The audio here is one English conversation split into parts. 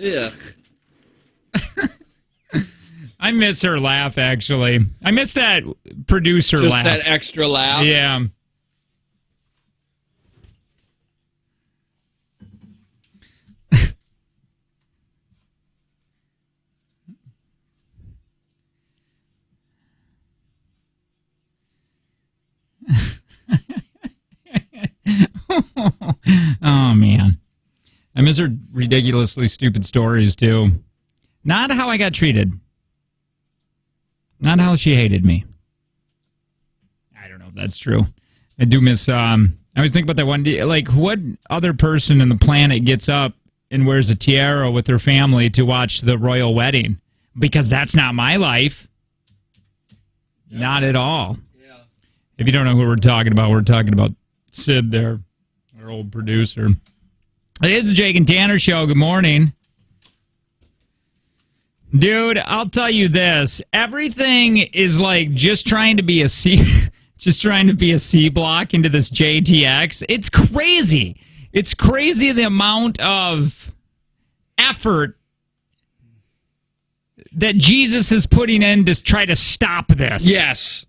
Ugh. I miss her laugh, actually. I miss that producer laugh. Just that extra laugh? Yeah. Oh, man. I miss her ridiculously stupid stories, too. Not how I got treated. Not how she hated me. I don't know if that's true. I do miss, I always think about that one day, like, what other person in the planet gets up and wears a tiara with their family to watch the royal wedding? Because that's not my life. Yeah. Not at all. Yeah. If you don't know who we're talking about Sid there, our old producer. It is the Jake and Tanner Show. Good morning. Dude, I'll tell you this. Everything is like just trying to be a C block into this JTX. It's crazy. It's crazy the amount of effort that Jesus is putting in to try to stop this. Yes.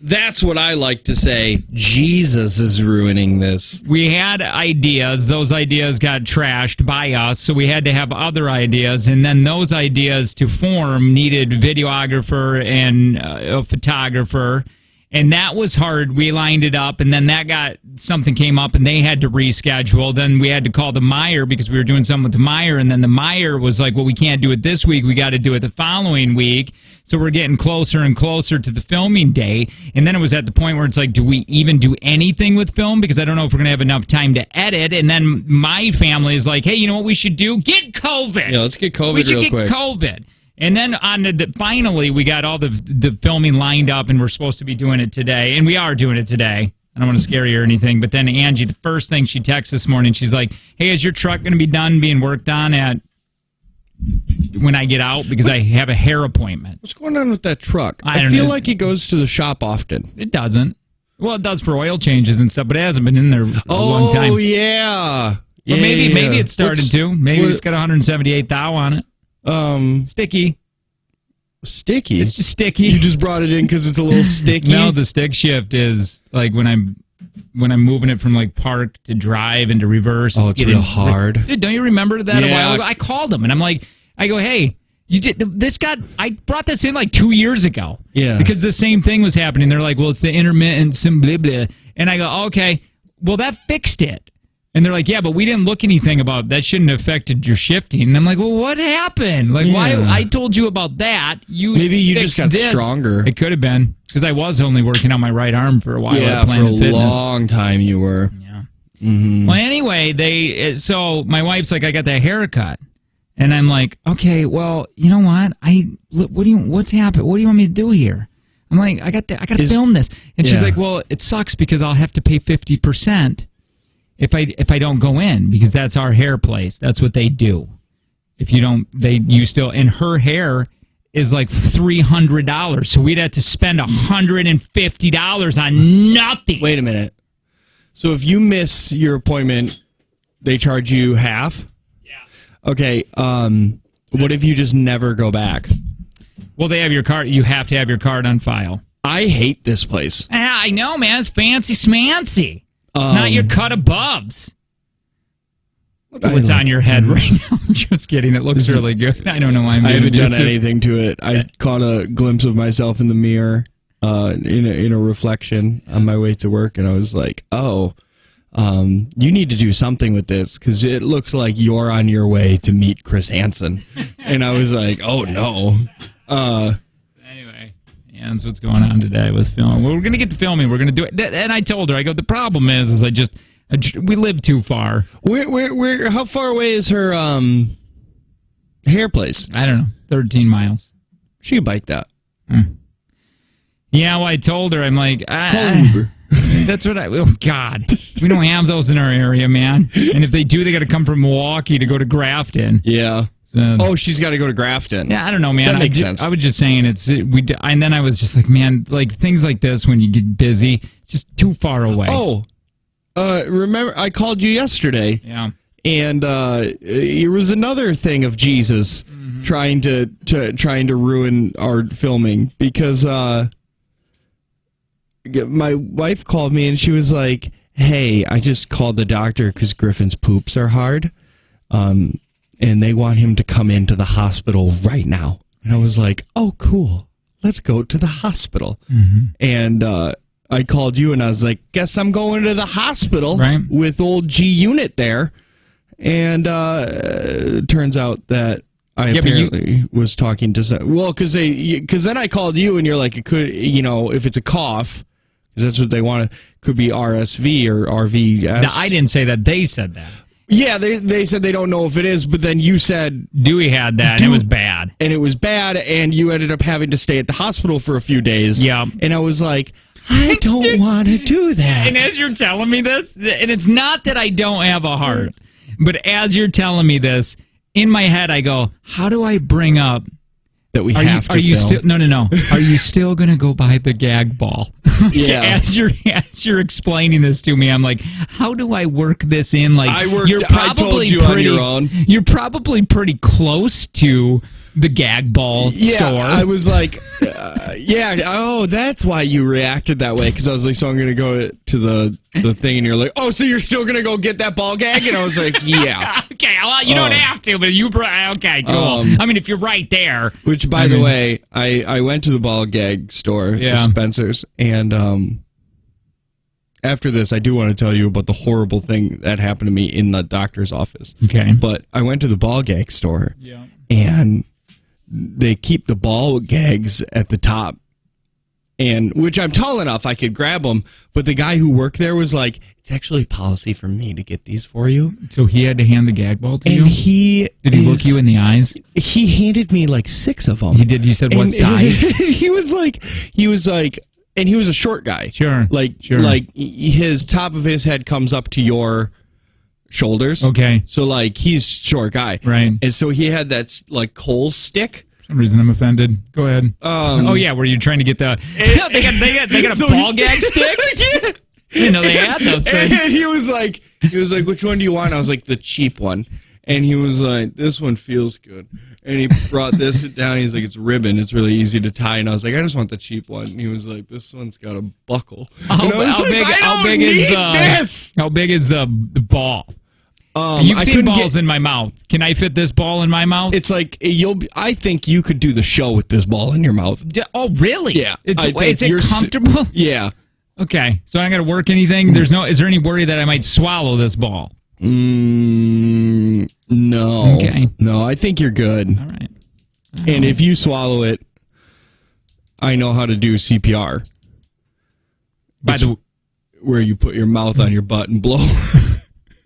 That's what I like to say. Jesus is ruining this. We had ideas. Those ideas got trashed by us, so we had to have other ideas. And then those ideas to form needed videographer and a photographer. And that was hard. We lined it up, and then something came up, and they had to reschedule. Then we had to call the Meyer because we were doing something with the Meyer, and then the Meyer was like, well, we can't do it this week. We got to do it the following week. So we're getting closer and closer to the filming day. And then it was at the point where it's like, do we even do anything with film? Because I don't know if we're going to have enough time to edit. And then my family is like, hey, you know what we should do? Get COVID. Yeah, let's get COVID real quick. We should get COVID. And then finally, we got all the filming lined up, and we're supposed to be doing it today. And we are doing it today. I don't want to scare you or anything. But then Angie, the first thing she texts this morning, she's like, hey, is your truck going to be done being worked on when I get out? Because I have a hair appointment. What's going on with that truck? I feel like it goes to the shop often. It doesn't. Well, it does for oil changes and stuff, but it hasn't been in there a long time. Oh, yeah. But maybe it started to. Maybe it's got 178 thou on it. Sticky. Sticky? It's just sticky. You just brought it in because it's a little sticky? No, the stick shift is like when I'm moving it from like park to drive and to reverse. Oh, it's real hard. Dude, don't you remember that a while ago? I called him and I'm like, I go, hey, I brought this in like 2 years ago. Yeah. Because the same thing was happening. They're like, well, it's the intermittent, some blah, blah. And I go, okay, well, that fixed it. And they're like, yeah, but we didn't look anything about that. Shouldn't have affected your shifting. And I'm like, well, what happened? Like, why? I told you about that. Maybe you just got stronger. It could have been because I was only working on my right arm for a while. Yeah, for a long time you were. Yeah. Mm-hmm. Well, anyway, so my wife's like, I got that haircut, and I'm like, okay, well, you know what? What's happened? What do you want me to do here? I'm like, I got to film this, and she's like, well, it sucks because I'll have to pay 50%. If I don't go in, because that's our hair place. That's what they do. If you don't, and her hair is like $300. So we'd have to spend $150 on nothing. Wait a minute. So if you miss your appointment, they charge you half? Yeah. Okay. What if you just never go back? Well, they have your card. You have to have your card on file. I hate this place. I know, man. It's fancy smancy. It's not your cut aboves. Look at what's on your head right now. I'm just kidding. It looks really good. I don't know why I'm doing it. I haven't done anything to it. I caught a glimpse of myself in the mirror in a reflection on my way to work, and I was like, oh, you need to do something with this because it looks like you're on your way to meet Chris Hansen. And I was like, oh, no. Yeah, that's what's going on today with filming. Well, we're going to get to filming. We're going to do it. And I told her, I go, the problem is we live too far. How far away is her hair place? I don't know, 13 miles. She can bike that. Yeah, well, I told her, I'm like, call Uber. That's what oh, God. We don't have those in our area, man. And if they do, they got to come from Milwaukee to go to Grafton. Yeah. So, she's got to go to Grafton. Yeah, I don't know, man. That makes sense. I was just saying and then I was just like, man, like things like this when you get busy, it's just too far away. Oh, remember I called you yesterday. Yeah. And it was another thing of Jesus trying to ruin our filming because my wife called me and she was like, "Hey, I just called the doctor because Griffin's poops are hard, and they want him to come into the hospital right now." And I was like, "Oh, cool. Let's go to the hospital." And I called you and I was like, "Guess I'm going to the hospital with old G Unit there." And turns out that I apparently was talking to some, because then I called you and you're like, it could, if it's a cough, because that's what they want, could be RSV or RVS. No, I didn't say that. They said that. Yeah, they said they don't know if it is, but then you said Dewey had that, and it was bad. And it was bad, and you ended up having to stay at the hospital for a few days. Yeah. And I was like, I don't want to do that. And as you're telling me this, and it's not that I don't have a heart, but as you're telling me this, in my head I go, how do I bring up that we have to Are you film? still no? Are you still going to go buy the gag ball? Yeah. As you're explaining this to me, I'm like, how do I work this in? Like, I told you on your own. You're probably pretty close to the gag ball store. I was like, oh, that's why you reacted that way. Because I was like, so I'm going to go to the thing, and you're like, oh, so you're still going to go get that ball gag? And I was like, yeah. Okay, well, you don't have to, but okay, cool. I mean, if you're right there. Which, by the way, I went to the ball gag store, Spencer's, and after this, I do want to tell you about the horrible thing that happened to me in the doctor's office. Okay. But I went to the ball gag store, and they keep the ball gags at the top, and which I'm tall enough I could grab them, but the guy who worked there was like, it's actually policy for me to get these for you. So he had to hand the gag ball to and you? Did he look you in the eyes? He handed me like 6 of them. He did. He said, what size? he was like, and he was a short guy. Sure. Like his top of his head comes up to your shoulders. Okay. So like he's a short guy. Right. And so he had that like coal stick. For some reason I'm offended. Go ahead. Oh yeah, were you trying to get the they got a ball gag stick? Yeah. I didn't know they had those things. And he was like, which one do you want? I was like, the cheap one. And he was like, this one feels good. And he brought this down. He's like, it's ribbon. It's really easy to tie. And I was like, I just want the cheap one. And he was like, this one's got a buckle. How big is the ball? You've seen balls in my mouth. Can I fit this ball in my mouth? It's like I think you could do the show with this ball in your mouth. Oh, really? Yeah. Is it comfortable? Yeah. Okay. So I don't got to work anything. Is there any worry that I might swallow this ball? No. Okay. No, I think you're good. All right. And if you swallow it, I know how to do CPR. Where you put your mouth on your butt and blow.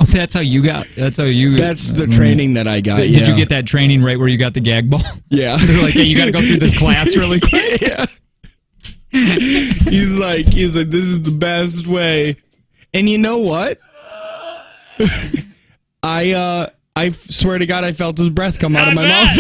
Oh, that's the training that I got. Did you get that training right where you got the gag ball? Yeah. They're like, hey, you got to go through this class really quick. Yeah. He's like, this is the best way. And you know what? I swear to God, I felt his breath come out of my mouth.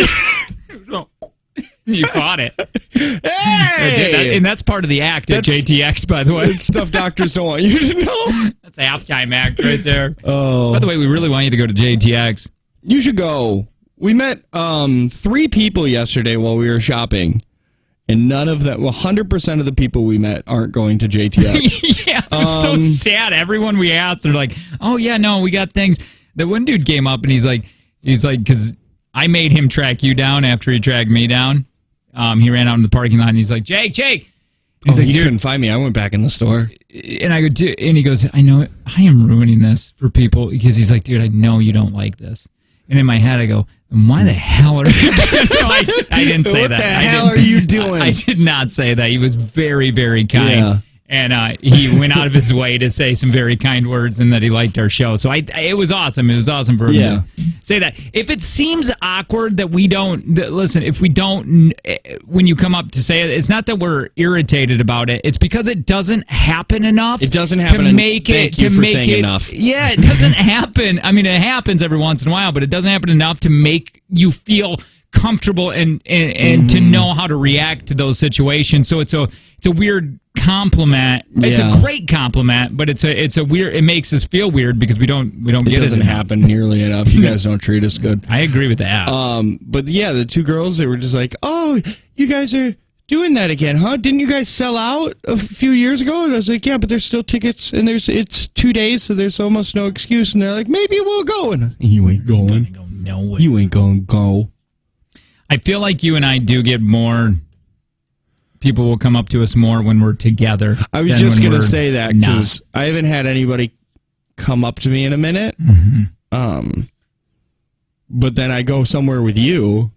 You caught it. Hey! And that's part of the act at JTX, by the way. It's stuff doctors don't want you to know. That's a halftime act right there. Oh. By the way, we really want you to go to JTX. You should go. We met 3 people yesterday while we were shopping. And none of them, 100% of the people we met aren't going to JTX. Yeah, it was so sad. Everyone we asked, they're like, oh, yeah, no, we got things. The one dude came up and he's like, because I made him track you down after he tracked me down. He ran out in the parking lot and he's like, Jake. He's like, he couldn't find me. I went back in the store. And I go, dude, and he goes, I know, I am ruining this for people, because he's like, dude, I know you don't like this. And in my head, I go, why the hell are you doing that? I didn't say that. What the hell are you doing? I did not say that. He was very, very kind. Yeah. And he went out of his way to say some very kind words and that he liked our show. So it was awesome. It was awesome for him to say that. If it seems awkward that we don't, listen, if we don't, when you come up to say it, it's not that we're irritated about it. It's because it doesn't happen enough. It doesn't happen to make it. Thank you for saying enough. Yeah, it doesn't happen. I mean, it happens every once in a while, but it doesn't happen enough to make you feel comfortable and to know how to react to those situations. So it's a weird compliment. It's a great compliment, but it's a weird. It makes us feel weird because we don't get it. It doesn't happen nearly enough. You guys don't treat us good. I agree with that. But yeah, the two girls, they were just like, "Oh, you guys are doing that again, huh? Didn't you guys sell out a few years ago?" And I was like, "Yeah, but there's still tickets, and it's 2 days, so there's almost no excuse." And they're like, "Maybe we'll go." And you ain't going. No, you ain't gonna go. I feel like you and I do get more. People will come up to us more when we're together. I was just going to say that because I haven't had anybody come up to me in a minute. Mm-hmm. But then I go somewhere with you,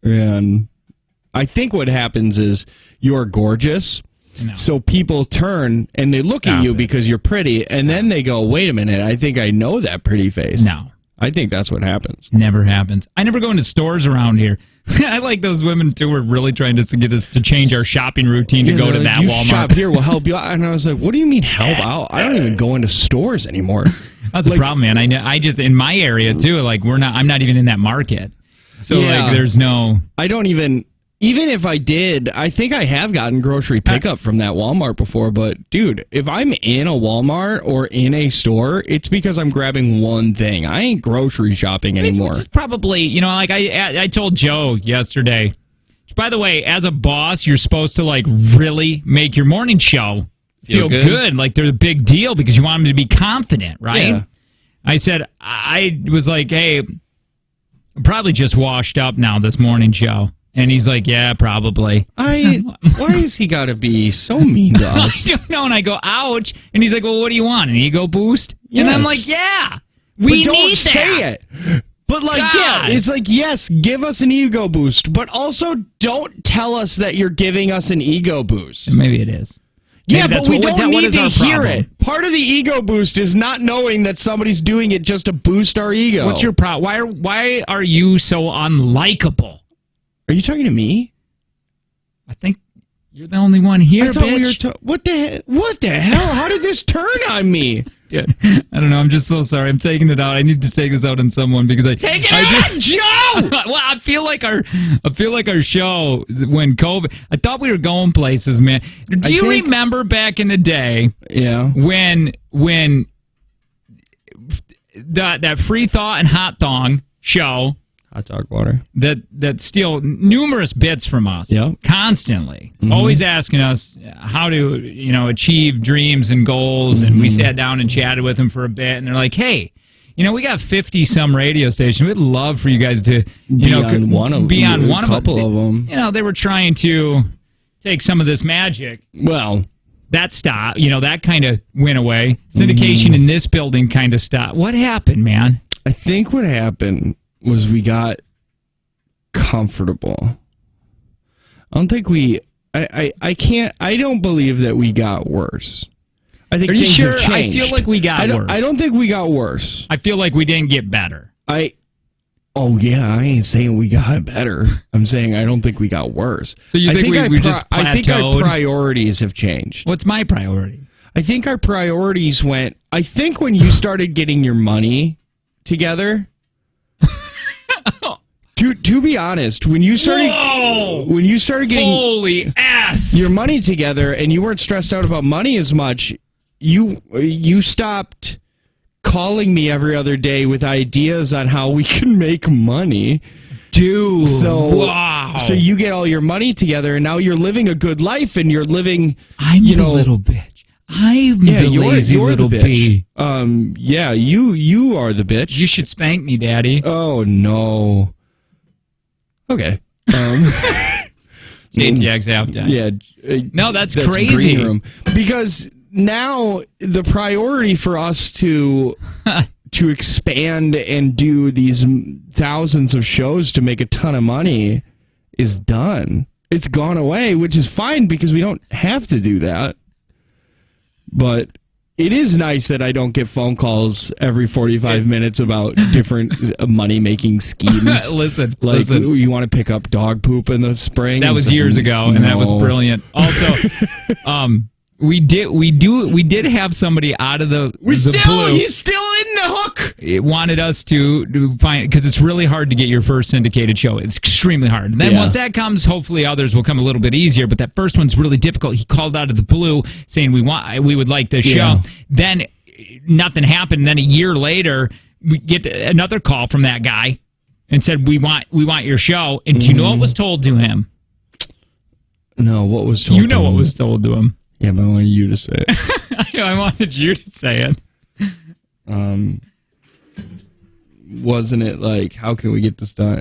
and I think what happens is you're gorgeous. No. So people turn and they look at you because you're pretty, and then they go, "Wait a minute, I think I know that pretty face." No. I think that's what happens. Never happens. I never go into stores around here. I like those women, too, who are really trying to get us to change our shopping routine to go to that Walmart. Shop here, we'll help you out. And I was like, what do you mean help out? I don't even go into stores anymore. That's the problem, man. I just, in my area, too, like, I'm not even in that market. So, like, there's no... I don't even if I did, I think I have gotten grocery pickup from that Walmart before, but dude, if I'm in a Walmart or in a store, it's because I'm grabbing one thing. I ain't grocery shopping anymore. Which is probably, like I told Joe yesterday, which, by the way, as a boss, you're supposed to like really make your morning show feel good. Like they're a big deal because you want them to be confident, right? Yeah. I said, I was like, hey, I'm probably just washed up now this morning show. And he's like, yeah, probably. Why has he got to be so mean to us? I don't know. And I go, ouch. And he's like, well, what do you want? An ego boost? Yes. And I'm like, yeah, we need that. Say it. But like, yeah, it's like, yes, give us an ego boost. But also don't tell us that you're giving us an ego boost. Maybe it is. Yeah, but we don't need to hear it. Part of the ego boost is not knowing that somebody's doing it just to boost our ego. What's your problem? Why are you so unlikable? Are you talking to me? I think you're the only one here, bitch. What the hell? How did this turn on me? Dude, I don't know. I'm just so sorry. I'm taking it out. I need to take this out on someone because take it out on Joe. Well, I feel like our show when COVID. I thought we were going places, man. Do you remember back in the day? Yeah. When that Free Thought and Hot Thong show. Hot dog water. That steal numerous bits from us. Yeah. Constantly. Mm-hmm. Always asking us how to, achieve dreams and goals. Mm-hmm. And we sat down and chatted with them for a bit. And they're like, hey, we got 50-some radio stations. We'd love for you guys to, be on one of a couple of them. They were trying to take some of this magic. Well, that stopped. That kind of went away. Syndication in this building kind of stopped. What happened, man? I think what happened was we got comfortable. I don't think I don't believe that we got worse. I think things have changed. I feel like we got worse. I don't think we got worse. I feel like we didn't get better. I ain't saying we got better. I'm saying I don't think we got worse. So you think we just plateaued? I think our priorities have changed. What's my priority? I think our priorities went, I think when you started getting your money together, to be honest, when you started getting holy ass your money together and you weren't stressed out about money as much, you stopped calling me every other day with ideas on how we can make money. Dude. So you get all your money together and now you're living a good life and you're living I'm the little bitch. I'm the lazy little bee. Yeah, you are the bitch. You should spank me, Daddy. Oh no. Okay. JTX halftime. Yeah. No, that's crazy. Green room. Because now the priority for us to expand and do these thousands of shows to make a ton of money is done. It's gone away, which is fine because we don't have to do that. But it is nice that I don't get phone calls every 45 minutes about different money-making schemes. Listen. You want to pick up dog poop in the spring? That was years ago, and that was brilliant. Also, We did have somebody out of the blue. He's still in the hook. It wanted us to find, because it's really hard to get your first syndicated show. It's extremely hard. And then once that comes, hopefully others will come a little bit easier. But that first one's really difficult. He called out of the blue saying we would like this show. Then nothing happened. Then a year later, we get another call from that guy and said we want your show. And do you know what was told to him? No, what was told? You know what was told to him. Yeah, but I wanted you to say it. I wanted you to say it. Wasn't it like, how can we get this done?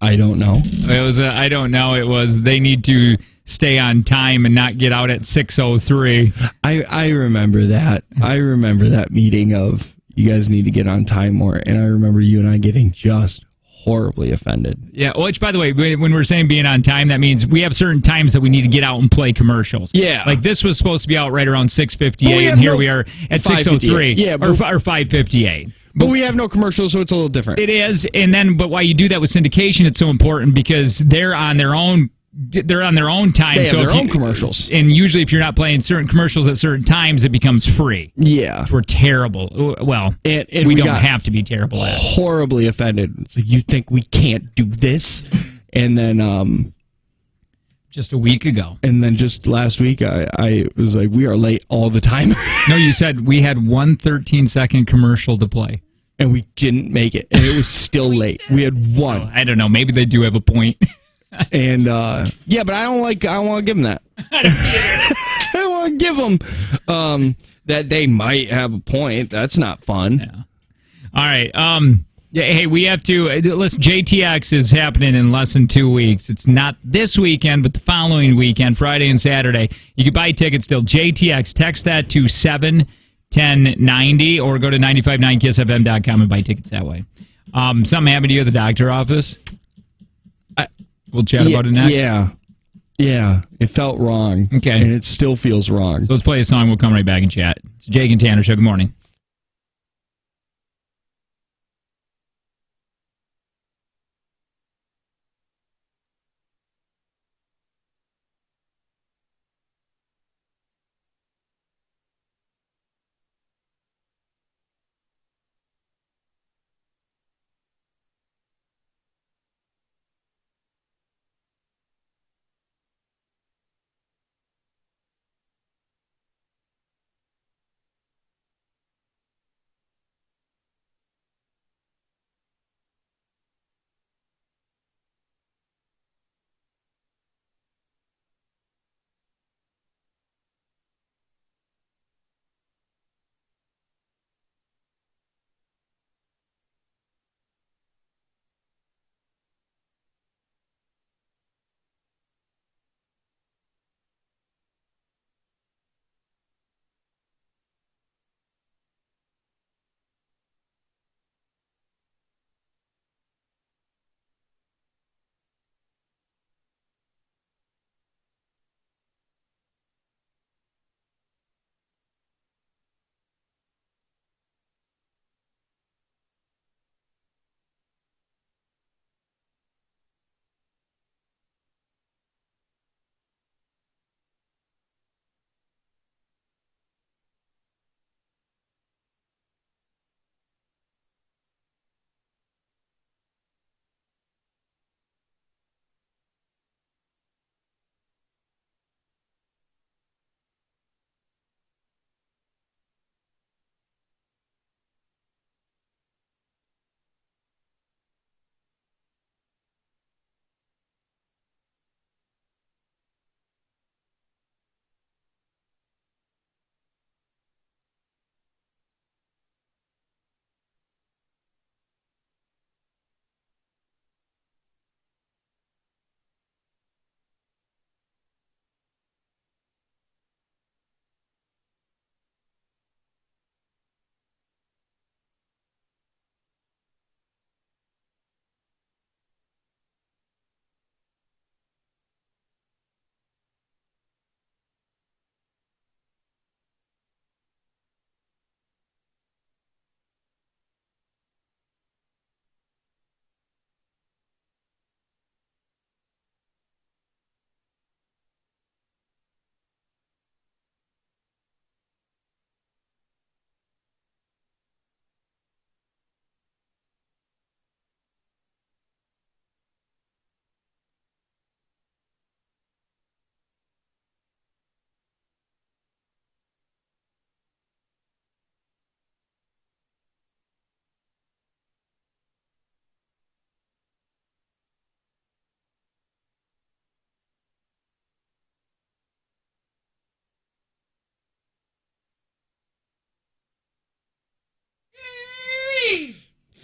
I don't know. It was I don't know. It was they need to stay on time and not get out at 6:03. I remember that. I remember that meeting of you guys need to get on time more, and I remember you and I getting just horribly offended. Yeah, which, by the way, when we're saying being on time, that means we have certain times that we need to get out and play commercials. Yeah. Like this was supposed to be out right around 6:58, and here we are at 6:03. Yeah, or 5:58. But we have no commercials, so it's a little different. It is, but why you do that with syndication, it's so important because they're on their own. They're on their own time. They have their own commercials. And usually if you're not playing certain commercials at certain times, it becomes free. Yeah. Which we're terrible. Well, and we don't have to be terrible at it. Horribly offended. It's like, you think we can't do this? And then... just a week ago. And then just last week, I was like, we are late all the time. No, you said we had one 13-second commercial to play. And we didn't make it. And it was still late. We had one. Oh, I don't know. Maybe they do have a point. And yeah, but I don't want to give them that. I don't want to give them that they might have a point. That's not fun. Yeah. All right. Yeah, hey, we have to listen. JTX is happening in less than 2 weeks. It's not this weekend, but the following weekend, Friday and Saturday. You can buy tickets still. JTX. Text that to 71090 or go to 959kissfm.com and buy tickets that way. Something happened to you at the doctor office? We'll chat about it next. Yeah. It felt wrong. Okay. And it still feels wrong. So let's play a song. We'll come right back and chat. It's Jake and Tanner Show. Good morning.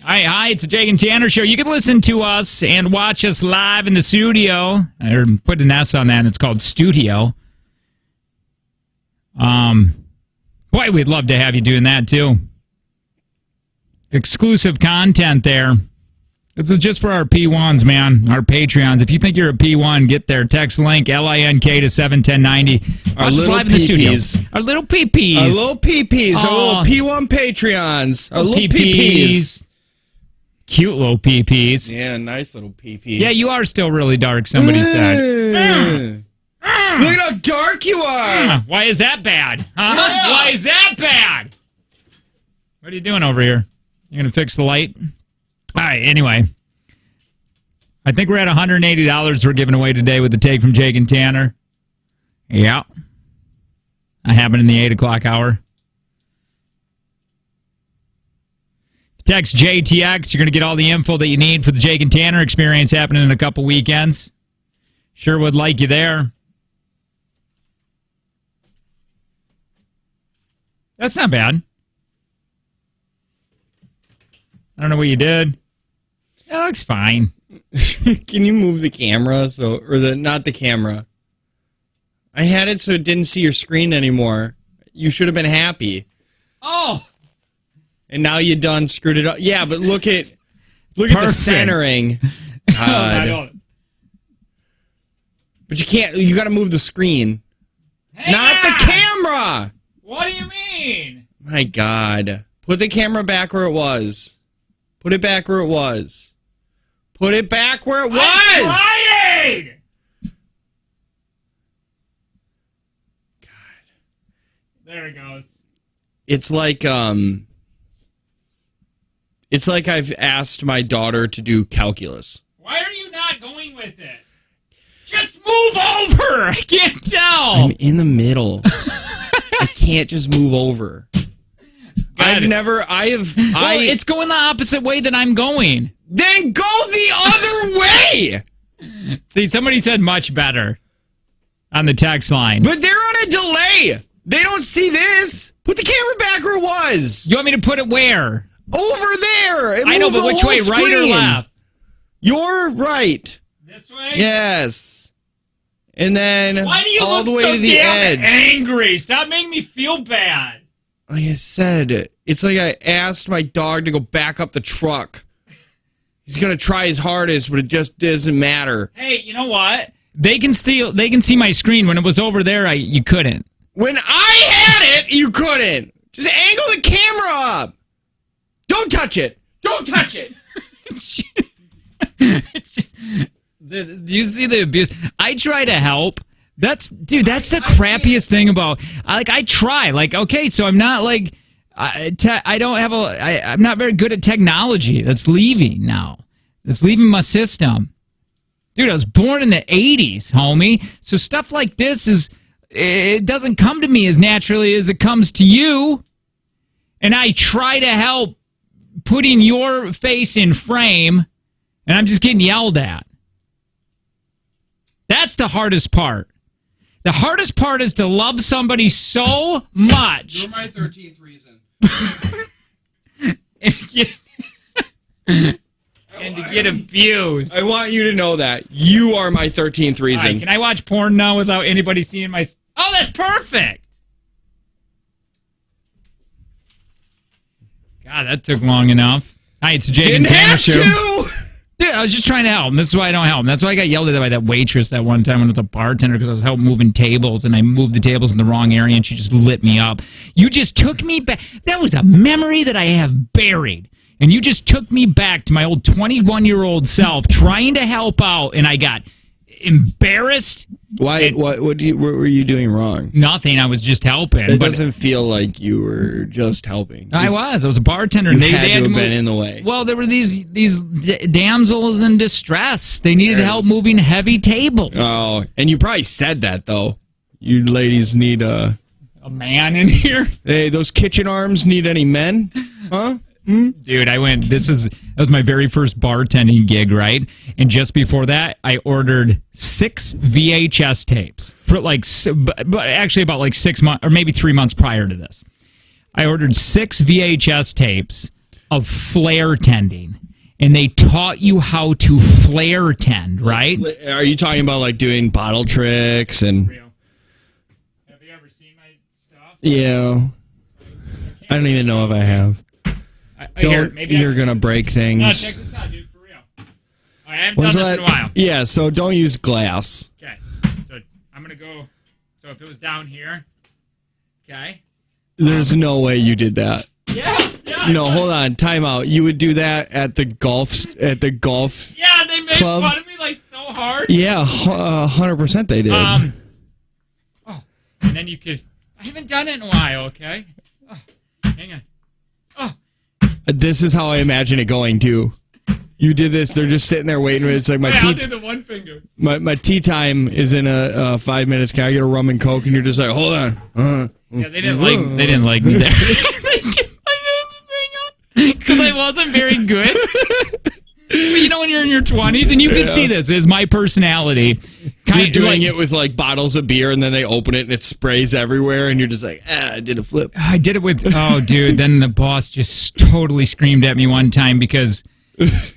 Hi, it's the Jake and Tanner Show. You can listen to us and watch us live in the studio. Or put an S on that, and it's called Studio. Boy, we'd love to have you doing that, too. Exclusive content there. This is just for our P1s, man, our Patreons. If you think you're a P1, get there. Text link, LINK to 71090. Our little live in the studio. PPs. Our little PPs. Our little PPs. Our little P1 Patreons. Our little PPs. Cute little PPs. Yeah, nice little PP. Yeah, you are still really dark, somebody said. Look at how dark you are. Why is that bad? Huh? Yeah. Why is that bad? What are you doing over here? You going to fix the light? All right, anyway. I think we're at $180 we're giving away today with the take from Jake and Tanner. Yeah. That happened in the 8 o'clock hour. Text JTX. You're going to get all the info that you need for the Jake and Tanner experience happening in a couple weekends. Sure would like you there. That's not bad. I don't know what you did. It looks fine. Can you move the camera not the camera? I had it so it didn't see your screen anymore. You should have been happy. Oh. And now you done screwed it up. Yeah, but look at the centering. God. But you can't. You got to move the screen, not the camera. What do you mean? My God. Put the camera back where it was. Put it back where it was. Put it back where it was. I'm trying! God. There it goes. It's like I've asked my daughter to do calculus. Why are you not going with it? Just move over. I can't tell. I'm in the middle. I can't just move over. It's going the opposite way that I'm going. Then go the other way! See, somebody said much better on the text line. But they're on a delay! They don't see this! Put the camera back where it was! You want me to put it where? Over there! I know, but which way, screen. right or left? You're right. This way? Yes. And then why do you all look the way so to the damn edge. Angry. Stop making me feel bad. Like I said, it's like I asked my dog to go back up the truck. He's gonna try his hardest, but it just doesn't matter. Hey, you know what? They can see my screen. When it was over there, you couldn't. When I had it, you couldn't. Just angle the camera up. Don't touch it. Don't touch it. It's just. Do you see the abuse? I try to help. That's the crappiest thing about. I try. Okay, so I'm not like. I'm not very good at technology. That's leaving now. That's leaving my system. Dude, I was born in the 80s, homie. So stuff like this it doesn't come to me as naturally as it comes to you. And I try to help putting your face in frame, and I'm just getting yelled at. That's the hardest part. The hardest part is to love somebody so much. You're my 13th reason. And to get abused. I want you to know that. You are my 13th reason. Right, can I watch porn now without anybody seeing my... Oh, that's perfect! God, that took long enough. Hi, it's Jake and Tanner Show. Dude, I was just trying to help him. This is why I don't help him. That's why I got yelled at by that waitress that one time when I was a bartender because I was helping moving tables and I moved the tables in the wrong area and she just lit me up. You just took me back. That was a memory that I have buried. And you just took me back to my old 21-year-old self trying to help out, and I got embarrassed. Why? What were you doing wrong? Nothing. I was just helping. It doesn't feel like you were just helping. I was a bartender. You had to have been in the way. Well, there were these damsels in distress. They needed help moving heavy tables. Oh, and you probably said that, though. You ladies need a man in here? Hey, those kitchen arms need any men? Huh? Dude, that was my very first bartending gig, right? And just before that, I ordered 6 VHS tapes for actually about 6 months or maybe 3 months prior to this. I ordered 6 VHS tapes of flare tending. And they taught you how to flare tend, right? Are you talking about like doing bottle tricks and? Have you ever seen my stuff? Yeah. I don't even know if I have. You're gonna break things. No, check this out, dude. For real. I haven't done this in a while. Yeah, so don't use glass. Okay. So I'm gonna go. So if it was down here, okay. There's no way you did that. Yeah. No, hold on. Time out. You would do that at the golf Yeah, they made club? fun of me like so hard. Yeah, 100% they did. And then you could. I haven't done it in a while. Okay. Oh, hang on. Oh. This is how I imagine it going too. You did this. They're just sitting there waiting. It's like I'll do the one finger. My tea time is in 5 minutes. Can I get a rum and coke? And you're just like, hold on. Yeah, they didn't like me there. Because I wasn't very good. But you know when you're in your 20s, and you can see this is my personality. You're doing it with like bottles of beer, and then they open it and it sprays everywhere, and you're just like, I did a flip. I did it with, dude. Then the boss just totally screamed at me one time because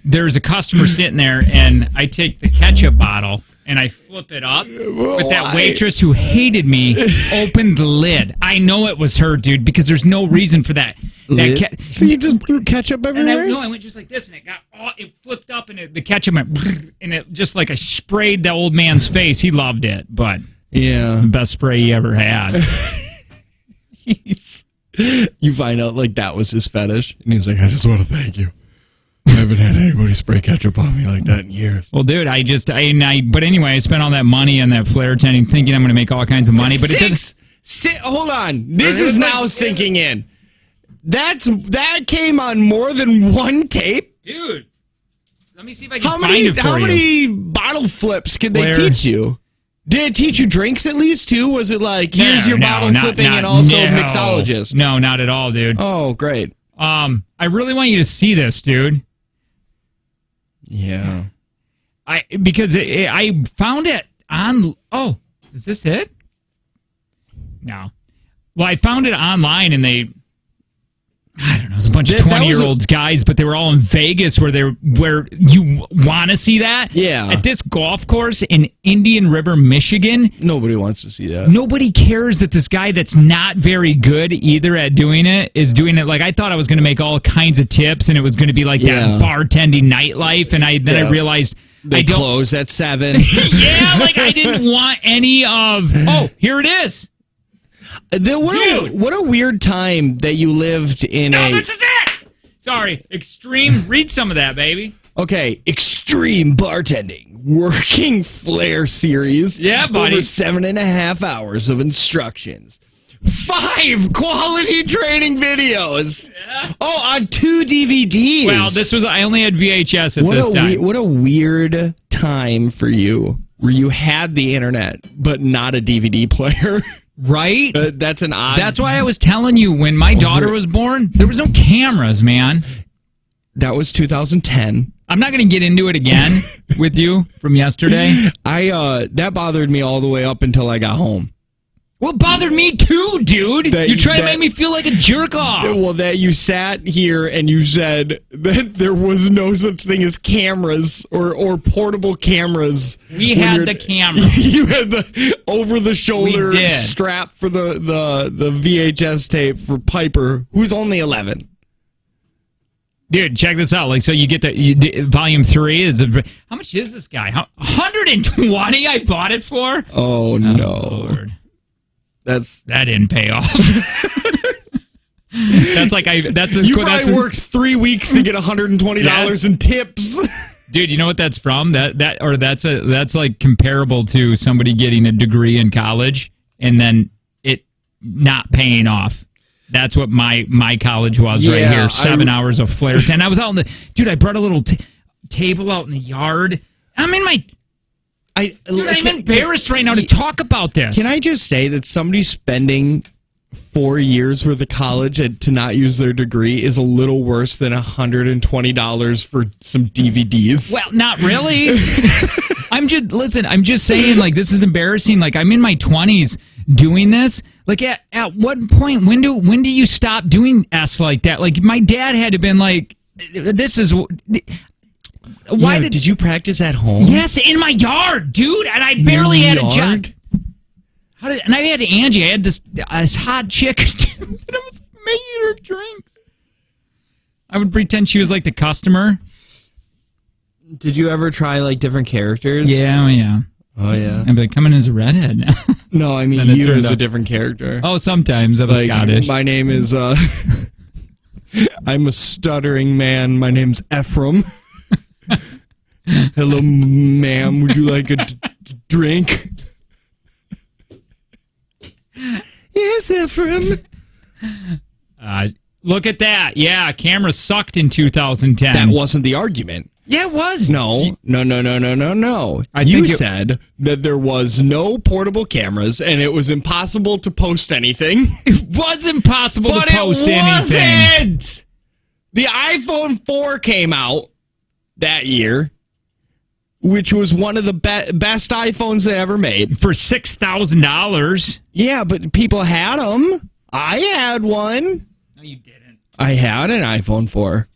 there's a customer sitting there, and I take the ketchup bottle and I flip it up. But that waitress who hated me opened the lid. I know it was her, dude, because there's no reason for that. So you just threw ketchup everywhere? I went just like this, and it flipped up, and the ketchup went, and it just like I sprayed the old man's face. He loved it, but yeah, the best spray he ever had. You find out like that was his fetish, and he's like, I just want to thank you. I haven't had anybody spray ketchup on me like that in years. Well, dude, but anyway, I spent all that money on that flare tending, thinking I'm going to make all kinds of money, but it doesn't. Hold on, this is now sinking in. That came on more than one tape, dude. Let me see if I can find it for you. How many bottle flips can they teach you? Did it teach you drinks at least too? Was it like here's your bottle flipping and also mixologist? No, not at all, dude. Oh, great. I really want you to see this, dude. Yeah. I found it on. Oh, is this it? No. Well, I found it online, and I don't know, it was a bunch of 20-year-olds guys, but they were all in Vegas where you want to see that? Yeah. At this golf course in Indian River, Michigan. Nobody wants to see that. Nobody cares that this guy that's not very good either at doing it is doing it. Like, I thought I was going to make all kinds of tips, and it was going to be like that bartending nightlife, and I realized they close at 7. Yeah, like I didn't want any of, here it is. What a weird time that you lived in. This is it! Sorry, Extreme. Read some of that, baby. Okay, Extreme Bartending Working Flare Series. Yeah, buddy. Over 7.5 hours of instructions. 5 quality training videos. Yeah. On 2 DVDs. Well, I only had VHS at this time. What a weird time for you, where you had the internet, but not a DVD player. Right? That's an odd... That's why I was telling you, when my daughter was born, there was no cameras, man. That was 2010. I'm not going to get into it again with you from yesterday. That bothered me all the way up until I got home. Well, it bothered me too, dude. You're trying to make me feel like a jerk off. Well, that you sat here and you said that there was no such thing as cameras or portable cameras. We had the camera. You had the over-the-shoulder strap for the VHS tape for Piper, who's only 11. Dude, check this out. Like, so you get volume 3 is how much is this guy? 120 I bought it for? Oh no. Lord. That didn't pay off. You probably worked 3 weeks to get $120 in tips. Dude, you know what that's from? That's like comparable to somebody getting a degree in college and then it not paying off. That's what my college was right here. 7 hours of flare tent. I was out dude, I brought a little table out in the yard. I'm embarrassed right now to talk about this. Can I just say that somebody spending 4 years worth of college to not use their degree is a little worse than $120 for some DVDs? Well, not really. I'm just saying, like, this is embarrassing. Like, I'm in my 20s, doing this. Like at what point? When do you stop doing S like that? Like my dad had to been like, this is. Why did you practice at home? Yes, in my yard, dude, and I barely had a job. And I had Angie. I had this hot chick, and I was making her drinks. I would pretend she was like the customer. Did you ever try like different characters? Yeah, yeah. Oh yeah. I'd be like, coming as a redhead now. No, I mean you as a different character. Oh, sometimes I was like, Scottish. My name is. I'm a stuttering man. My name's Ephraim. Hello, ma'am. Would you like a drink? Yes, Ephraim. Look at that. Yeah, camera sucked in 2010. That wasn't the argument. Yeah, it was. No. You said that there was no portable cameras and it was impossible to post anything. It was impossible to post anything. But it wasn't! The iPhone 4 came out that year, which was one of the best iPhones they ever made. For $6,000. Yeah, but people had them. I had one. No, you didn't. I had an iPhone 4.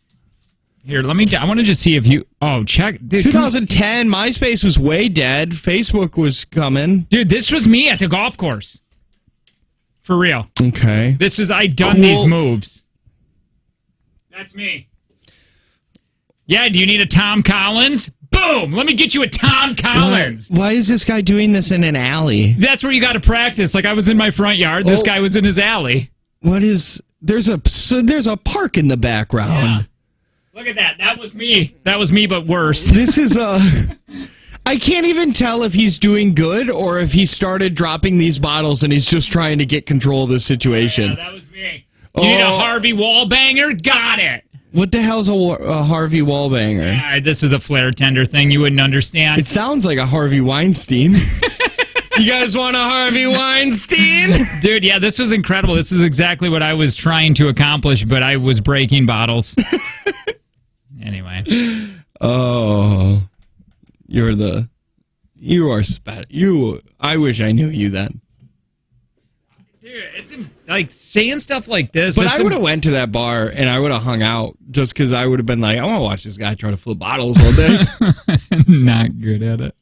Here, I want to just see if you... Oh, check. Dude, 2010, MySpace was way dead. Facebook was coming. Dude, this was me at the golf course. For real. Okay. I'd done these moves. That's me. Yeah, do you need a Tom Collins? Boom! Let me get you a Tom Collins. Why is this guy doing this in an alley? That's where you got to practice. Like I was in my front yard. This guy was in his alley. What is... There's a park in the background. Yeah. Look at that. That was me. That was me, but worse. This is I can't even tell if he's doing good or if he started dropping these bottles and he's just trying to get control of the situation. Yeah, that was me. You need a Harvey Wallbanger? Got it. What the hell's a Harvey Wallbanger? Yeah, this is a flare tender thing. You wouldn't understand. It sounds like a Harvey Weinstein. You guys want a Harvey Weinstein? Dude, yeah, this was incredible. This is exactly what I was trying to accomplish, but I was breaking bottles. Anyway. Oh. You are I wish I knew you then. Dude, it's like saying stuff like this. But I would have went to that bar and I would have hung out just because I would have been like, I want to watch this guy try to flip bottles all day. Not good at it.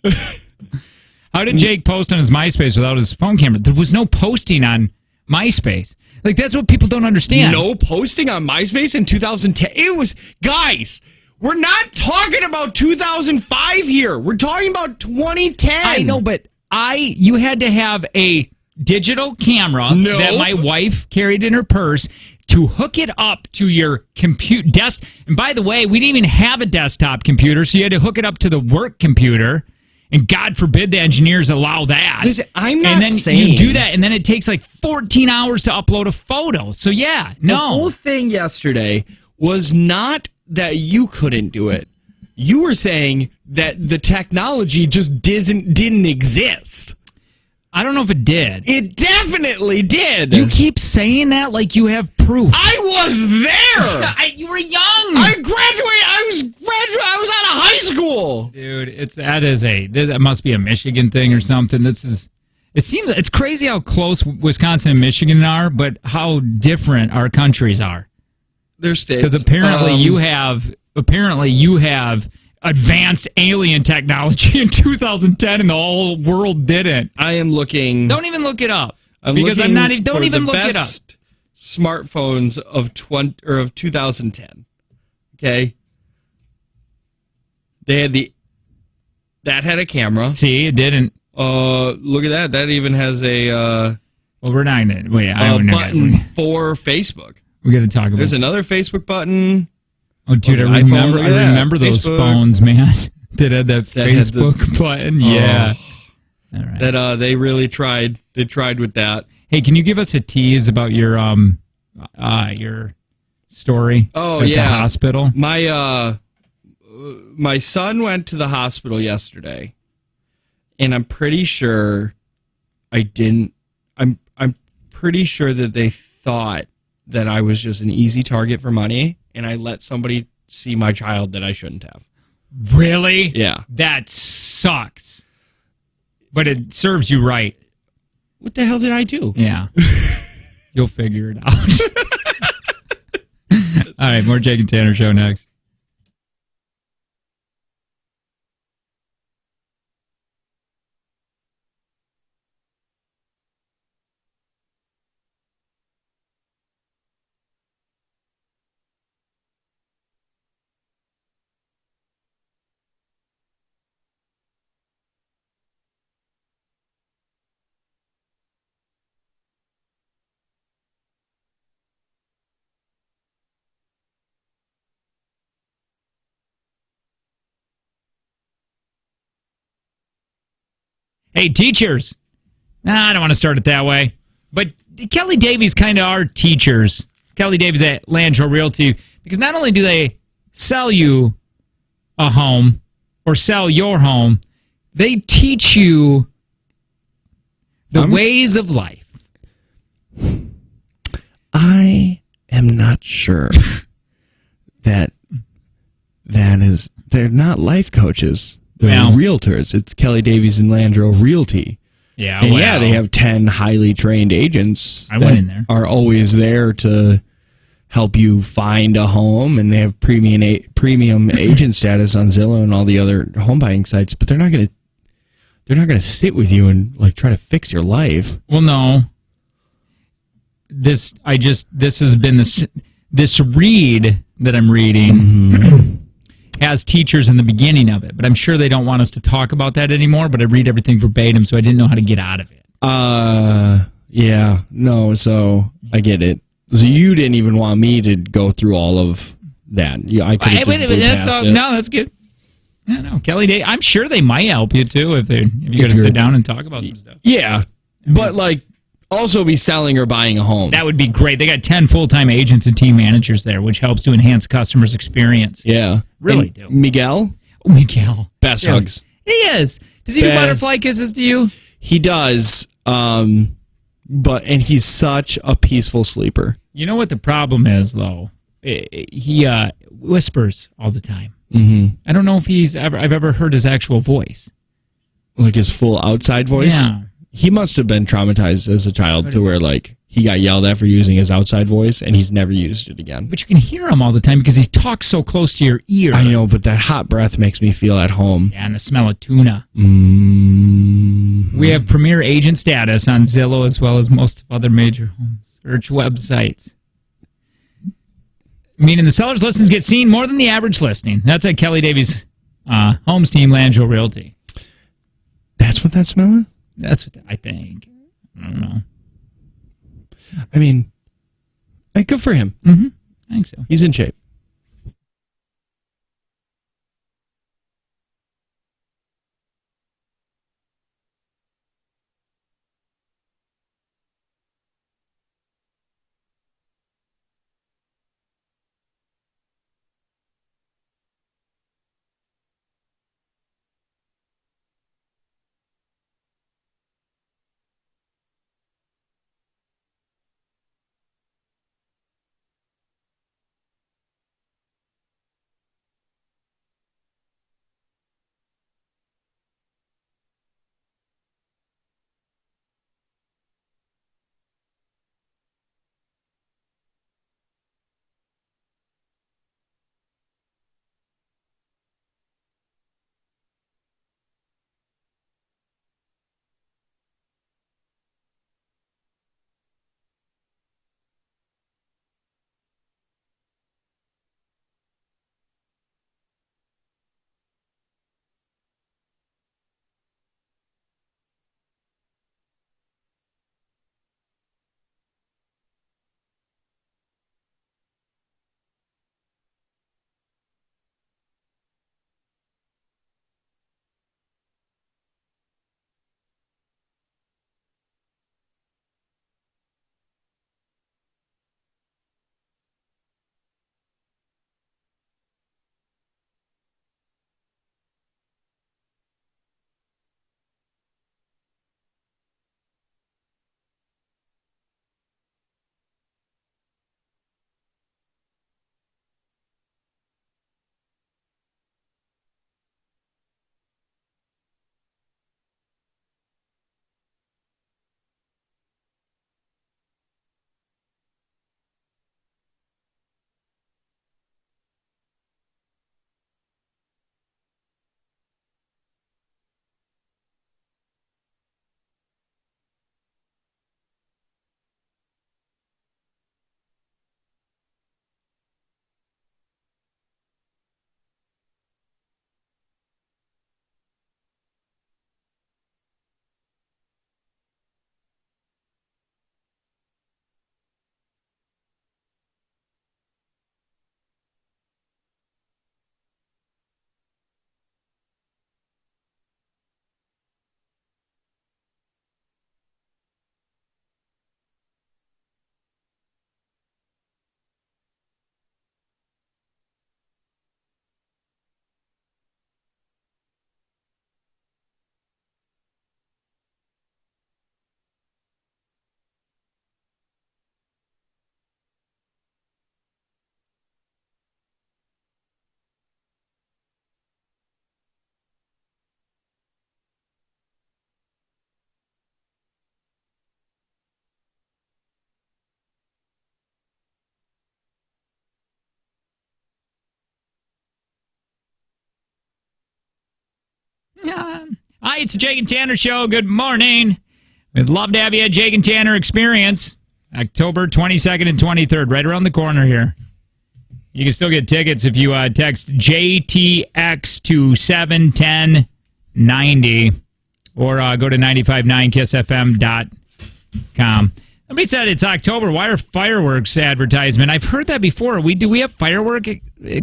How did Jake post on his MySpace without his phone camera? There was no posting on MySpace. Like, that's what people don't understand. No posting on MySpace in 2010. It was, guys, we're not talking about 2005 here. We're talking about 2010. I know, but you had to have a digital camera that my wife carried in her purse to hook it up to your desk. And by the way, we didn't even have a desktop computer, so you had to hook it up to the work computer. And God forbid the engineers allow that. Listen, I'm not and then saying... you do that, and then it takes like 14 hours to upload a photo. So yeah, no. The whole thing yesterday was not that you couldn't do it. You were saying that the technology just didn't exist. I don't know if it did. It definitely did. You keep saying that like you have proof. I was there. You were young. I graduated. I was out of high school. Dude, that must be a Michigan thing or something. It's crazy how close Wisconsin and Michigan are, but how different our countries are. They're states. Because apparently you have advanced alien technology in 2010 and the whole world didn't. I am looking. Don't even look it up. Don't even look it up. Smartphones of 2010. Okay. That had a camera. See, it didn't. Look at that. That even has a well, we're not gonna button for Facebook. We got to talk about. There's another Facebook button. Oh, dude, I remember those Facebook. Phones, man. That had that Facebook button. Yeah. All right. That they really tried. They tried with that. Hey, can you give us a tease about your story? Oh, at the hospital. My son went to the hospital yesterday, and I'm pretty sure I'm pretty sure that they thought that I was just an easy target for money, and I let somebody see my child that I shouldn't have. Really? Yeah. That sucks. But it serves you right. What the hell did I do? Yeah. You'll figure it out. All right, more Jake and Tanner show next. Hey, teachers. Nah, I don't want to start it that way. But Kelly Davies kind of are teachers. Kelly Davies at Landro Realty. Because not only do they sell you a home or sell your home, they teach you the ways of life. I am not sure that is... They're not life coaches. They're realtors. It's Kelly Davies and Landro Realty. Yeah, and yeah, they have 10 highly trained agents. I went in there. Are always there to help you find a home, and they have premium agent status on Zillow and all the other home buying sites. But they're not gonna sit with you and like try to fix your life. Well, no. This has been this read that I'm reading. Mm-hmm. Has teachers in the beginning of it, but I'm sure they don't want us to talk about that anymore, but I read everything verbatim, so I didn't know how to get out of it. Yeah, no, so I get it. So you didn't even want me to go through all of that. I could have just blew past it. No, that's good. Yeah, no, Kelly Day, I'm sure they might help you, too, if you're going to sit down and talk about some stuff. Yeah, but like, also be selling or buying a home. That would be great. They got 10 full-time agents and team managers there, which helps to enhance customers' experience. Yeah. Really do. Miguel? Oh, Miguel. Best hugs. He is. Does he do butterfly kisses to you? He does. And he's such a peaceful sleeper. You know what the problem is, though? He whispers all the time. Mm-hmm. I don't know if I've ever heard his actual voice. Like his full outside voice? Yeah. He must have been traumatized as a child to where, like, he got yelled at for using his outside voice, and he's never used it again. But you can hear him all the time because he talks so close to your ear. I know, but that hot breath makes me feel at home. Yeah, and the smell of tuna. Mm-hmm. We have premier agent status on Zillow as well as most of other major home search websites. Meaning the seller's listings get seen more than the average listing. That's at Kelly Davies' Homes Team, Landro Realty. That's what that smell is? That's what I think. I don't know. I mean, good for him. Mm-hmm. I think so. He's in shape. Hi, it's the Jake and Tanner Show. Good morning. We'd love to have you at Jake and Tanner Experience, October 22nd and 23rd, right around the corner here. You can still get tickets if you text JTX to 71090 or go to 959kissfm.com. Somebody said it's October. Why are fireworks advertisement? I've heard that before. Do we have firework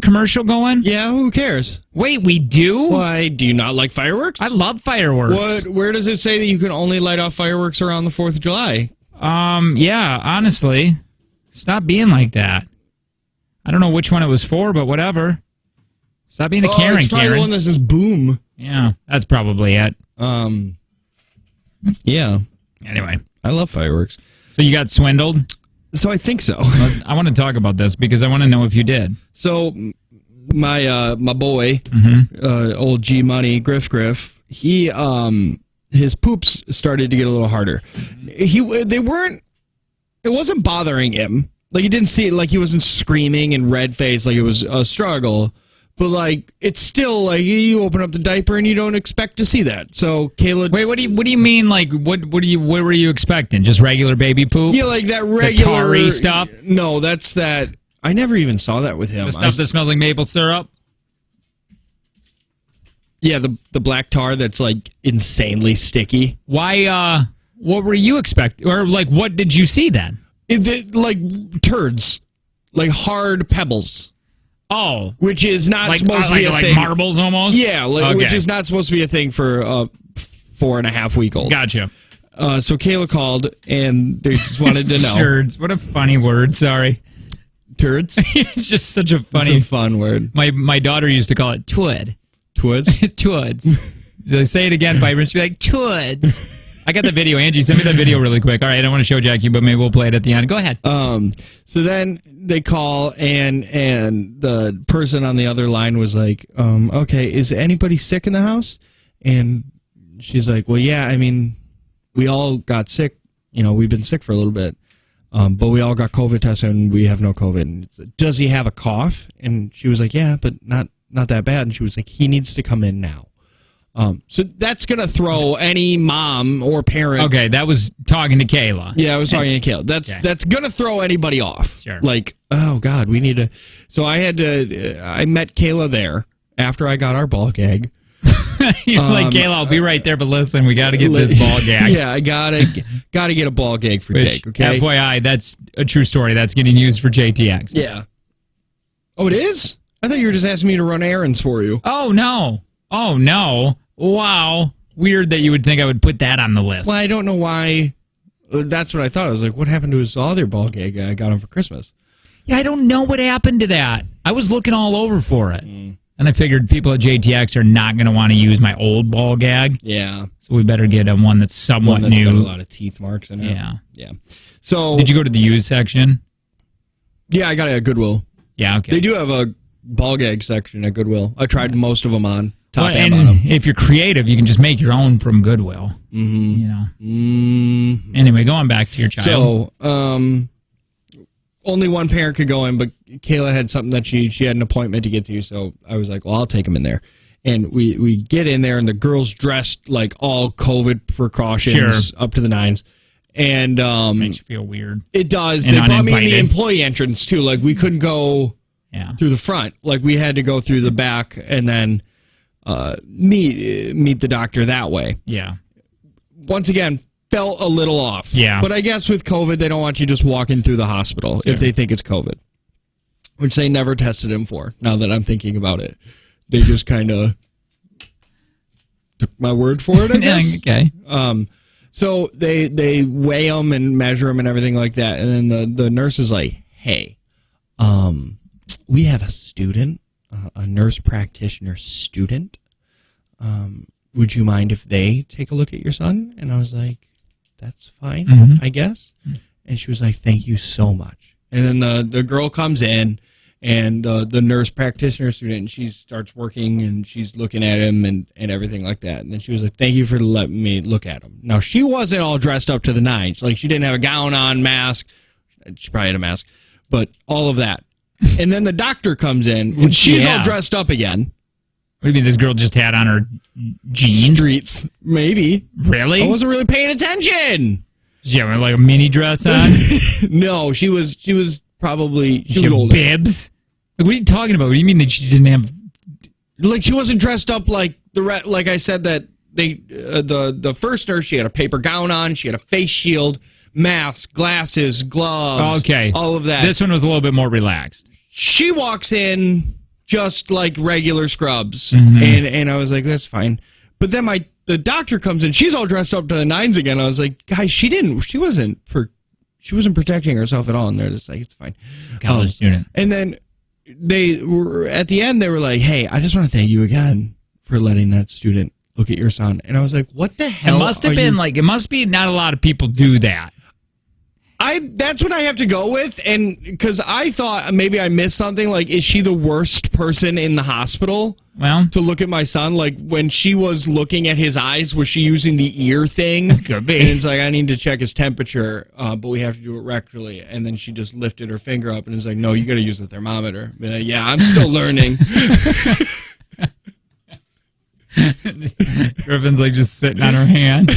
commercial going? Yeah, who cares? Wait, we do? Why, do you not like fireworks? I love fireworks. Where does it say that you can only light off fireworks around the 4th of July? Yeah, honestly. Stop being like that. I don't know which one it was for, but whatever. Stop being a Karen, it's probably Karen. the one that says boom. Yeah, that's probably it. Yeah. Anyway. I love fireworks. So you got swindled? So I think so. I want to talk about this because I want to know if you did. So my boy, old G Money, Griff, he his poops started to get a little harder. It wasn't bothering him. Like, he didn't see it, like he wasn't screaming and red faced like it was a struggle. But, like, it's still, like, you open up the diaper and you don't expect to see that. So, Kayla... Wait, what do you mean, like, what were you expecting? Just regular baby poop? Yeah, like that regular... The tarry stuff? No, that's that... I never even saw that with him. The stuff that smells like maple syrup? Yeah, the black tar that's, like, insanely sticky. Why, what were you expecting? Or, like, what did you see then? Like, turds. Like, hard pebbles. Oh. Which is not supposed to be a thing. Like marbles almost? Yeah, which is not supposed to be a thing for a 4.5-week-old. Gotcha. So Kayla called, and they just wanted to know. Turds. What a funny word, sorry. Turds? It's just such a funny... It's a fun word. My daughter used to call it twid. Twids? Twids. They say it again, Vibrant. She'd be like, twids. I got the video. Angie, send me that video really quick. All right, I don't want to show Jackie, but maybe we'll play it at the end. Go ahead. So then they call, and the person on the other line was like, okay, is anybody sick in the house? And she's like, well, yeah, I mean, we all got sick. You know, we've been sick for a little bit. But we all got COVID tested, and we have no COVID. And does he have a cough? And she was like, yeah, but not that bad. And she was like, he needs to come in now. So that's going to throw any mom or parent. Okay, that was talking to Kayla. Yeah, I was talking to Kayla. That's going to throw anybody off. Sure. Like, oh, God, we need to. So I met Kayla there after I got our ball gag. You're like, Kayla, I'll be right there, but listen, we got to get this ball gag. Yeah, I gotta get a ball gag for Jake, okay? FYI, that's a true story. That's getting used for JTX. Yeah. Oh, it is? I thought you were just asking me to run errands for you. Oh, no. Wow. Weird that you would think I would put that on the list. Well, I don't know why. That's what I thought. I was like, what happened to his other ball gag I got him for Christmas? Yeah, I don't know what happened to that. I was looking all over for it. And I figured people at JTX are not going to want to use my old ball gag. Yeah. So we better get one that's somewhat new. Got a lot of teeth marks in it. Yeah. So did you go to the used section? Yeah, I got it at Goodwill. Yeah, okay. They do have a ball gag section at Goodwill. I tried most of them on. Top and bottom. If you're creative, you can just make your own from Goodwill. Mm-hmm. You know. Anyway, going back to your child. So, only one parent could go in, but Kayla had something that she had an appointment to get to, so I was like, well, I'll take him in there. And we get in there, and the girl's dressed like all COVID precautions up to the nines. And makes you feel weird. It does. And they brought me in the uninvited. employee entrance, too. Like, we couldn't go through the front. Like, we had to go through the back and then meet the doctor that way. Yeah. Once again, felt a little off. Yeah. But I guess with COVID, they don't want you just walking through the hospital if they think it's COVID, which they never tested him for, now that I'm thinking about it. They just kind of took my word for it, I guess. Okay. So they weigh him and measure him and everything like that. And then the nurse is like, hey, we have a student, a nurse practitioner student. Would you mind if they take a look at your son? And I was like, that's fine, I guess. And she was like, thank you so much. And then the girl comes in, and the nurse practitioner student, and she starts working, and she's looking at him and everything like that. And then she was like, thank you for letting me look at him. Now, she wasn't all dressed up to the nines. Like, she didn't have a gown on, mask. She probably had a mask. But all of that. And then the doctor comes in, and she's all dressed up again. What do you mean this girl just had on her jeans? Streets, maybe. Really? I wasn't really paying attention. She had like a mini dress on? No, she was probably She had older. bibs? Like, what are you talking about? What do you mean that she didn't have... Like she wasn't dressed up like like I said that the first nurse, she had a paper gown on, she had a face shield, mask, glasses, gloves, Okay. all of that. This one was a little bit more relaxed. She walks in just like regular scrubs, Mm-hmm. and I was like, that's fine. But then the doctor comes in, she's all dressed up to the nines again. I was like, guys, she wasn't protecting herself at all, and they're just like, it's fine. College student. And then they were at the end. They were like, "Hey, I just want to thank you again for letting that student look at your son." And I was like, "What the hell?" It must have been like, it must be not a lot of people do that. That's what I have to go with, and because I thought maybe I missed something. Like, is she the worst person in the hospital? Well, To look at my son, like when she was looking at his eyes, was she using the ear thing? Could be. And it's like, I need to check his temperature, but we have to do it rectally. And then she just lifted her finger up and was like, no, you got to use the thermometer. Be like, yeah, I'm still learning. Griffin's like just sitting on her hand.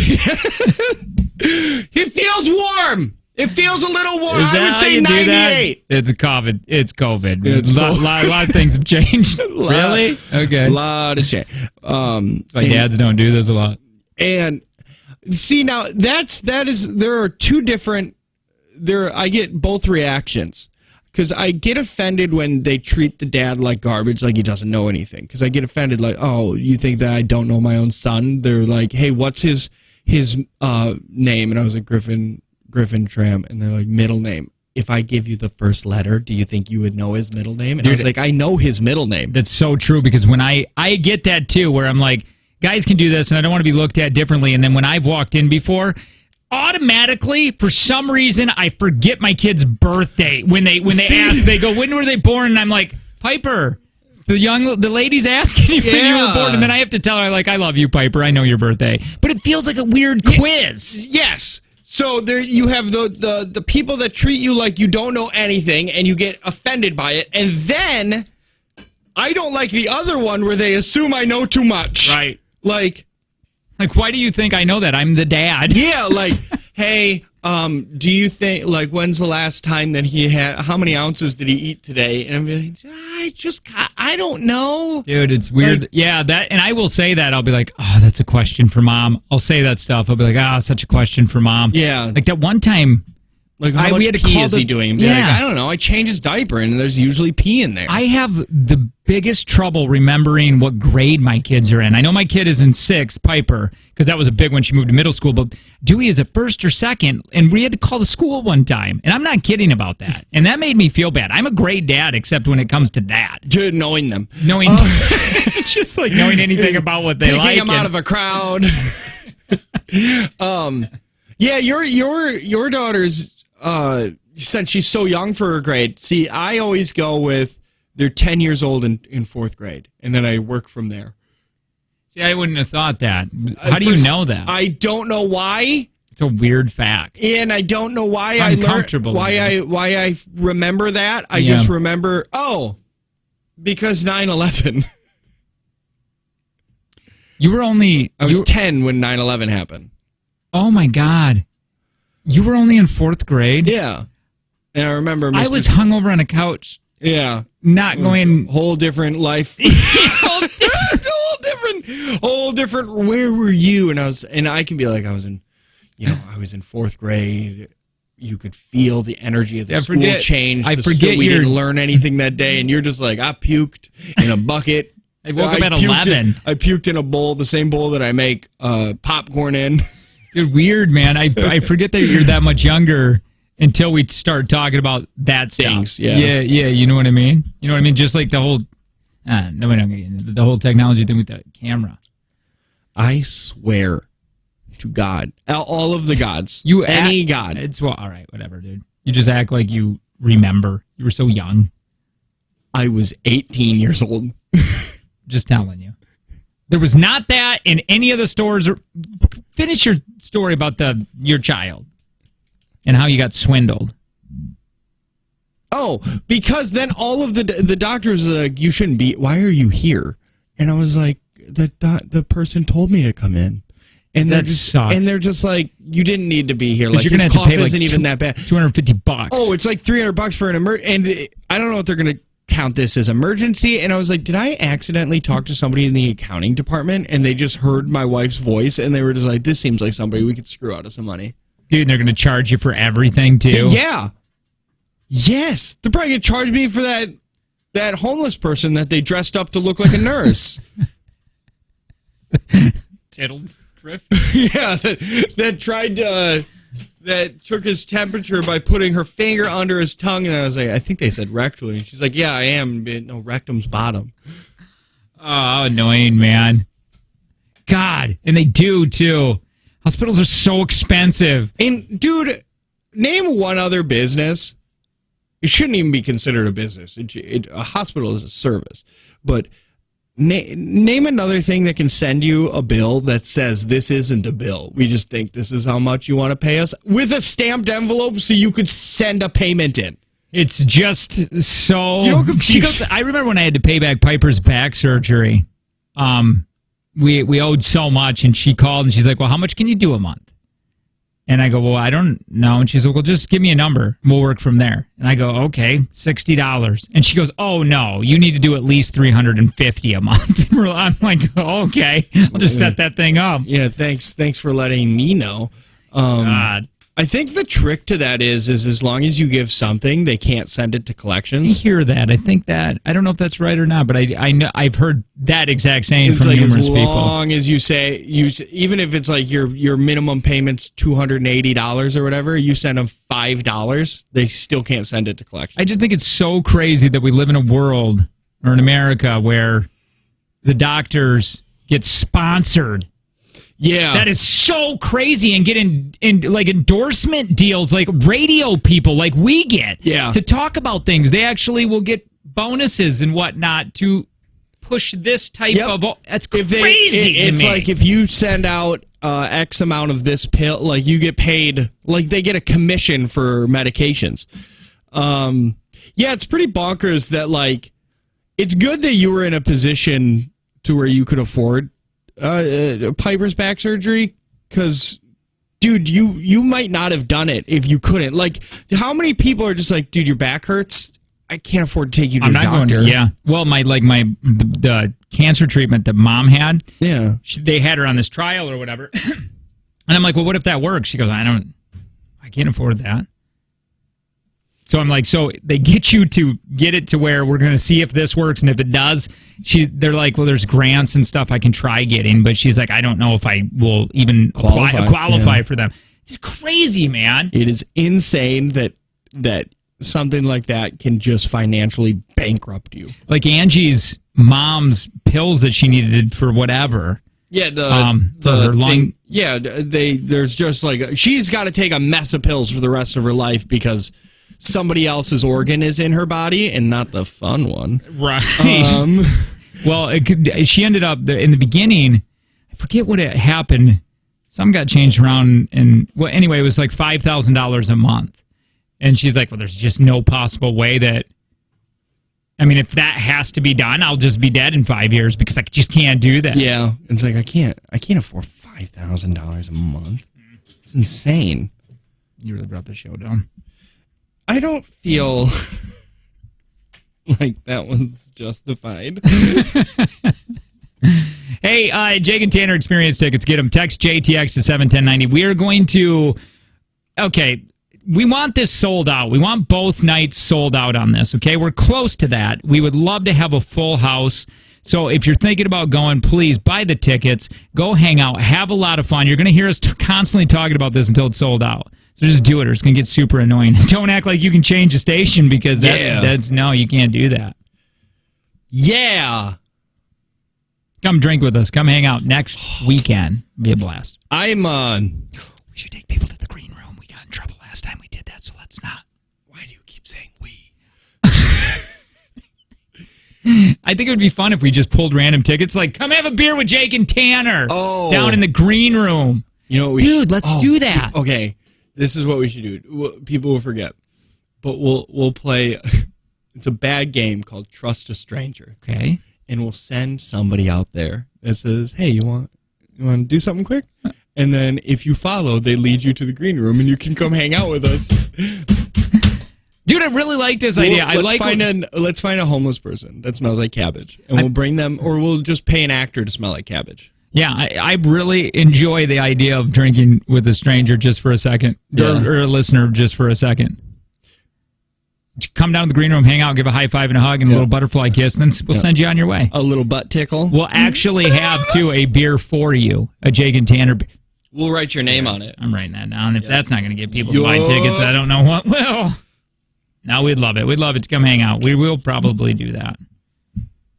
It feels warm. It feels a little warm. Is that I would how say you do that? 98. It's COVID. It's COVID. It's A lot of things have changed. Really? Okay. A lot of shit. My dads don't do this a lot. And see, now there are two different, I get both reactions. Because I get offended when they treat the dad like garbage, like he doesn't know anything. Because I get offended like, oh, you think that I don't know my own son? They're like, hey, what's his name? And I was like, Griffin Tram. And they're like, middle name. If I give you the first letter, do you think you would know his middle name? And I was like, I know his middle name. That's so true, because when I get that too, where I'm like, guys can do this and I don't want to be looked at differently. And then when I've walked in before, automatically, for some reason, I forget my kid's birthday. When they ask, they go, when were they born? And I'm like, Piper, the lady's asking you when you were born. And then I have to tell her, like, I love you, Piper. I know your birthday. But it feels like a weird quiz. Yes. So there you have the people that treat you like you don't know anything and you get offended by it. And then I don't like the other one where they assume I know too much. Right. Like, why do you think I know that? I'm the dad. Yeah, like, hey, do you think, like, when's the last time that how many ounces did he eat today? And I'm like, I don't know. Dude, it's weird. Like, yeah, and I will say that. I'll be like, oh, that's a question for mom. I'll say that stuff. I'll be like, such a question for mom. Yeah. Like that one time. Like, how much pee is he doing? Yeah. Like, I don't know. I change his diaper, and there's usually pee in there. I have the biggest trouble remembering what grade my kids are in. I know my kid is in 6th, Piper, because that was a big one. She moved to middle school. But Dewey is at 1st or 2nd, and we had to call the school one time. And I'm not kidding about that. And that made me feel bad. I'm a great dad, except when it comes to that. Knowing them. Just like knowing anything about what they like. Picking them out of a crowd. Yeah, your daughter's... since she's so young for her grade. See, I always go with they're 10 years old in 4th grade, and then I work from there. See, I wouldn't have thought that. How do you know that? I don't know why. It's a weird fact. And I don't know why I learned why I remember that. I just remember, because 9/11. I was 10 when 9/11 happened. Oh my God. You were only in 4th grade? Yeah. And I remember I was hung over on a couch. Yeah. Not going... Whole different life. whole different, where were you? And I can be like, I was in 4th grade. You could feel the energy of the school change. We didn't learn anything that day. And you're just like, I puked in a bucket. I woke up at 11. I puked in a bowl, the same bowl that I make popcorn in. Dude, weird, man. I forget that you're that much younger until we start talking about that things. Stuff. Yeah. You know what I mean? You know what I mean? Just like the whole, no, we're not gonna get into the whole technology thing with the camera. I swear to God, all of the gods, any god. It's all right, whatever, dude. You just act like you remember. You were so young. I was 18 years old. Just telling you. There was not that in any of the stores. Finish your story about your child and how you got swindled. Oh, because then all of the doctors are like, you shouldn't be. Why are you here? And I was like, the person told me to come in. And that sucks. And they're just like, you didn't need to be here. Like, you're his gonna have cough to pay isn't even that bad. $250. Oh, it's like $300 for an and I don't know if they're going to count this as emergency. And I was like, did I accidentally talk to somebody in the accounting department and they just heard my wife's voice and they were just like, this seems like somebody we could screw out of some money. Dude, and they're going to charge you for everything too. Yeah. Yes. They're probably going to charge me for that homeless person that they dressed up to look like a nurse. Tiddled drift. Yeah, that tried to that took his temperature by putting her finger under his tongue, and I was like, I think they said rectally, and she's like, yeah, I am, but no, rectum's bottom. Oh, annoying, man. God, and they do too. Hospitals are so expensive. And dude, name one other business. It shouldn't even be considered a business. A hospital is a service, but. Name another thing that can send you a bill that says this isn't a bill. We just think this is how much you want to pay us with a stamped envelope so you could send a payment in. It's just so... She goes, I remember when I had to pay back Piper's back surgery. We owed so much, and she called, and she's like, well, how much can you do a month? And I go, well, I don't know. And she's like, well, just give me a number. We'll work from there. And I go, okay, $60. And she goes, oh, no, you need to do at least $350 a month. I'm like, oh, okay, I'll just set that thing up. Yeah, thanks for letting me know. God. I think the trick to that is as long as you give something, they can't send it to I collections. hear that. I think that, I don't know if that's right or not, but I know, I've heard that exact saying It's from like numerous as people. long as you say, even if it's like your minimum payment's $280 or whatever, you send them $5, they still can't send it to collections. I just think it's so crazy that we live in a world, or in America, where the doctors get sponsored. Yeah. That is so crazy, and get in like endorsement deals like radio people like we get to talk about things. They actually will get bonuses and whatnot to push this type of... That's crazy It's to me. like if you send out X amount of this pill, like you get paid, like they get a commission for medications. Yeah, it's pretty bonkers that like, it's good that you were in a position to where you could afford Piper's back surgery, because dude, you might not have done it if you couldn't. Like, how many people are just like, dude, your back hurts, I can't afford to take you to a doctor. Well, the cancer treatment that mom had, they had her on this trial or whatever, and I'm like, well, what if that works? She goes, I can't afford that. So I'm like, so they get you to get it to where we're going to see if this works, and if it does, they're like, well, there's grants and stuff I can try getting, but she's like, I don't know if I will even qualify for them. It's crazy, man. It is insane that something like that can just financially bankrupt you. Like Angie's mom's pills that she needed for whatever. Yeah, for her lung. There's just like, she's got to take a mess of pills for the rest of her life because somebody else's organ is in her body and not the fun one. Right. Well, she ended up in the beginning, I forget what it happened. Some got changed around, and well, anyway, it was like $5,000 a month. And she's like, well, there's just no possible way that, I mean, if that has to be done, I'll just be dead in 5 years because I just can't do that. Yeah. It's like, I can't afford $5,000 a month. It's insane. You really brought the show down. I don't feel like that was justified. Hey, Jake and Tanner experience tickets. Get them. Text JTX to 71090. We are going to... Okay, we want this sold out. We want both nights sold out on this, okay? We're close to that. We would love to have a full house. So if you're thinking about going, please buy the tickets. Go hang out. Have a lot of fun. You're going to hear us constantly talking about this until it's sold out. So just do it or it's going to get super annoying. Don't act like you can change a station because that's no, you can't do that. Yeah. Come drink with us. Come hang out next weekend. Be a blast. We should take people to the green room. We got in trouble last time we did that, so let's not. Why do you keep saying we? I think it would be fun if we just pulled random tickets. Like, come have a beer with Jake and Tanner down in the green room. You know what let's do that. Okay. This is what we should do. People will forget, but we'll play. It's a bad game called Trust a Stranger. Okay. and we'll send somebody out there that says, "Hey, you want to do something quick?" And then if you follow, they lead you to the green room, and you can come hang out with us. Dude, I really like this idea. Let's find a homeless person that smells like cabbage, and we'll bring them, or we'll just pay an actor to smell like cabbage. Yeah, I really enjoy the idea of drinking with a stranger just for a second, or a listener just for a second. Come down to the green room, hang out, give a high five and a hug, and a little butterfly kiss, and then we'll send you on your way. A little butt tickle. We'll actually have, too, a beer for you, a Jake and Tanner beer. We'll write your name on it. I'm writing that down. If that's not going to get people to buy tickets, I don't know what will. No, we'd love it. We'd love it to come hang out. We will probably do that.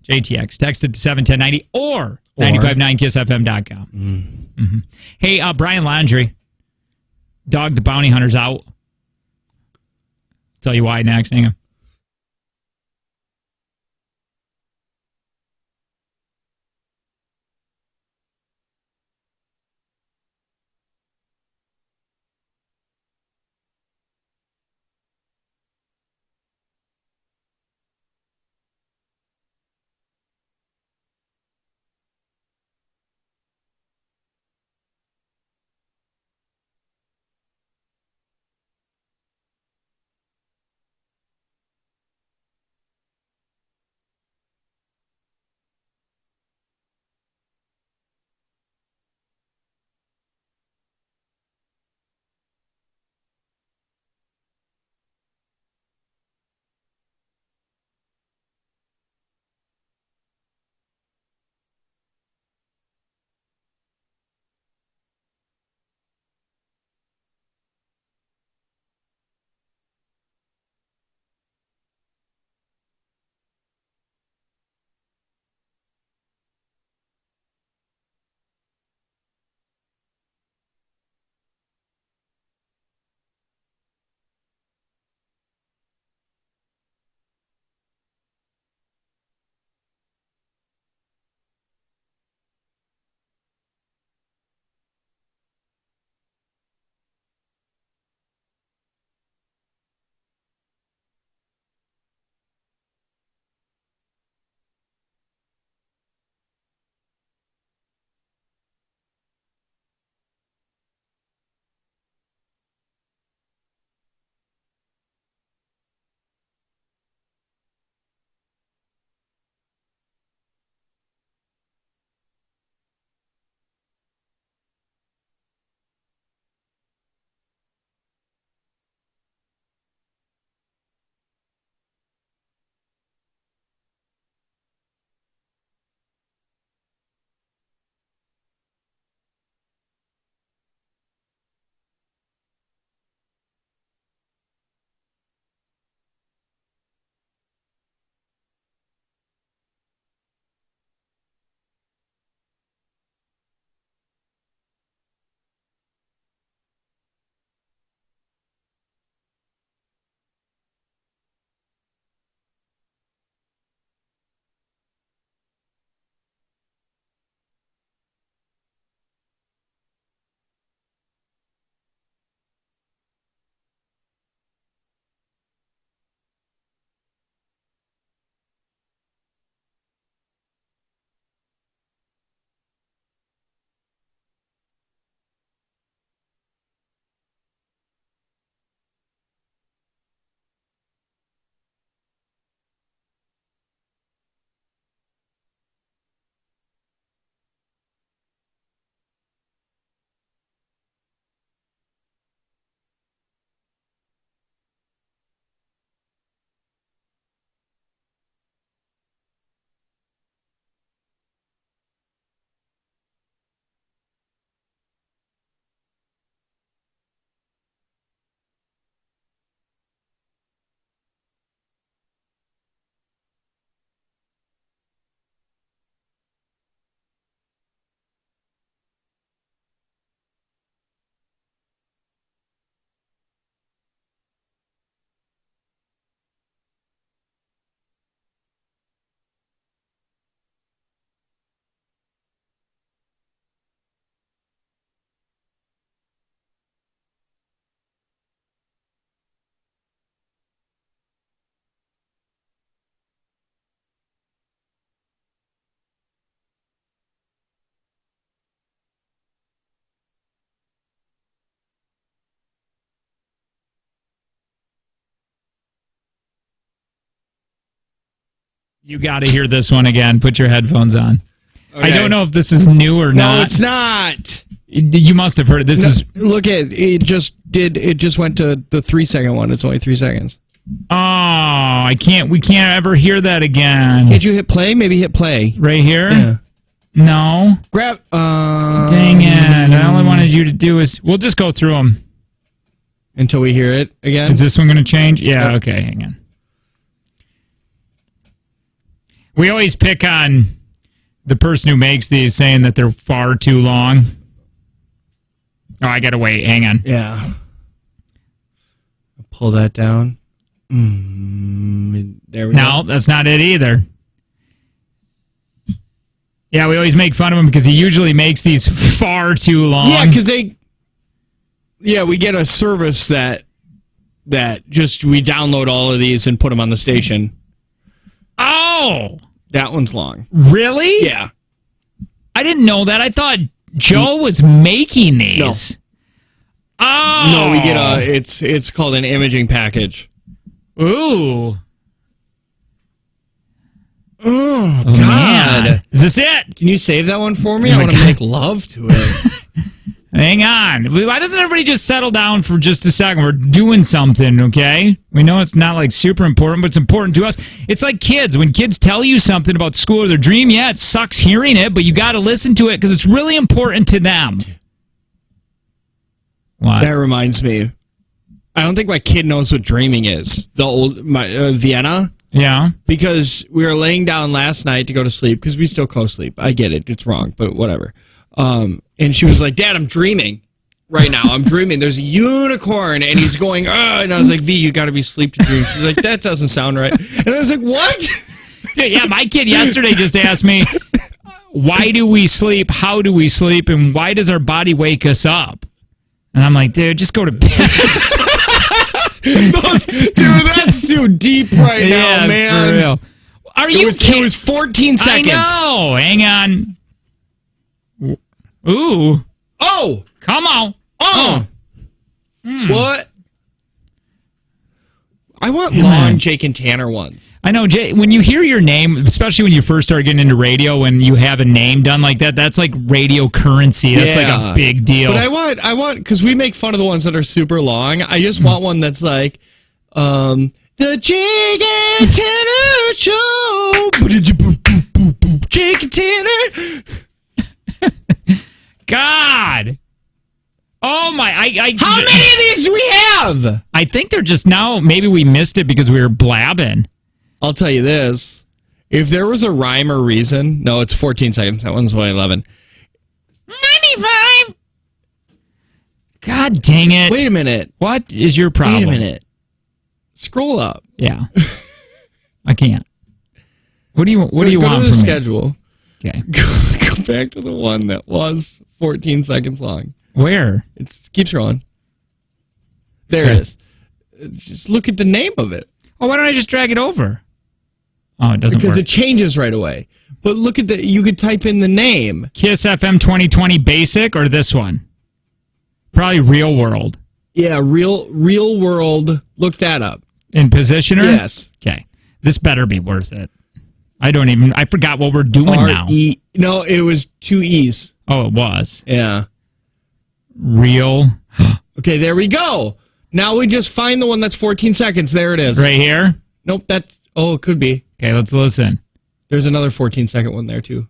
JTX. Text it to 71090 or 959kissfm.com. Mm-hmm. Hey, Brian Landry. Dog the Bounty Hunter's out. Tell you why next. Hang on. You got to hear this one again. Put your headphones on. Okay. I don't know if this is new or not. No, it's not. You must have heard it. This is. Look at it. It just went to the 3-second one. It's only 3 seconds. Oh, I can't. We can't ever hear that again. Can't you hit play? Maybe hit play. Right here? Yeah. No. Grab. Dang it. All I wanted you to do is. We'll just go through them. Until we hear it again. Is this one going to change? Yeah, okay. Hang on. We always pick on the person who makes these saying that they're far too long. Oh, I got to wait. Hang on. Yeah. Pull that down. There we go. No, that's not it either. Yeah, we always make fun of him because he usually makes these far too long. Yeah, because we get a service that just we download all of these and put them on the station. Oh, that one's long. Really? Yeah. I didn't know that. I thought Joe was making these. No. Oh. No, we get it's called an imaging package. Ooh. Oh, God. Man. Is this it? Can you save that one for me? Oh I my want to God. make love to it. Hang on. Why doesn't everybody just settle down for just a second? We're doing something, okay? We know it's not like super important, but it's important to us. It's like kids. When kids tell you something about school or their dream, yeah, it sucks hearing it, but you got to listen to it because it's really important to them. What? That reminds me. I don't think my kid knows what dreaming is. The old Vienna. Yeah. Because we were laying down last night to go to sleep because we still co-sleep. I get it. It's wrong, but whatever. And she was like, Dad, I'm dreaming right now. I'm dreaming. There's a unicorn, and he's going, and I was like, V, you got to be asleep to dream. She's like, that doesn't sound right. And I was like, what? Dude, yeah, my kid yesterday just asked me, why do we sleep? How do we sleep? And why does our body wake us up? And I'm like, dude, just go to bed. Dude, that's too deep right now, man. For real. Are you kidding? It was 14 seconds. I know. Hang on. Ooh. Oh. Come on. Oh. What? I want long Jake and Tanner ones. I know, Jay, when you hear your name, especially when you first start getting into radio, when you have a name done like that, that's like radio currency. That's like a big deal. But I want, because we make fun of the ones that are super long. I just want one that's like, the Jake and Tanner Show. Jake and Tanner. God. Oh my! How many of these do we have? I think they're just now. Maybe we missed it because we were blabbing. I'll tell you this: if there was a rhyme or reason, no, it's 14 seconds. That one's only 11. 95. God dang it! Wait a minute. What is your problem? Wait a minute. Scroll up. Yeah, I can't. What do you want Go from to the me? schedule. Okay. Go back to the one that was 14 seconds long. Where? It keeps scrolling. There it is. Just look at the name of it. Oh, why don't I just drag it over? Oh, it doesn't because work. it changes right away. But look at you could type in the name. Kiss FM 2020 Basic or this one? Probably Real World. Yeah, real world. Look that up. In Positioner? Yes. Okay. This better be worth it. I forgot what we're doing now. No, it was 2 E's. Oh, it was. Yeah. Real. Okay, there we go. Now we just find the one that's 14 seconds. There it is. Right here? Nope, it could be. Okay, let's listen. There's another 14-second one there, too.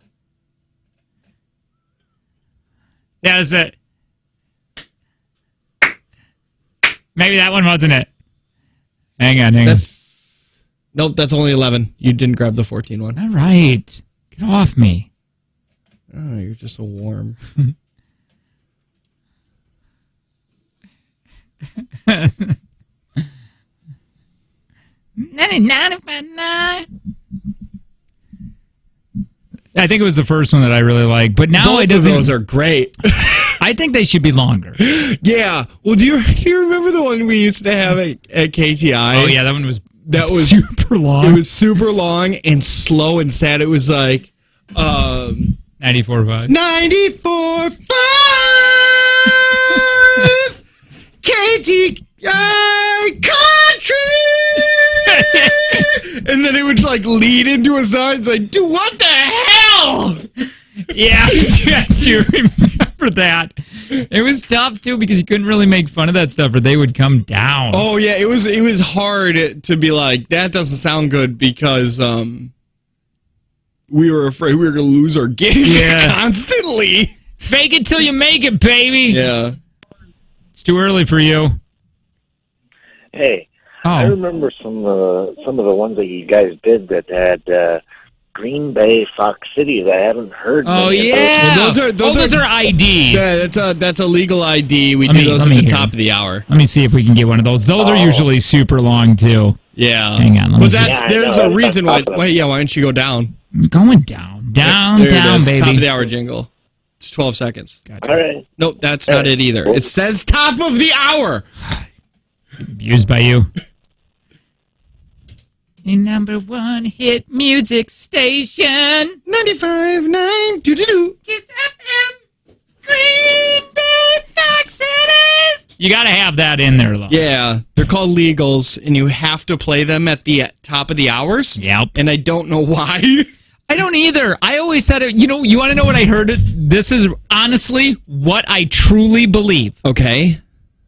Yeah, that's it. Maybe that one wasn't it. Hang on. Nope, that's only 11. You didn't grab the 14 one. All right. Get off me. Oh, you're just so warm. I think it was the first one that I really liked, but now Both it doesn't. Of those are great. I think they should be longer. Yeah. Well, do you remember the one we used to have at KTI? Oh yeah, that one was super long. It was super long and slow and sad. It was like 94.5. 94.5 KTI Country. And then it would like lead into a song. It's like, dude, what the hell? Yeah, I do remember that. It was tough too because you couldn't really make fun of that stuff or they would come down. Oh yeah, it was hard to be like, that doesn't sound good because we were afraid we were gonna lose our gig constantly. Fake it till you make it, baby. Yeah. It's too early for you. Hey, I remember some of the ones that you guys did that had Green Bay, Fox City that I haven't heard. Oh yeah, well, those are IDs. Yeah, that's a legal ID. We do those at the top of the hour. Let me see if we can get one of those. Those are usually super long too. Yeah, hang on. But there's a reason why. Why don't you go down? I'm going down, down, baby. Top of the hour jingle. It's 12 seconds. Gotcha. All right. Nope, that's not it either. It says top of the hour. Abused by you. The number one hit music station. 95.9. Doo-doo-doo. Kiss FM. Green Bay Fox Cities. You got to have that in there, though. Yeah, they're called legals, and you have to play them at the top of the hours. Yep. And I don't know why. I don't either. I always said it. You want to know what I heard? This is honestly what I truly believe. Okay.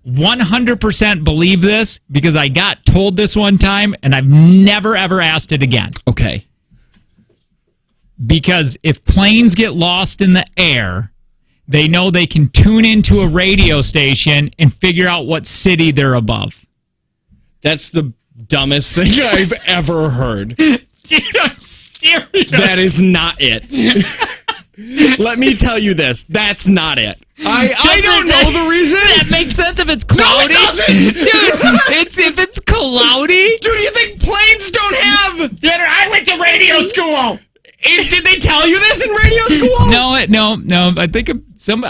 100% believe this because I got told this one time and I've never ever asked it again. Okay. Because if planes get lost in the air, they know they can tune into a radio station and figure out what city they're above. That's the dumbest thing I've ever heard. Dude, I'm serious. That is not it. Let me tell you this. That's not it. I don't know the reason. That makes sense if it's cloudy. No, it doesn't. Dude, if it's cloudy. Dude, you think planes don't have... Dude, I went to radio school. Did they tell you this in radio school? No. I think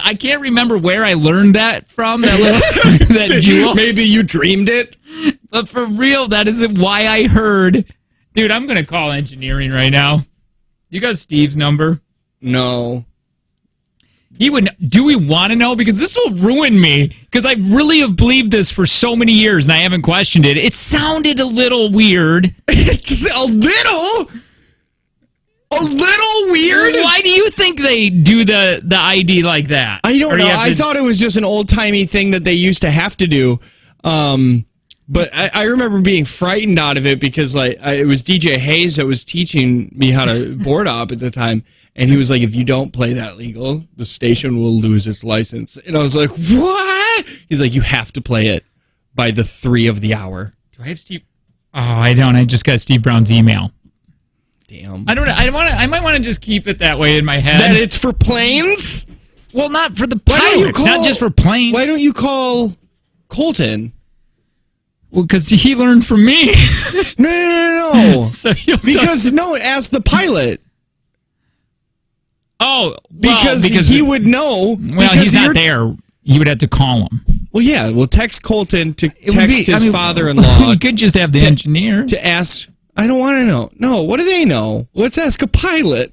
I can't remember where I learned that from. That jewel. Maybe you dreamed it. But for real, that isn't why I heard. Dude, I'm going to call engineering right now. You got Steve's number? No. Do we want to know? Because this will ruin me. Because I really have believed this for so many years and I haven't questioned it. It sounded a little weird. It's a little weird? Why do you think they do the ID like that? I don't know. I thought it was just an old-timey thing that they used to have to do. But I remember being frightened out of it because it was DJ Hayes that was teaching me how to board op at the time. And he was like, if you don't play that legal, the station will lose its license. And I was like, what? He's like, you have to play it by the 3 of the hour. Do I have Steve? Oh, I don't. I just got Steve Brown's email. Damn. I don't. I might want to just keep it that way in my head. That it's for planes? Well, not for the pilots. Not just for planes. Why don't you call Colton? Well, because he learned from me. No. So ask the pilot. Oh, because he would know. Well, he's not there. You would have to call him. Well, yeah. Well, text Colton to text his father-in-law. You could just have the engineer to ask. I don't want to know. No, what do they know? Let's ask a pilot.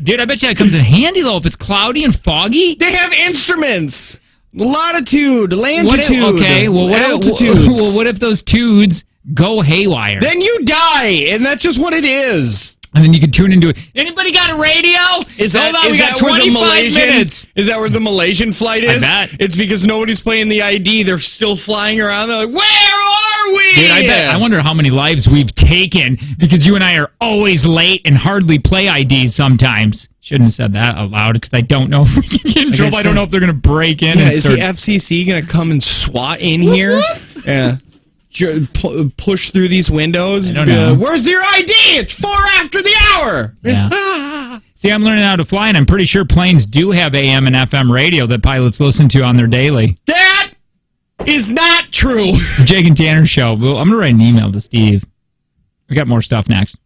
Dude, I bet you that comes in handy though if it's cloudy and foggy. They have instruments. Latitude, longitude, altitudes. Well, what if those tudes go haywire? Then you die, and that's just what it is. And then you can tune into it. Anybody got a radio? Hold on, we got 25 minutes. Is that where the Malaysian flight is? I bet. It's because nobody's playing the ID. They're still flying around. They're like, where are we? Dude, I wonder how many lives we've taken because you and I are always late and hardly play IDs sometimes. Shouldn't have said that out loud because I don't know if we can get in trouble. I don't know if they're going to break in. Yeah, is the FCC going to come and SWAT in here? Yeah. Push through these windows. I don't know. Where's your ID? It's 4 after the hour. Yeah. See, I'm learning how to fly, and I'm pretty sure planes do have AM and FM radio that pilots listen to on their daily. That is not true. The Jake and Tanner Show. Well, I'm going to write an email to Steve. We got more stuff next.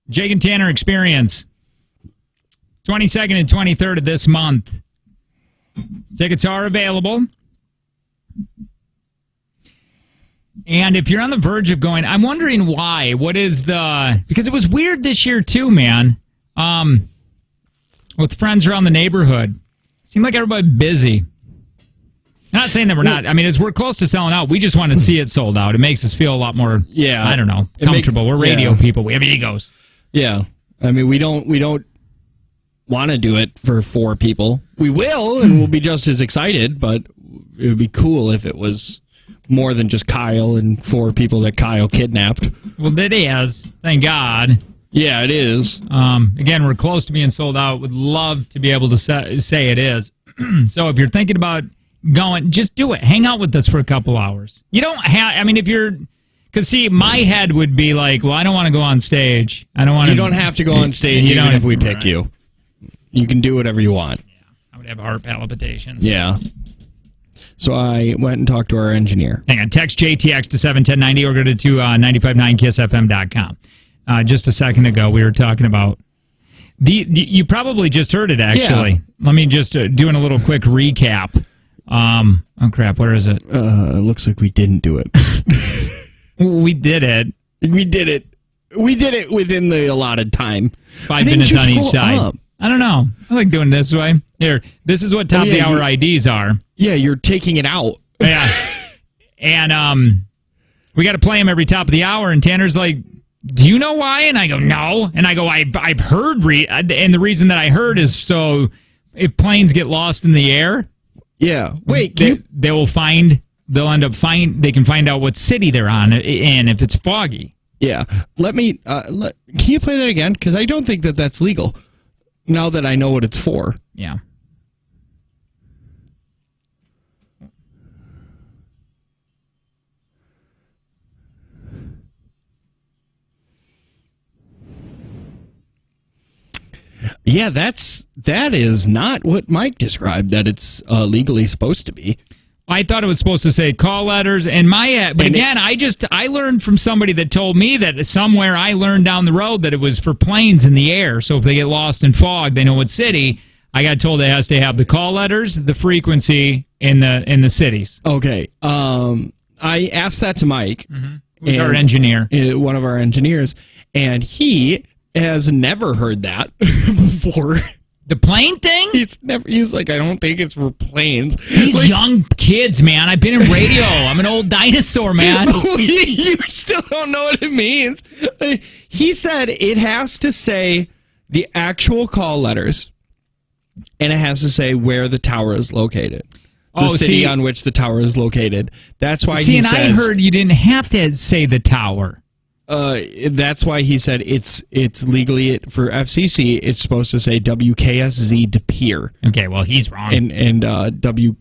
Jake and Tanner Experience. 22nd and 23rd of this month. Tickets are available. And if you're on the verge of going, I'm wondering why. What is because it was weird this year too, man. With friends around the neighborhood. Seemed like everybody busy. Not saying that we're not. I mean, as we're close to selling out, we just want to see it sold out. It makes us feel a lot more, I don't know, comfortable. We're radio people. We have egos. Yeah. I mean, we don't want to do it for 4 people. We will, and we'll be just as excited, but it would be cool if it was more than just Kyle and 4 people that Kyle kidnapped. Well, it is. Thank God. Yeah, it is. Again, we're close to being sold out. Would love to be able to say it is. So if you're thinking about going, just do it. Hang out with us for a couple hours. You don't have, I mean, if you're, because see, my head would be like, well, I don't want to go on stage. I don't want to. You don't have to go on stage even if we pick you. You can do whatever you want. Yeah, I would have heart palpitations. Yeah. So I went and talked to our engineer. Hang on. Text JTX to 71090 or go to 959kissfm.com. Just a second ago, we were talking about you probably just heard it, actually. Yeah. Let me just doing a little quick recap. Oh, crap. Where is it? It looks like we didn't do it. We did it. We did it. We did it within the allotted time. 5 minutes on each side. Up? I don't know. I like doing this way. Here, this is what top of the hour IDs are. Yeah, you're taking it out. Yeah. And we got to play them every top of the hour. And Tanner's like, do you know why? And I go, no. And I go, I've heard. And the reason that I heard is so if planes get lost in the air. Yeah. Wait, they can find out what city they're on and if it's foggy. Yeah. Let me, can you play that again? Because I don't think that that's legal now that I know what it's for. Yeah. Yeah, that is not what Mike described, that it's legally supposed to be. I thought it was supposed to say call letters and but again, I learned from somebody that told me that somewhere I learned down the road that it was for planes in the air. So if they get lost in fog, they know what city. I got told it has to have the call letters, the frequency in the cities. Okay. I asked that to Mike. Mm-hmm. Who's our engineer? One of our engineers, and he has never heard that before. The plane thing? He's like, I don't think it's for planes. These young kids, man. I've been in radio. I'm an old dinosaur, man. You still don't know what it means. He said it has to say the actual call letters, and it has to say where the tower is located. The city on which the tower is located. That's why he says... I heard you didn't have to say the tower. That's why he said it's legally for FCC. It's supposed to say WKSZ De Pere. Okay, well he's wrong. And WKKJ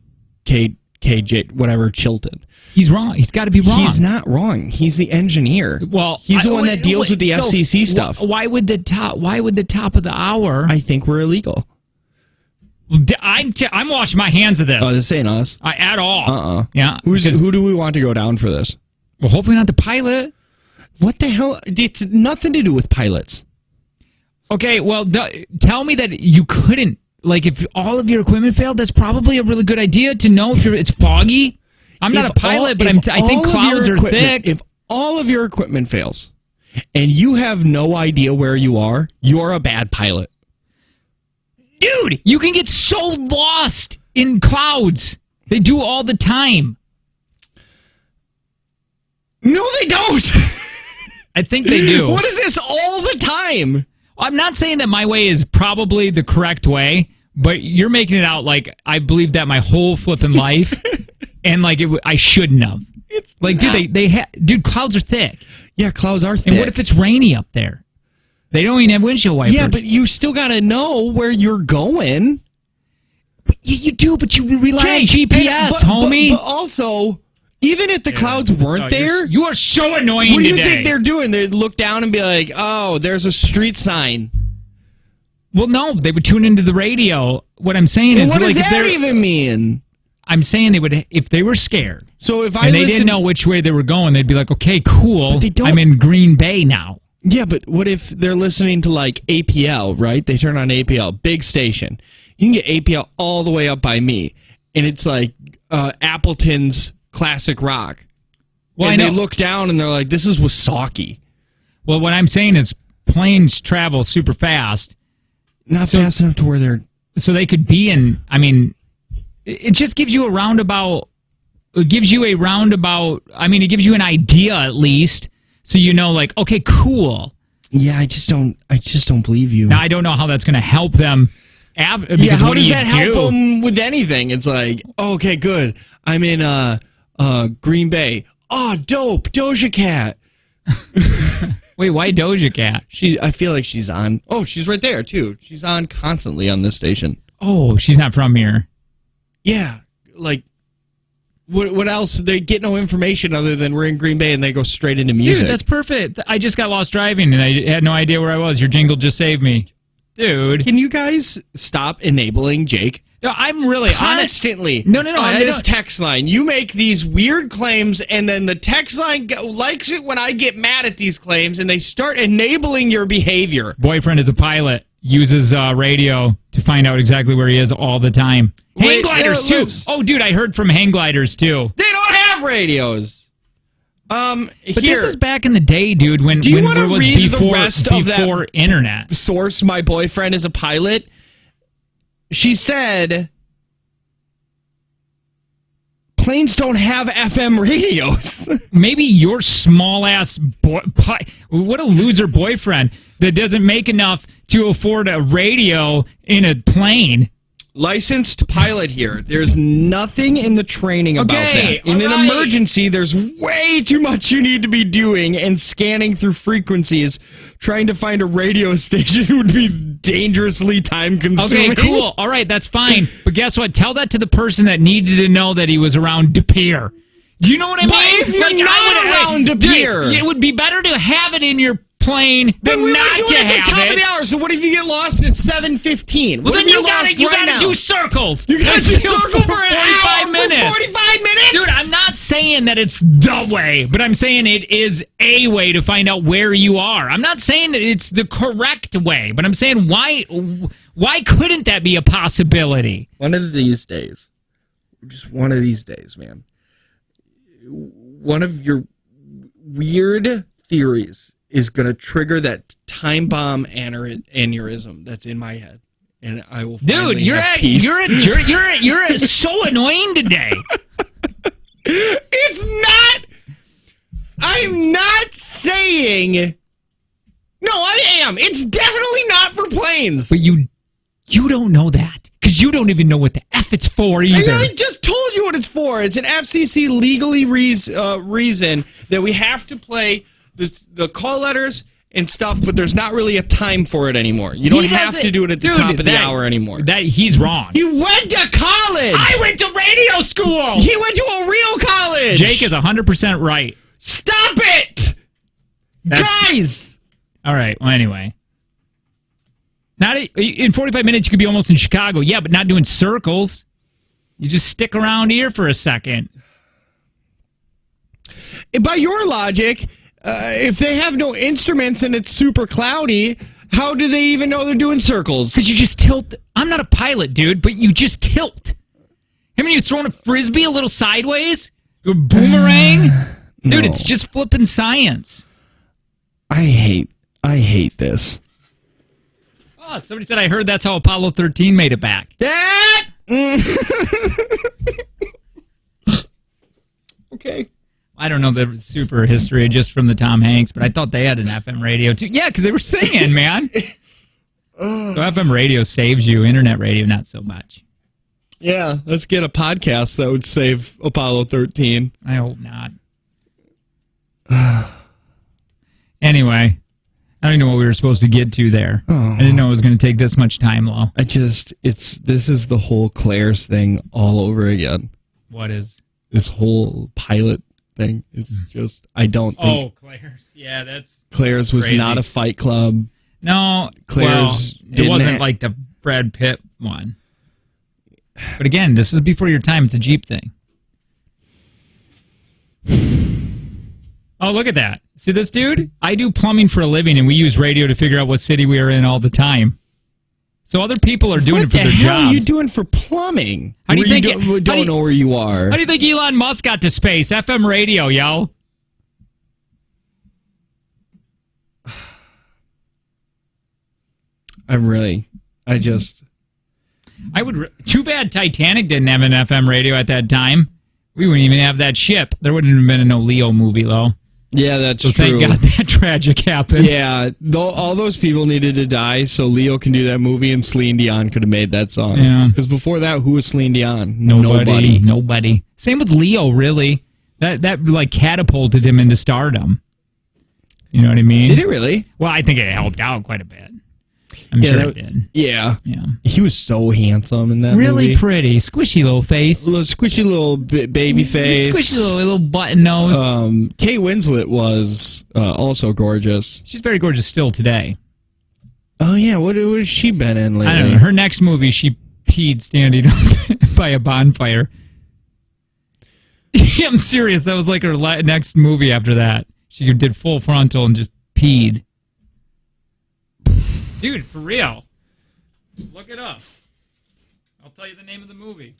whatever Chilton. He's wrong. He's got to be wrong. He's not wrong. He's the engineer. Well, he's the one that deals with the FCC stuff. Why would the top of the hour? I think we're illegal. I'm washing my hands of this. Oh, this ain't us at all. Yeah. Who do we want to go down for this? Well, hopefully not the pilot. What the hell? It's nothing to do with pilots. Okay, well, tell me that you couldn't. Like, if all of your equipment failed, that's probably a really good idea to know if it's foggy. I'm not a pilot, but I think clouds are thick. If all of your equipment fails and you have no idea where you're a bad pilot. Dude, you can get so lost in clouds. They do all the time. No, they don't. I think they do. What is this all the time? I'm not saying that my way is probably the correct way, but you're making it out like I believe that my whole flipping life, and like I shouldn't have. It's like, dude, clouds are thick. Yeah, clouds are thick. And what if it's rainy up there? They don't even have windshield wipers. Yeah, but you still got to know where you're going. You do, but you rely on GPS, homie. But also... Even if the clouds weren't there... You are so annoying today. What do you think they're doing? They'd look down and be like, oh, there's a street sign. Well, no, they would tune into the radio. What I'm saying is... What does that even mean? I'm saying they would, if they were scared, so if they didn't know which way they were going, they'd be like, okay, cool, I'm in Green Bay now. Yeah, but what if they're listening to like APL, right? They turn on APL, big station. You can get APL all the way up by me, and it's like Appleton's classic rock. Well, and they look down and they're like, "This is Wasaki." Well, what I'm saying is planes travel super fast. Not fast enough to where they're... So they could be in... I mean, it just gives you a roundabout... It gives you a roundabout... I mean, it gives you an idea, at least, so you know, like, okay, cool. Yeah, I just don't believe you. Now, I don't know how that's going to help them. How does that help them with anything? It's like, oh, okay, good. I'm in Green Bay. Oh, dope. Doja Cat. Wait, why Doja Cat? I feel like she's on. Oh, she's right there too. She's on constantly on this station. Oh, she's not from here. Yeah, like what else? They get no information other than we're in Green Bay and they go straight into music. Dude, that's perfect. I just got lost driving and I had no idea where I was. Your jingle just saved me. Dude. Can you guys stop enabling Jake? No, I'm really constantly No, on this text line. You make these weird claims, and then the text line likes it when I get mad at these claims, and they start enabling your behavior. Boyfriend is a pilot, uses radio to find out exactly where he is all the time. Hang gliders, too. Oh, dude, I heard from hang gliders, too. They don't have radios. But this is back in the day, dude, when do you want to read before, the rest of that internet source? My boyfriend is a pilot. She said, planes don't have FM radios. Maybe your small-ass what a loser boyfriend that doesn't make enough to afford a radio in a plane. Licensed pilot here. There's nothing in the training about that. In an emergency, there's way too much you need to be doing, and scanning through frequencies, trying to find a radio station would be dangerously time-consuming. Okay, cool. All right, that's fine. But guess what? Tell that to the person that needed to know that he was around De Pere. Do you know what I mean? But if you're not around De Pere, it would be better to have it in your plane than not to have it. But we were doing it at the top of the hour, so what if you get lost at 7:15? Well, then you gotta do circles. You gotta do circles for 45 minutes. 45 minutes? Dude, I'm not saying that it's the way, but I'm saying it is a way to find out where you are. I'm not saying that it's the correct way, but I'm saying why couldn't that be a possibility? One of these days. Just one of these days, man. One of your weird theories is going to trigger that time bomb aneurysm that's in my head, and I will finally have peace. You're so annoying today. It's not. I'm not saying. No, I am. It's definitely not for planes. But you don't know that because you don't even know what the F it's for either. I just told you what it's for. It's an FCC legally reason that we have to play the call letters and stuff, but there's not really a time for it anymore. You don't have to do it at the top of the hour anymore. He's wrong. He went to college. I went to radio school. He went to a real college. Jake is 100% right. Stop it, guys. All right. Well, anyway, in 45 minutes you could be almost in Chicago. Yeah, but not doing circles. You just stick around here for a second. By your logic, if they have no instruments and it's super cloudy, how do they even know they're doing circles? Because you just tilt. I'm not a pilot, dude, but you just tilt. Haven't you thrown a frisbee a little sideways? A boomerang? Dude, it's just flipping science. I hate this. Oh, somebody said I heard that's how Apollo 13 made it back. That? Okay. I don't know the super history just from the Tom Hanks, but I thought they had an FM radio too. Yeah, because they were singing, man. So FM radio saves you. Internet radio, not so much. Yeah, let's get a podcast that would save Apollo 13. I hope not. Anyway, I don't even know what we were supposed to get to there. I didn't know it was going to take this much time, Lo. This is the whole Claire's thing all over again. What is? This whole pilot thing is just, I don't think. Oh, Claire's. Yeah, that's Claire's was crazy. not a Fight Club. No, Claire's it wasn't like the Brad Pitt one. But again, this is before your time. It's a Jeep thing. Oh, look at that. See this dude? I do plumbing for a living, and we use radio to figure out what city we are in all the time. So other people are doing it for their jobs. What the hell are you doing for plumbing? How do you think you don't know where you are? How do you think Elon Musk got to space? FM radio, yo. Too bad Titanic didn't have an FM radio at that time. We wouldn't even have that ship. There wouldn't have been a no Leo movie, though. Yeah, that's true. Thank God that tragic happened. Yeah, all those people needed to die so Leo can do that movie and Celine Dion could have made that song. Yeah. Because before that, who was Celine Dion? Nobody. Same with Leo, really. That like catapulted him into stardom. You know what I mean? Did it really? Well, I think it helped out quite a bit. I'm sure it did. Yeah. Yeah. He was so handsome in that movie. Really pretty. Squishy little face. Little squishy little baby face. Squishy little button nose. Kate Winslet was also gorgeous. She's very gorgeous still today. Oh, yeah. What has she been in lately? I don't know. Her next movie, she peed standing up by a bonfire. I'm serious. That was like her next movie after that. She did full frontal and just peed. Dude, for real. Look it up. I'll tell you the name of the movie.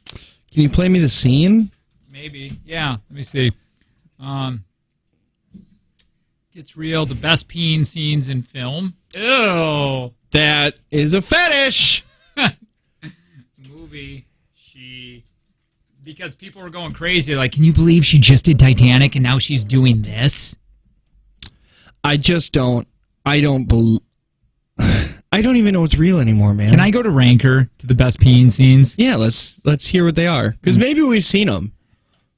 Can you play me the scene? Maybe. Yeah. Let me see. Gets real. The best peeing scenes in film. Ew. That is a fetish. Movie. Because people were going crazy. Like, can you believe she just did Titanic and now she's doing this? I don't even know what's real anymore, man. Can I go to Ranker to the best peeing scenes? Yeah, let's hear what they are. Because maybe we've seen them.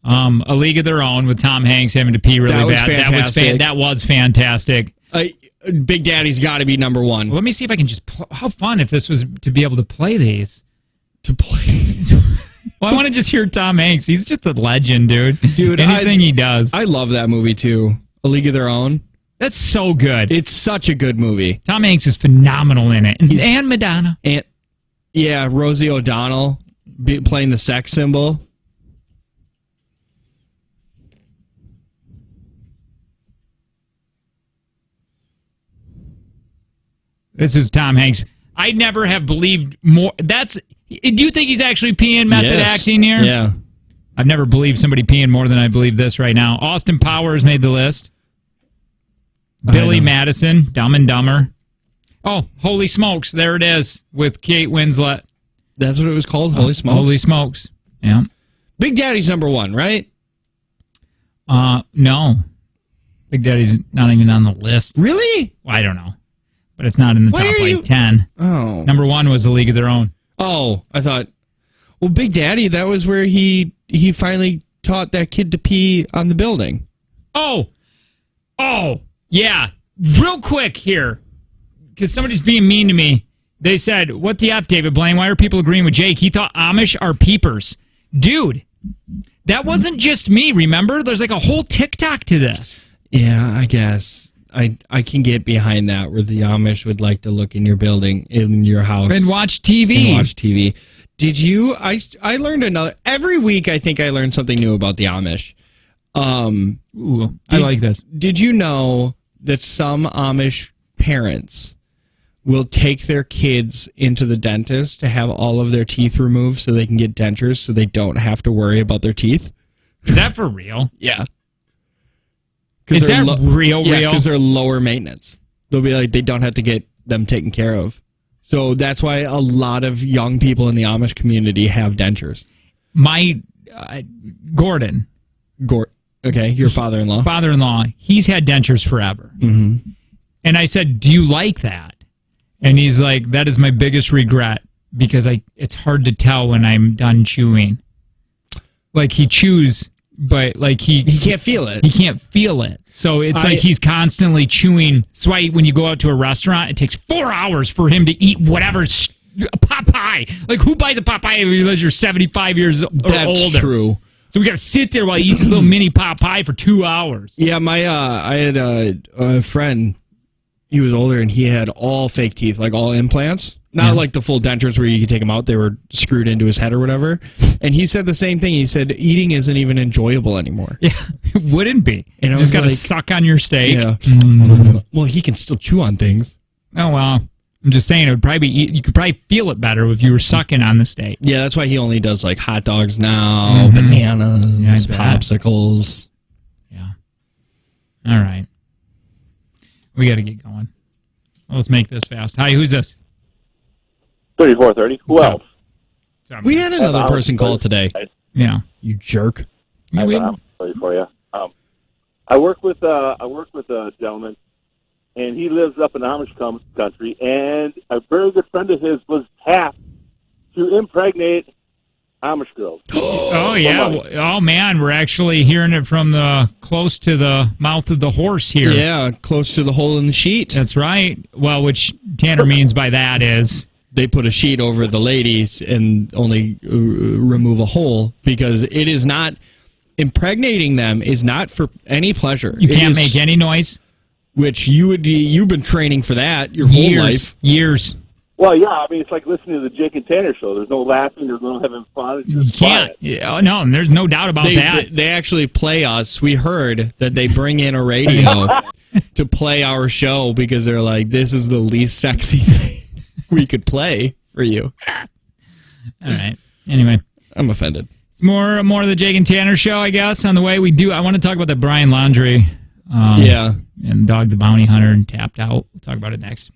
A League of Their Own with Tom Hanks having to pee really bad. Fantastic. That was fantastic. Big Daddy's got to be number one. Well, let me see if I can just... How fun if this was to be able to play these. To play... Well, I want to just hear Tom Hanks. He's just a legend, dude. Anything he does. I love that movie, too. A League of Their Own. That's so good. It's such a good movie. Tom Hanks is phenomenal in it. And Madonna. And yeah, Rosie O'Donnell playing the sex symbol. This is Tom Hanks. I never have believed more. Do you think he's actually peeing method acting here? Yeah. I've never believed somebody peeing more than I believe this right now. Austin Powers made the list. Billy Madison, Dumb and Dumber. Oh, Holy Smokes. There it is with Kate Winslet. That's what it was called? Holy Smokes? Holy Smokes. Yeah. Big Daddy's number one, right? No. Big Daddy's not even on the list. Really? Well, I don't know. But it's not in the top 10. Oh. Number one was A League of Their Own. Oh, I thought, well, Big Daddy, that was where he finally taught that kid to pee on the building. Oh, yeah. Real quick here, because somebody's being mean to me. They said, what the F, David Blaine? Why are people agreeing with Jake? He thought Amish are peepers. Dude, that wasn't just me, remember? There's like a whole TikTok to this. Yeah, I guess. I can get behind that, where the Amish would like to look in your building, in your house. And watch TV. Did you? I learned another. Every week, I think I learned something new about the Amish. I like this. Did you know that some Amish parents will take their kids into the dentist to have all of their teeth removed so they can get dentures so they don't have to worry about their teeth? Is that for real? Yeah. Is that real? Yeah, because they're lower maintenance. They'll be like, they don't have to get them taken care of. So that's why a lot of young people in the Amish community have dentures. My Gordon. Okay, your father-in-law. Father-in-law, he's had dentures forever. Mm-hmm. And I said, do you like that? And he's like, that is my biggest regret because it's hard to tell when I'm done chewing. Like he chews, but like he can't feel it. He can't feel it. So it's like he's constantly chewing. That's why when you go out to a restaurant, it takes 4 hours for him to eat whatever's a Popeye. Like who buys a Popeye unless you're 75 years or older? That's true. So we got to sit there while he eats his little mini pot pie for 2 hours. Yeah, I had a friend. He was older and he had all fake teeth, like all implants. Not like the full dentures where you could take them out. They were screwed into his head or whatever. And he said the same thing. He said eating isn't even enjoyable anymore. Yeah, it wouldn't be. And you I just got to like, suck on your steak. Yeah. Well, he can still chew on things. Oh, well. I'm just saying it would probably be, you could probably feel it better if you were sucking on the steak. Yeah, that's why he only does like hot dogs now, bananas, popsicles. Yeah. All right. We got to get going. Let's make this fast. Hi, who's this? 3430. Who else? We had another person call today. Yeah. You jerk. I have an story for you. I work with a gentleman, and he lives up in the Amish country, and a very good friend of his was tapped to impregnate Amish girls. Oh, yeah. Oh, man, we're actually hearing it from close to the mouth of the horse here. Yeah, close to the hole in the sheet. That's right. Well, which Tanner means by that is... They put a sheet over the ladies and only remove a hole because it is not... Impregnating them is not for any pleasure. You can't make any noise. Which you've been training for that your whole life. Years. Well, yeah, I mean, it's like listening to the Jake and Tanner show. There's no laughing. There's no having fun. It's just you can't. Yeah, no, and there's no doubt about that. They actually play us. We heard that they bring in a radio to play our show because they're like, this is the least sexy thing we could play for you. All right. Anyway. I'm offended. It's more of the Jake and Tanner show, I guess, on the way. I want to talk about the Brian Laundrie. And Dog the Bounty Hunter and Tapped Out. We'll talk about it next.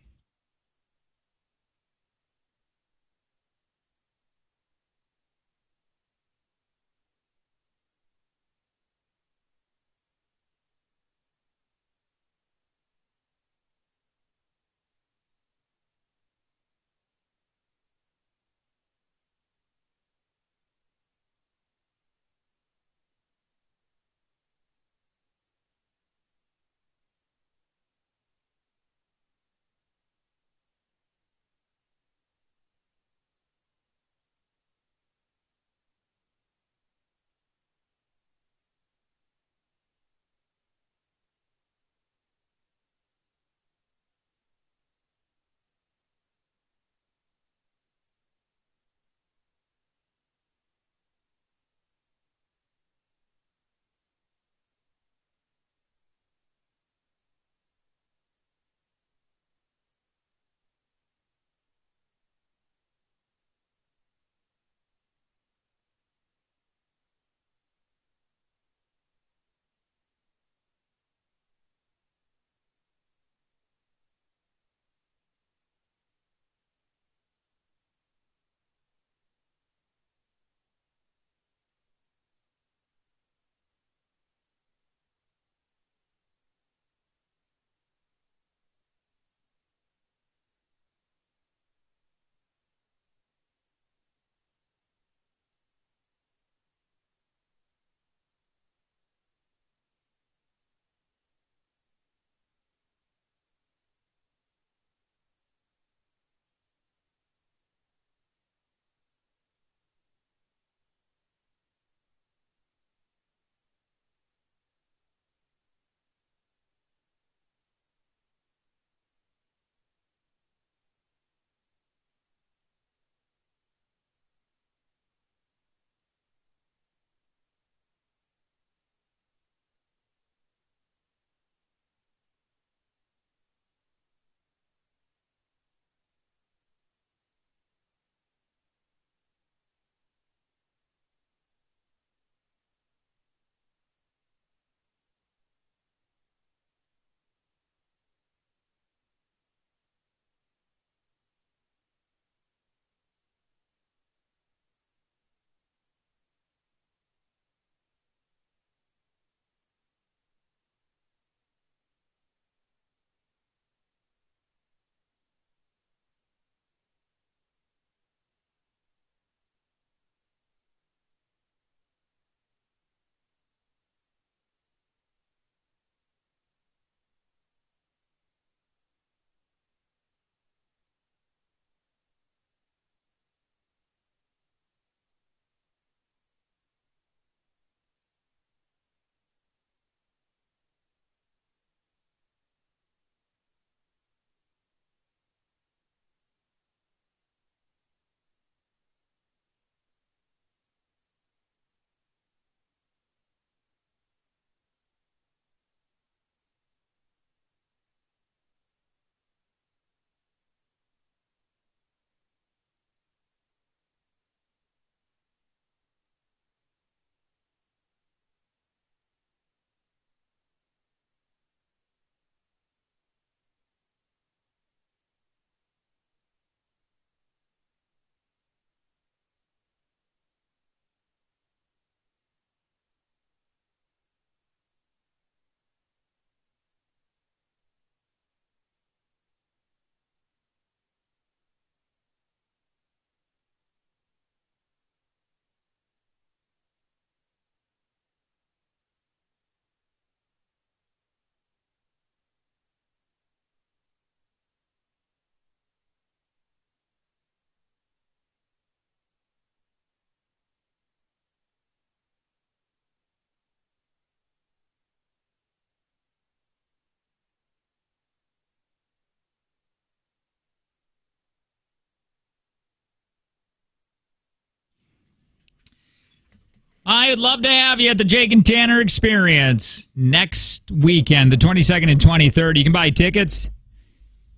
I'd love to have you at the Jake and Tanner Experience next weekend, the 22nd and 23rd. You can buy tickets.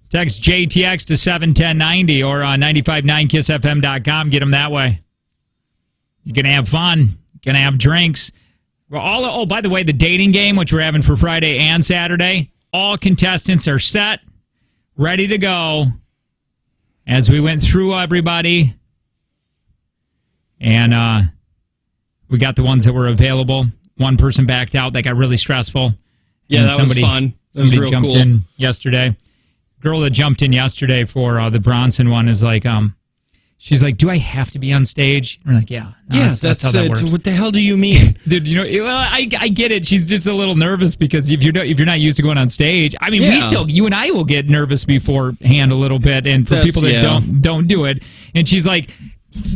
Text JTX to 71090 or on 959kissfm.com. Get them that way. You're going to have fun. You're going to have drinks. By the way, the dating game, which we're having for Friday and Saturday, all contestants are set, ready to go as we went through everybody. And we got the ones that were available. One person backed out. That got really stressful. Yeah, that was fun. That was real jumped cool. in yesterday. Girl that jumped in yesterday for the Bronson one is like, she's like, do I have to be on stage? And we're like, yeah. No, that's how that works. What the hell do you mean? Dude, I get it. She's just a little nervous because if you're not used to going on stage, I mean, you and I will get nervous beforehand a little bit, and for people that don't do it. And she's like,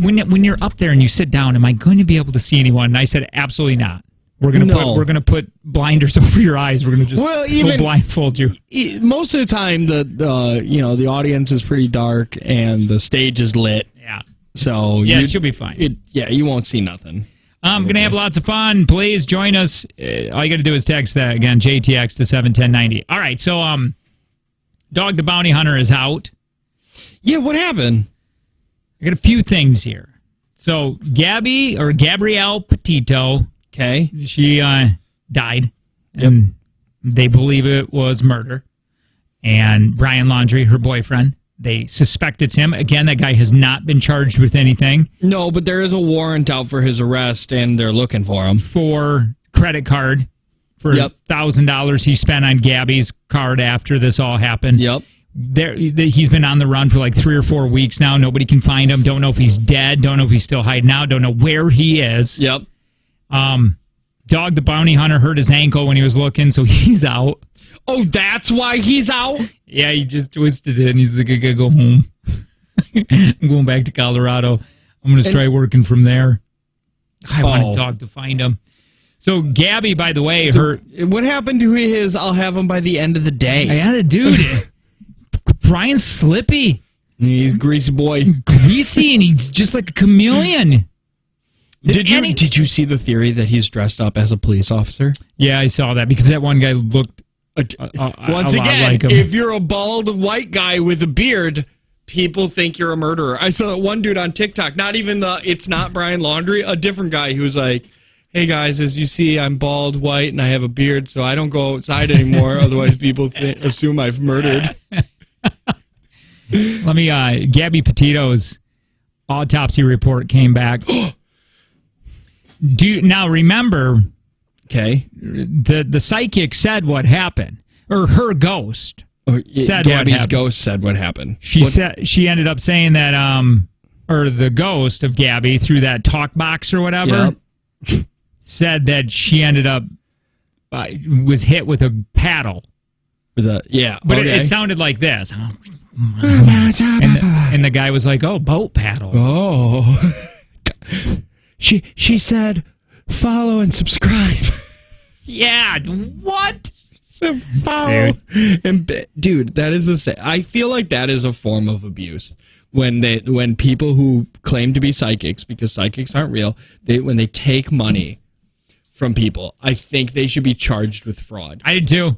when you're up there and you sit down, am I going to be able to see anyone? And I said, absolutely not. We're gonna put blinders over your eyes. We're gonna just blindfold you. Most of the time, the audience is pretty dark and the stage is lit. Yeah. So she'll be fine. You won't see nothing. I'm gonna have lots of fun. Please join us. All you got to do is text that again, JTX to 71090. All right. So Dog the Bounty Hunter is out. Yeah. What happened? I got a few things here. So Gabrielle Petito. Okay. She died, and they believe it was murder. And Brian Laundrie, her boyfriend, they suspect it's him. Again, that guy has not been charged with anything. No, but there is a warrant out for his arrest, and they're looking for him. For credit card for $1,000 he spent on Gabby's card after this all happened. Yep. He's been on the run for like 3 or 4 weeks now. Nobody can find him. Don't know if he's dead. Don't know if he's still hiding out. Don't know where he is. Yep. Dog the Bounty Hunter hurt his ankle when he was looking, so he's out. Oh, that's why he's out? Yeah, he just twisted it, and he's like, I gotta go home. I'm going back to Colorado. I'm going to try working from there. I want a dog to find him. So Gabby, by the way, what happened to his I'll have him by the end of the day? Yeah, dude. Brian's slippy. He's a greasy boy. Greasy, and he's just like a chameleon. Did you see the theory that he's dressed up as a police officer? Yeah, I saw that because that one guy looked once again like him. If you're a bald white guy with a beard, people think you're a murderer. I saw one dude on TikTok, it's not Brian Laundrie, a different guy who was like, hey guys, as you see, I'm bald, white, and I have a beard, so I don't go outside anymore. Otherwise, people assume I've murdered. Gabby Petito's autopsy report came back. Now remember, okay, the psychic said what happened, or her ghost said Gabby's ghost said what happened. She ended up saying that, or the ghost of Gabby through that talk box or whatever, said that she ended up was hit with a paddle. But it sounded like this. And the guy was like, "Oh, boat paddle." Oh. She said, follow and subscribe. Yeah, what? Follow. Dude, that is the same. I feel like that is a form of abuse. When people who claim to be psychics, because psychics aren't real, when they take money from people, I think they should be charged with fraud. I did too.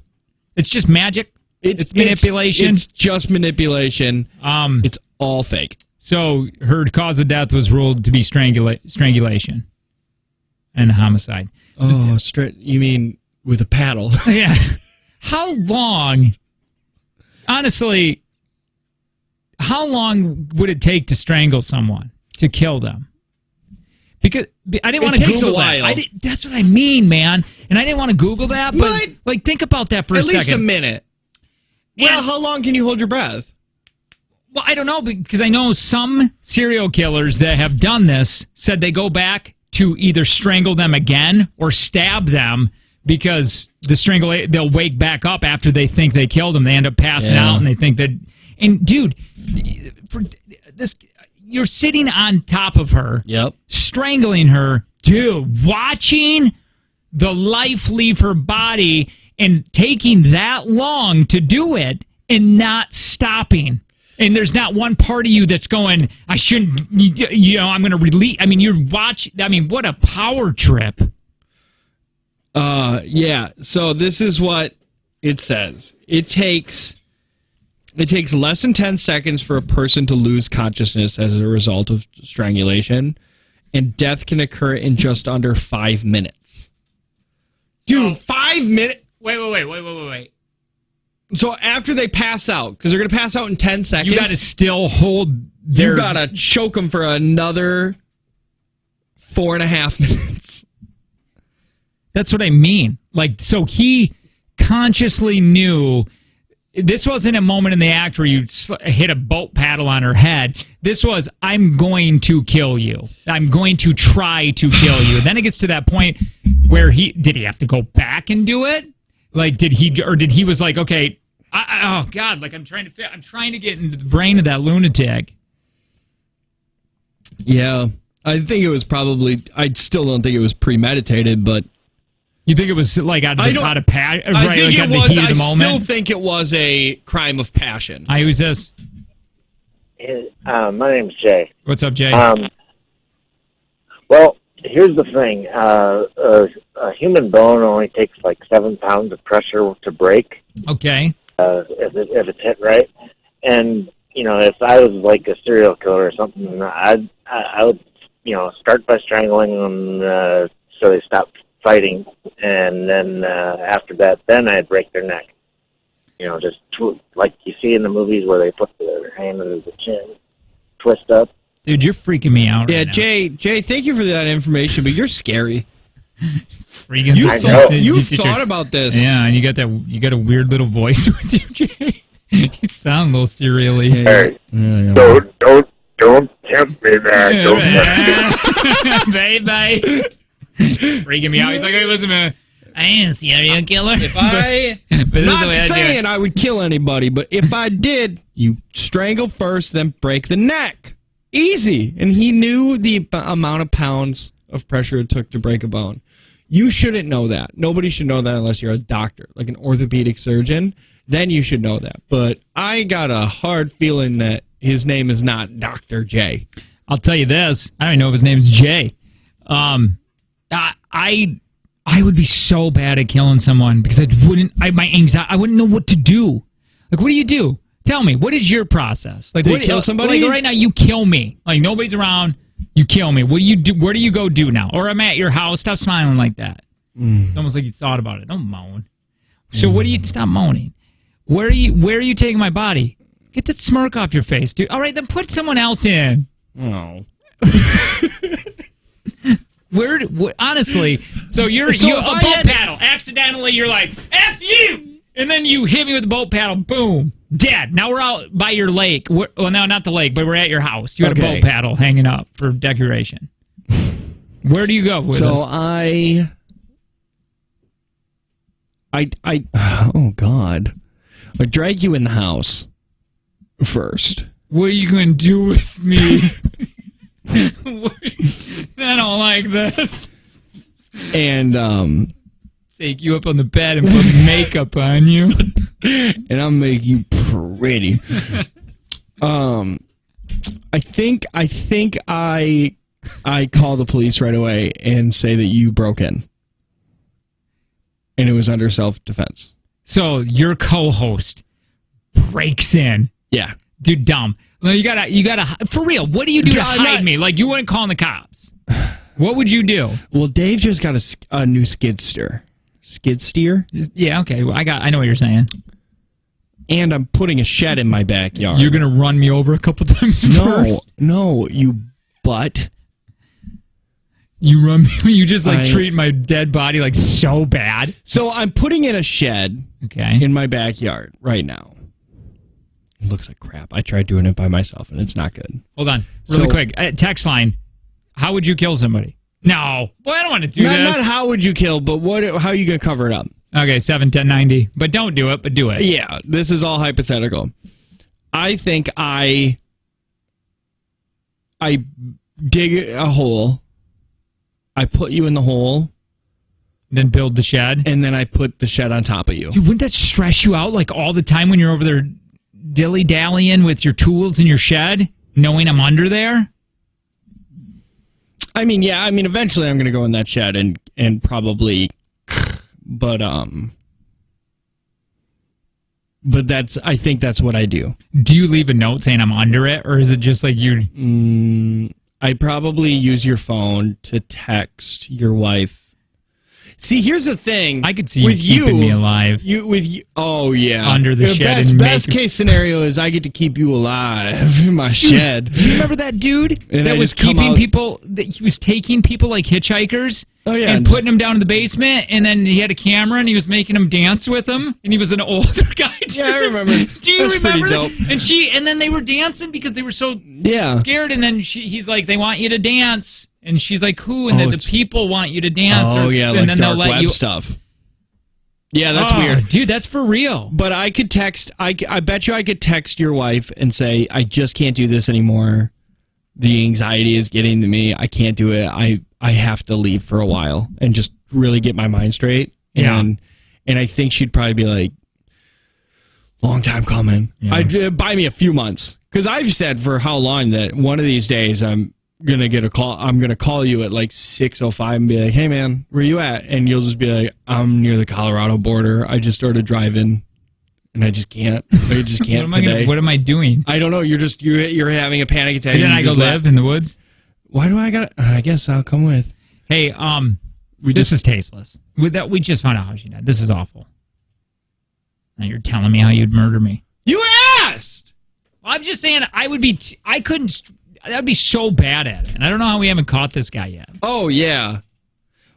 It's just magic. It's manipulation. It's just manipulation. It's all fake. So her cause of death was ruled to be strangulation and homicide. Oh, you mean with a paddle? Yeah. How long, honestly, would it take to strangle someone, to kill them? Because I didn't want to Google a while. that. That's what I mean, man. And I didn't want to Google that, but think about that for a second. At least a minute. Well, how long can you hold your breath? Well, I don't know, because I know some serial killers that have done this said they go back to either strangle them again or stab them, because they'll wake back up after they think they killed them. They end up passing out, and they think that. And dude, for this, you're sitting on top of her, strangling her, dude, watching the life leave her body, and taking that long to do it and not stopping. And there's not one part of you that's going, I shouldn't, I'm going to release. I mean, what a power trip. Yeah. So this is what it says. It takes less than 10 seconds for a person to lose consciousness as a result of strangulation, and death can occur in just under 5 minutes. Dude, 5 minutes? Wait. So after they pass out, because they're going to pass out in 10 seconds. You got to still hold their... You got to choke them for another 4.5 minutes. That's what I mean. Like, so he consciously knew... This wasn't a moment in the act where you hit a boat paddle on her head. This was, I'm going to kill you. I'm going to try to kill you. And then it gets to that point where did he have to go back and do it? Like, did he was like, okay, oh God, like I'm trying to get into the brain of that lunatic. Yeah, I think it was probably, I still don't think it was premeditated, but. You think it was like out of passion? I think it was. I still think it was a crime of passion. Hi, who's this? My name's Jay. What's up, Jay? Well, here's the thing. A human bone only takes like 7 pounds of pressure to break. Okay. If it's hit right, and if I was like a serial killer or something, I would start by strangling them so they stop fighting, and then after that, then I'd break their neck. Just like you see in the movies where they put their hand under the chin, twist up. Dude, you're freaking me out. Yeah, right now. Jay, thank you for that information, but you're scary. Freaking, you've thought about this. Yeah, and you got a weird little voice with you, Jay. You sound a little serially. Hey, don't tempt me, man. Don't Bye. Freaking me out. He's like, hey, listen, man, I ain't a serial killer. I'm not saying I would kill anybody, but if I did, you strangle first, then break the neck. Easy. And he knew the amount of pounds of pressure it took to break a bone. You shouldn't know that. Nobody should know that unless you're a doctor, like an orthopedic surgeon. Then you should know that. But I got a hard feeling that his name is not Dr. J. I'll tell you this. I don't even know if his name is Jay. I would be so bad at killing someone because my anxiety, I wouldn't know what to do. Like, what do you do? Tell me, what is your process? Like, to kill somebody? Like, right now, you kill me. Like, nobody's around, you kill me. What do you do? Where do you go do now? Or I'm at your house. Stop smiling like that. It's almost like you thought about it. Don't moan. So what do you, stop moaning. Where are you taking my body? Get the smirk off your face, dude. All right, then put someone else in. Oh. Honestly, so you're a boat paddle. Accidentally, you're like, F you! And then you hit me with the boat paddle. Boom. Dead. Now we're out by your lake. Well, no, not the lake, but we're at your house. You had a boat paddle hanging up for decoration. Where do you go with this? Oh, God. I drag you in the house first. What are you going to do with me? I don't like this. And take you up on the bed and put makeup on you. And I'll make you pretty. I think I call the police right away and say that you broke in. And it was under self-defense. So your co-host breaks in. Yeah. Dude, dumb. Well, you gotta, for real, what do you do to hide me? Like, you wouldn't call the cops. What would you do? Well, Dave just got a new skid steer. Skid steer? Yeah, okay. Well, I know what you're saying. And I'm putting a shed in my backyard. You're gonna run me over a couple times first? No, you butt. You run me, you just treat my dead body like so bad. So I'm putting in a shed in my backyard right now. It looks like crap. I tried doing it by myself, and it's not good. Hold on. Really quick. Text line. How would you kill somebody? No. Boy, I don't want to do this. Not how would you kill, but how are you going to cover it up? Okay, 7-10-90. But don't do it, but do it. Yeah, this is all hypothetical. I think I dig a hole. I put you in the hole. Then build the shed. And then I put the shed on top of you. Dude, wouldn't that stress you out like all the time when you're over there dilly-dallying with your tools in your shed, knowing I'm under there? I mean, yeah. I mean, eventually I'm going to go in that shed and probably, but I think that's what I do. Do you leave a note saying I'm under it, or is it just like you? I probably use your phone to text your wife. See, here's the thing. I could see you keeping me alive. Oh yeah, under the shed. Best case scenario is I get to keep you alive in my shed. Do you remember that dude that was keeping people? That he was taking people like hitchhikers. Oh yeah, and putting them down in the basement, and then he had a camera, and he was making them dance with him, and he was an older guy. Yeah, I remember. Do you That's remember pretty that? dope. And then they were dancing because they were so scared, and then he's like, they want you to dance, and she's like, who? And then the people want you to dance. Oh yeah, and like then dark they'll let web you stuff. Yeah, that's weird, dude. That's for real. But I could text. I bet you I could text your wife and say, I just can't do this anymore. The anxiety is getting to me. I can't do it. I have to leave for a while and just really get my mind straight. Yeah. And I think she'd probably be like, long time coming. Yeah. Buy me a few months. Because I've said for how long that one of these days I'm going to get a call. I'm going to call you at like 6:05 and be like, hey, man, where you at? And you'll just be like, I'm near the Colorado border. I just started driving. And I just can't. I just can't today. What am I doing? I don't know. You're having a panic attack. Didn't I go live in the woods? Why do I got? I guess I'll come with. Hey, this is tasteless. We just found out how she died. This is awful. Now you're telling me how you'd murder me. You asked. Well, I'm just saying I couldn't. I'd be so bad at it, and I don't know how we haven't caught this guy yet. Oh yeah,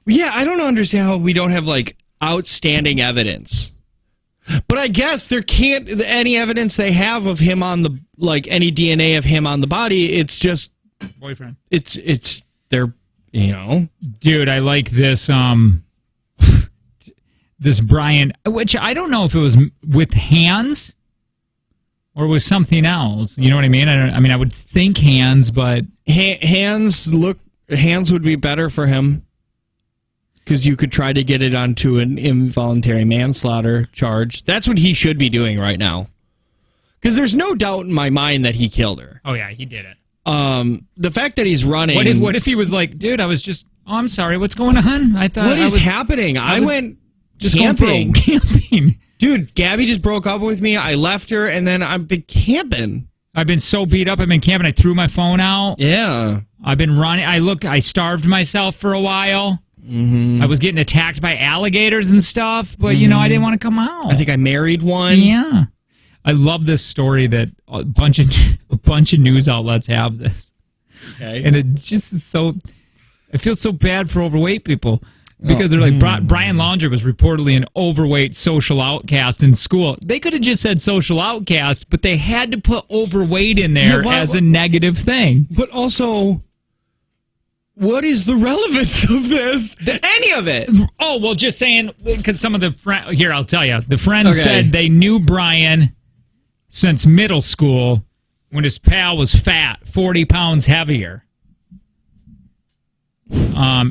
yeah. I don't understand how we don't have like outstanding evidence. But I guess there can't any evidence they have of him on the any DNA of him on the body. It's just boyfriend. It's their Dude, I like this this Brian, which I don't know if it was with hands or with something else. You know what I mean? I would think hands, but hands would be better for him. Because you could try to get it onto an involuntary manslaughter charge. That's what he should be doing right now. Because there's no doubt in my mind that he killed her. Oh, yeah, he did it. The fact that he's running... What if he was like, dude, I was just... Oh, I'm sorry, what's going on? I thought... What is happening? I went just camping. Camping. Dude, Gabby just broke up with me. I left her, and then I've been camping. I've been so beat up. I've been camping. I threw my phone out. Yeah. I've been running. I starved myself for a while. Mm-hmm. I was getting attacked by alligators and stuff, but I didn't want to come out. I think I married one. Yeah, I love this story that a bunch of news outlets have this, and it just is so. I feel so bad for overweight people because they're like Brian Laundrie was reportedly an overweight social outcast in school. They could have just said social outcast, but they had to put overweight in there as a negative thing. But also. What is the relevance of this? Any of it? Oh, well, just saying, because some of the friends... Here, I'll tell you. The friends said they knew Brian since middle school when his pal was fat, 40 pounds heavier.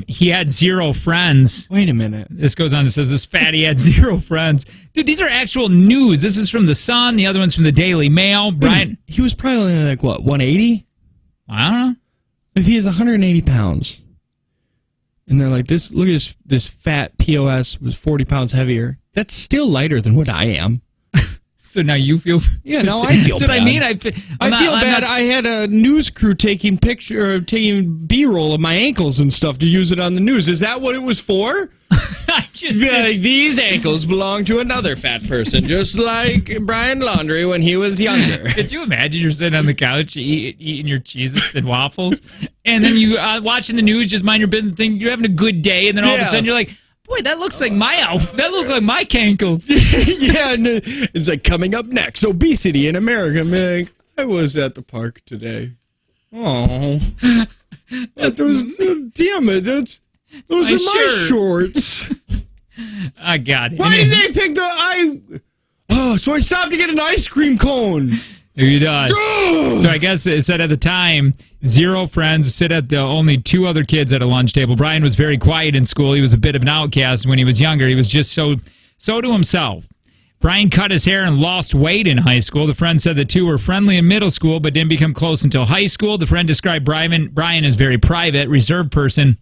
He had 0 friends. Wait a minute. This goes on and says this fatty had 0 friends. Dude, these are actual news. This is from The Sun. The other one's from the Daily Mail. Brian... He was probably only like, what, 180? I don't know. If he is 180 pounds, and they're like, look at this fat POS was 40 pounds heavier, that's still lighter than what I am. So now you feel... Yeah, no, I feel That's bad. what I mean. I feel bad. I had a news crew taking B-roll of my ankles and stuff to use it on the news. Is that what it was for? These ankles belong to another fat person, just like Brian Laundrie when he was younger. Could you imagine you're sitting on the couch eating your Cheez-Its and waffles, and then you watching the news, just mind your business thing, you're having a good day, and then all of a sudden you're like, boy, that looks like my outfit. That looks like my cankles. Yeah, and it's like coming up next, obesity in America. Like, I was at the park today. Oh, those, damn it! Those are my shorts. I got it. Why did they pick so I stopped to get an ice cream cone. You died. So I guess it said at the time, 0 friends, sit at the only 2 other kids at a lunch table. Brian was very quiet in school. He was a bit of an outcast when he was younger. He was just so to himself. Brian cut his hair and lost weight in high school. The friend said the two were friendly in middle school but didn't become close until high school. The friend described Brian as very private, reserved person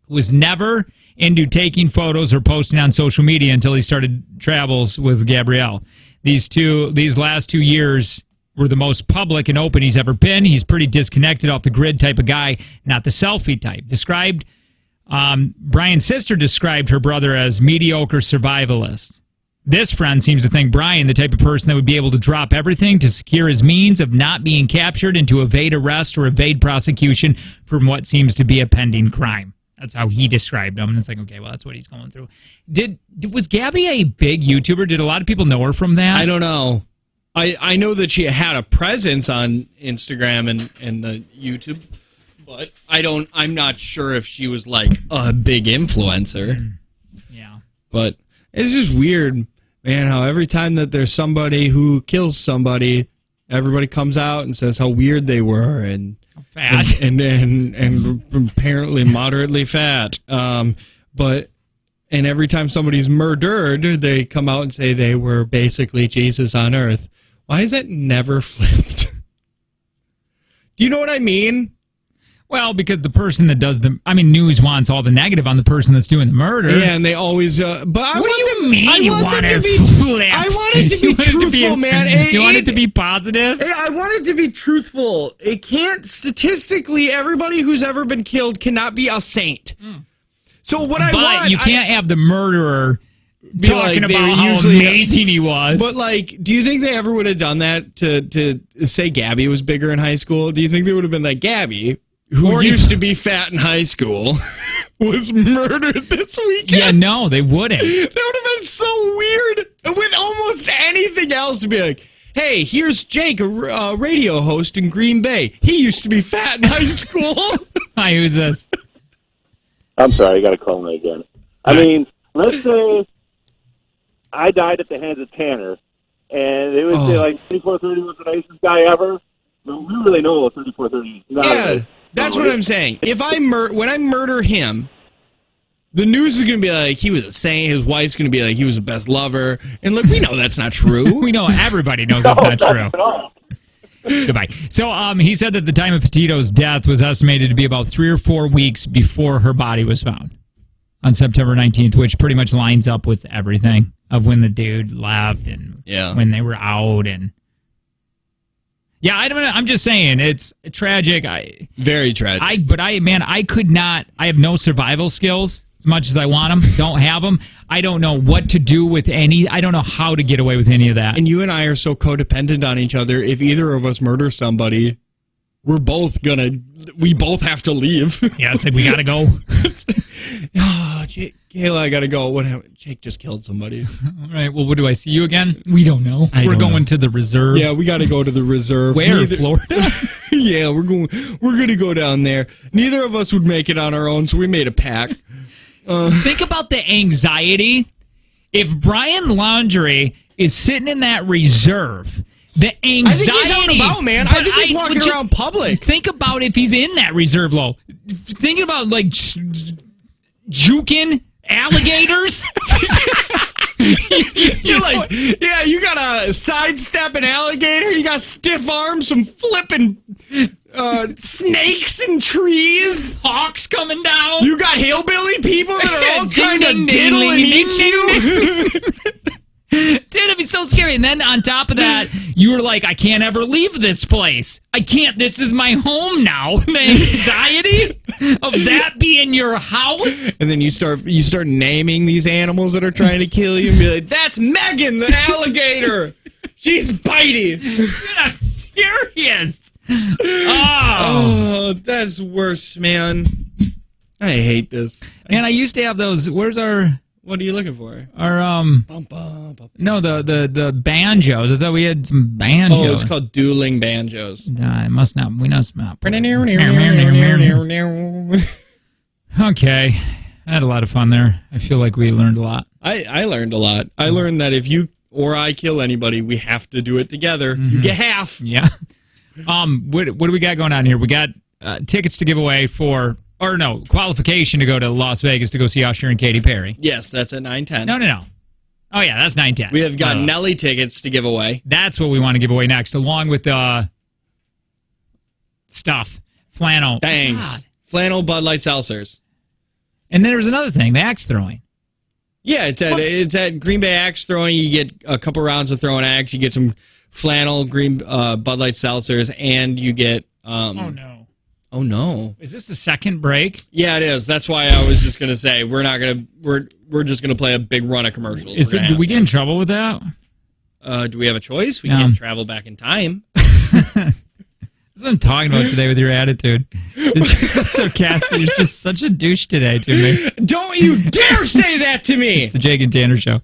who was never into taking photos or posting on social media until he started travels with Gabrielle. These last 2 years were the most public and open he's ever been. He's pretty disconnected, off the grid type of guy, not the selfie type. Brian's sister described her brother as mediocre survivalist. This friend seems to think Brian, the type of person that would be able to drop everything to secure his means of not being captured and to evade arrest or evade prosecution from what seems to be a pending crime. That's how he described him. And it's like, okay, well, that's what he's going through. Was Gabby a big YouTuber? Did a lot of people know her from that? I don't know. I know that she had a presence on Instagram and the YouTube, but I'm not sure if she was like a big influencer. Yeah. But it's just weird, man, how every time that there's somebody who kills somebody, everybody comes out and says how weird they were and fat and apparently moderately fat. But every time somebody's murdered, they come out and say they were basically Jesus on earth. Why is that never flipped? Do you know what I mean? Well, because the person that does news wants all the negative on the person that's doing the murder. Yeah, and they always. But I what want do you mean? I want it to be truthful, man. You want it to be positive? I want it to be truthful. It can't statistically. Everybody who's ever been killed cannot be a saint. So what I want, but you can't have the murderer talking like about how amazing he was. But like, do you think they ever would have done that to say Gabby was bigger in high school? Do you think they would have been like, Gabby, who used to be fat in high school, was murdered this weekend? Yeah, no, they wouldn't. That would have been so weird. With almost anything else to be like, hey, here's Jake, a radio host in Green Bay. He used to be fat in high school. Hi, who's this? I'm sorry, I got to call me again. I mean, let's say I died at the hands of Tanner, and they would say, like, 3430 was the nicest guy ever. But we really know 3430 is not. Yeah, that's what I'm saying. If when I murder him, the news is going to be like, he was a saint. His wife's going to be like, he was the best lover. And look, we know that's not true. We know, everybody knows that's not true. Goodbye. So he said that the time of Petito's death was estimated to be about 3 or 4 weeks before her body was found on September 19th, which pretty much lines up with everything of when the dude left and when they were out. And yeah, I don't know. I'm just saying, it's tragic. Very tragic. I could not. I have no survival skills. As much as I want them, don't have them. I don't know what to do with I don't know how to get away with any of that. And you and I are so codependent on each other. If either of us murder somebody, we both have to leave. Yeah, it's like, we gotta go. Kayla, I gotta go. What happened? Jake just killed somebody. All right, well, what do I see you again? We don't know. We're going to the reserve. Yeah, we gotta go to the reserve. Where? Florida? Yeah, we're gonna go down there. Neither of us would make it on our own, so we made a pact. Think about the anxiety. If Brian Laundrie is sitting in that reserve, the anxiety. I think he's out and about, man. I think he's walking around public. Think about if he's in that reserve, though. Thinking about, like, juking alligators. You're like, yeah, you got to sidestep an alligator. You got stiff arms, some flipping snakes and trees. Hawks coming down. You got hillbilly people that are all trying to diddle and eat you. Dude, it'd be so scary. And then on top of that, you were like, I can't ever leave this place. I can't. This is my home now. The anxiety of that being your house. And then you start naming these animals that are trying to kill you and be like, that's Megan, the alligator. She's bitey. Dude, I'm serious. Oh, that's worse, man. I hate this. And I used to have those. Where's our... What are you looking for? Our no, the banjos. I thought we had some banjos. Oh, it's called dueling banjos. It must not. We must not. Okay, I had a lot of fun there. I feel like we learned a lot. I learned a lot. I learned that if you or I kill anybody, we have to do it together. Mm-hmm. You get half. Yeah. What do we got going on here? We got tickets to give away for. Or no, qualification to go to Las Vegas to go see Usher and Katy Perry. Yes, that's at 9:10. No. Oh, yeah, that's 910. We have got Nelly tickets to give away. That's what we want to give away next, along with stuff. Flannel. Thanks. God. Flannel Bud Light seltzers. And then there was another thing, the axe throwing. Yeah, it's at Green Bay Axe Throwing. You get a couple rounds of throwing axe. You get some flannel green Bud Light seltzers, and you get. Oh no! Oh no! Is this the second break? Yeah, it is. That's why I was just gonna say we're not gonna we're just gonna play a big run of commercials. Do we get in trouble with that? Do we have a choice? We can't travel back in time. That's what I'm talking about today with your attitude. It's just so sarcastic. You're just such a douche today to me. Don't you dare say that to me! It's the Jake and Tanner Show.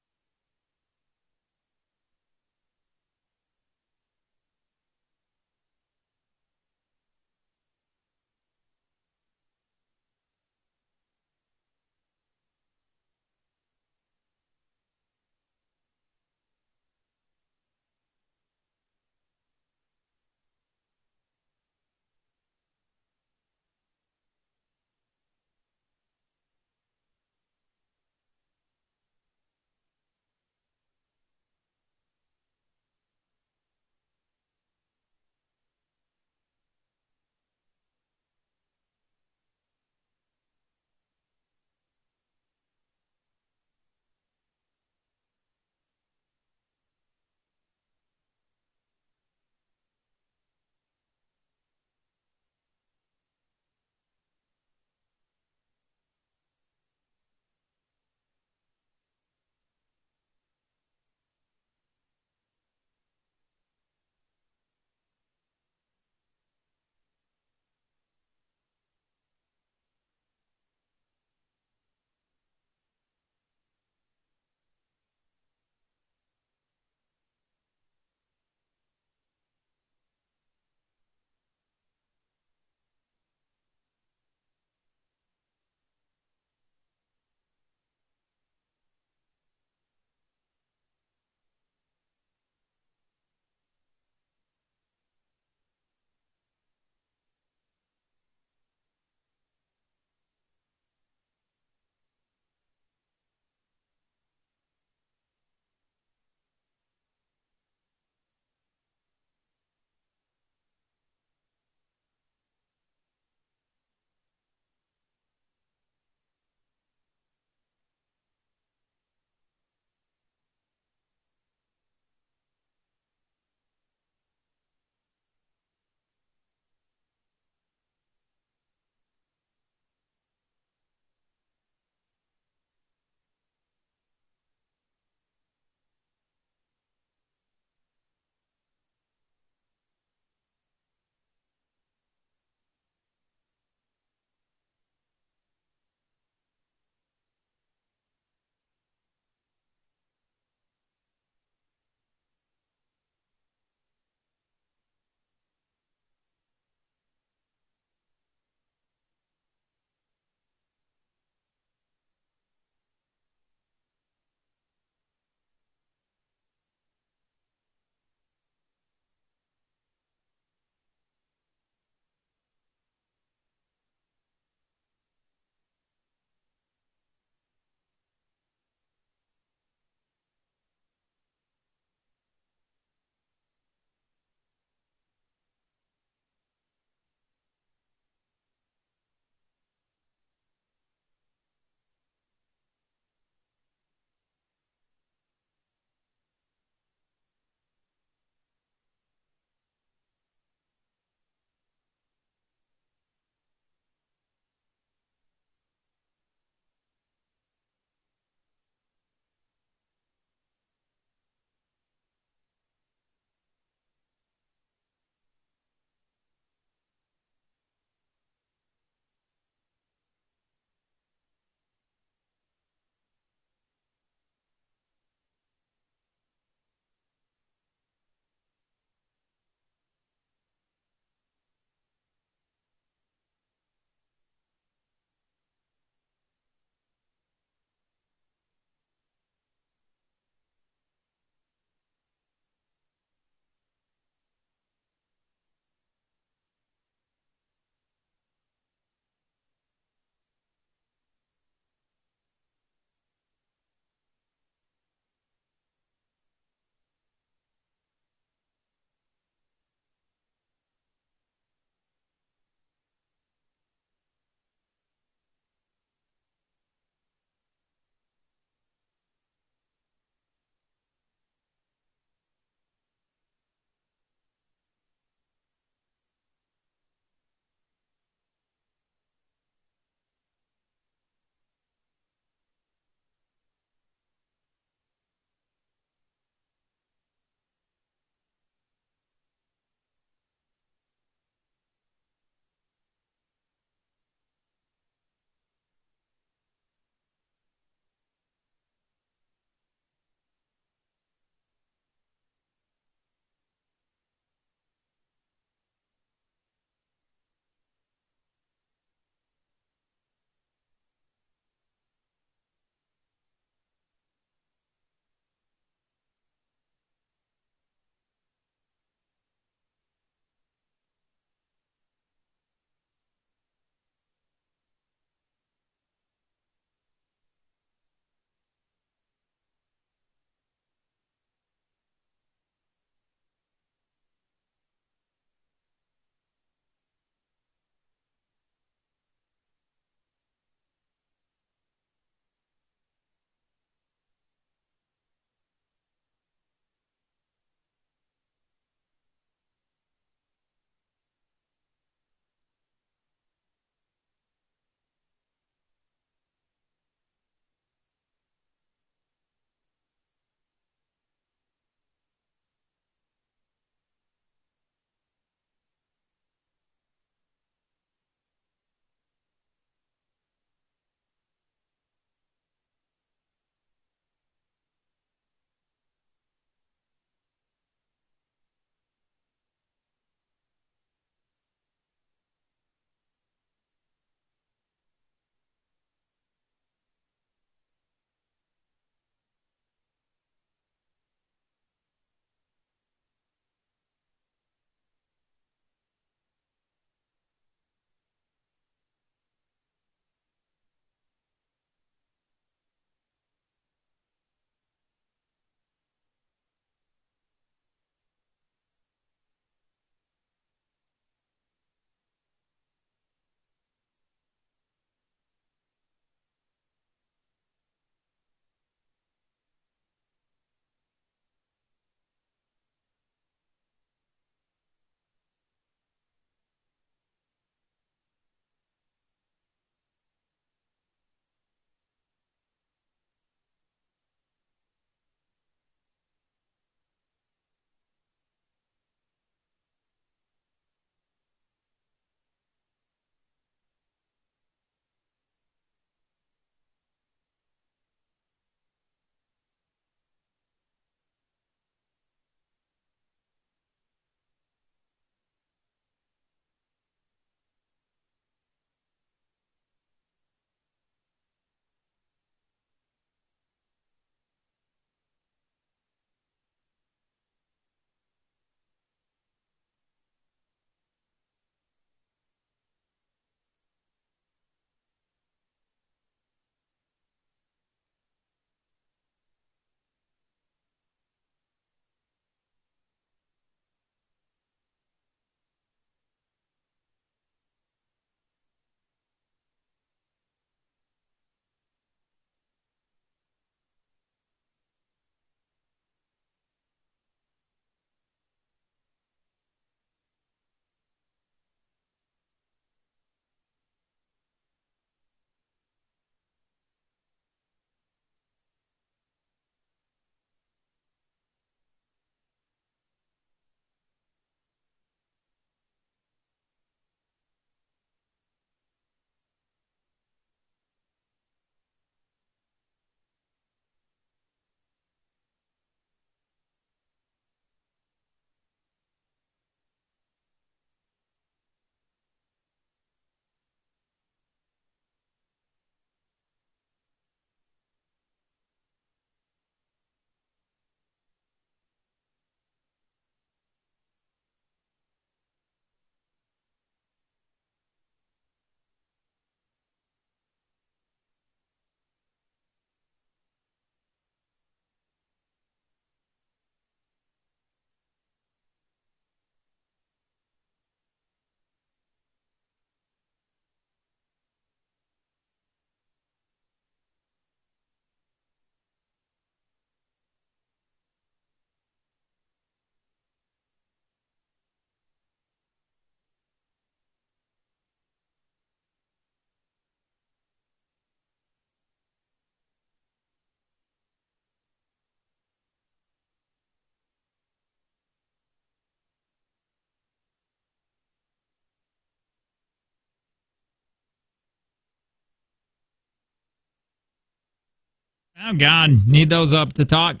Oh, God. Need those up to talk.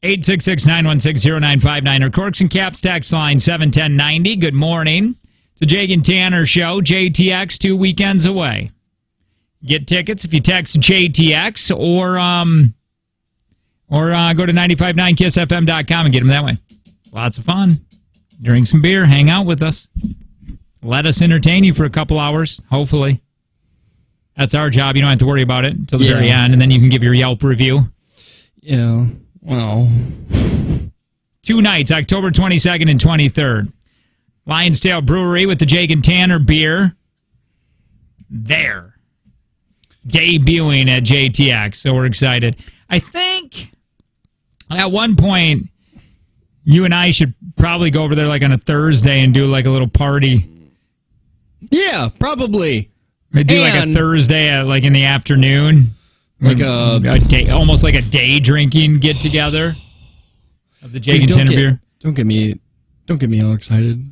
866-916-0959 or Corks and Caps text line 71090. Good morning. It's the Jake and Tanner Show. JTX 2 weekends away. Get tickets if you text JTX or go to 959kissfm.com and get them that way. Lots of fun. Drink some beer. Hang out with us. Let us entertain you for a couple hours, hopefully. That's our job. You don't have to worry about it until the very end, and then you can give your Yelp review. Yeah. Well. 2 nights, October 22nd and 23rd. Lion's Tail Brewery with the Jake and Tanner beer. There. Debuting at JTX, so we're excited. I think at one point you and I should probably go over there like on a Thursday and do like a little party. Yeah, probably. Maybe do like a Thursday at like in the afternoon. Like a day, almost like a day drinking get together of the Jake and Tanner beer. Don't get me all excited.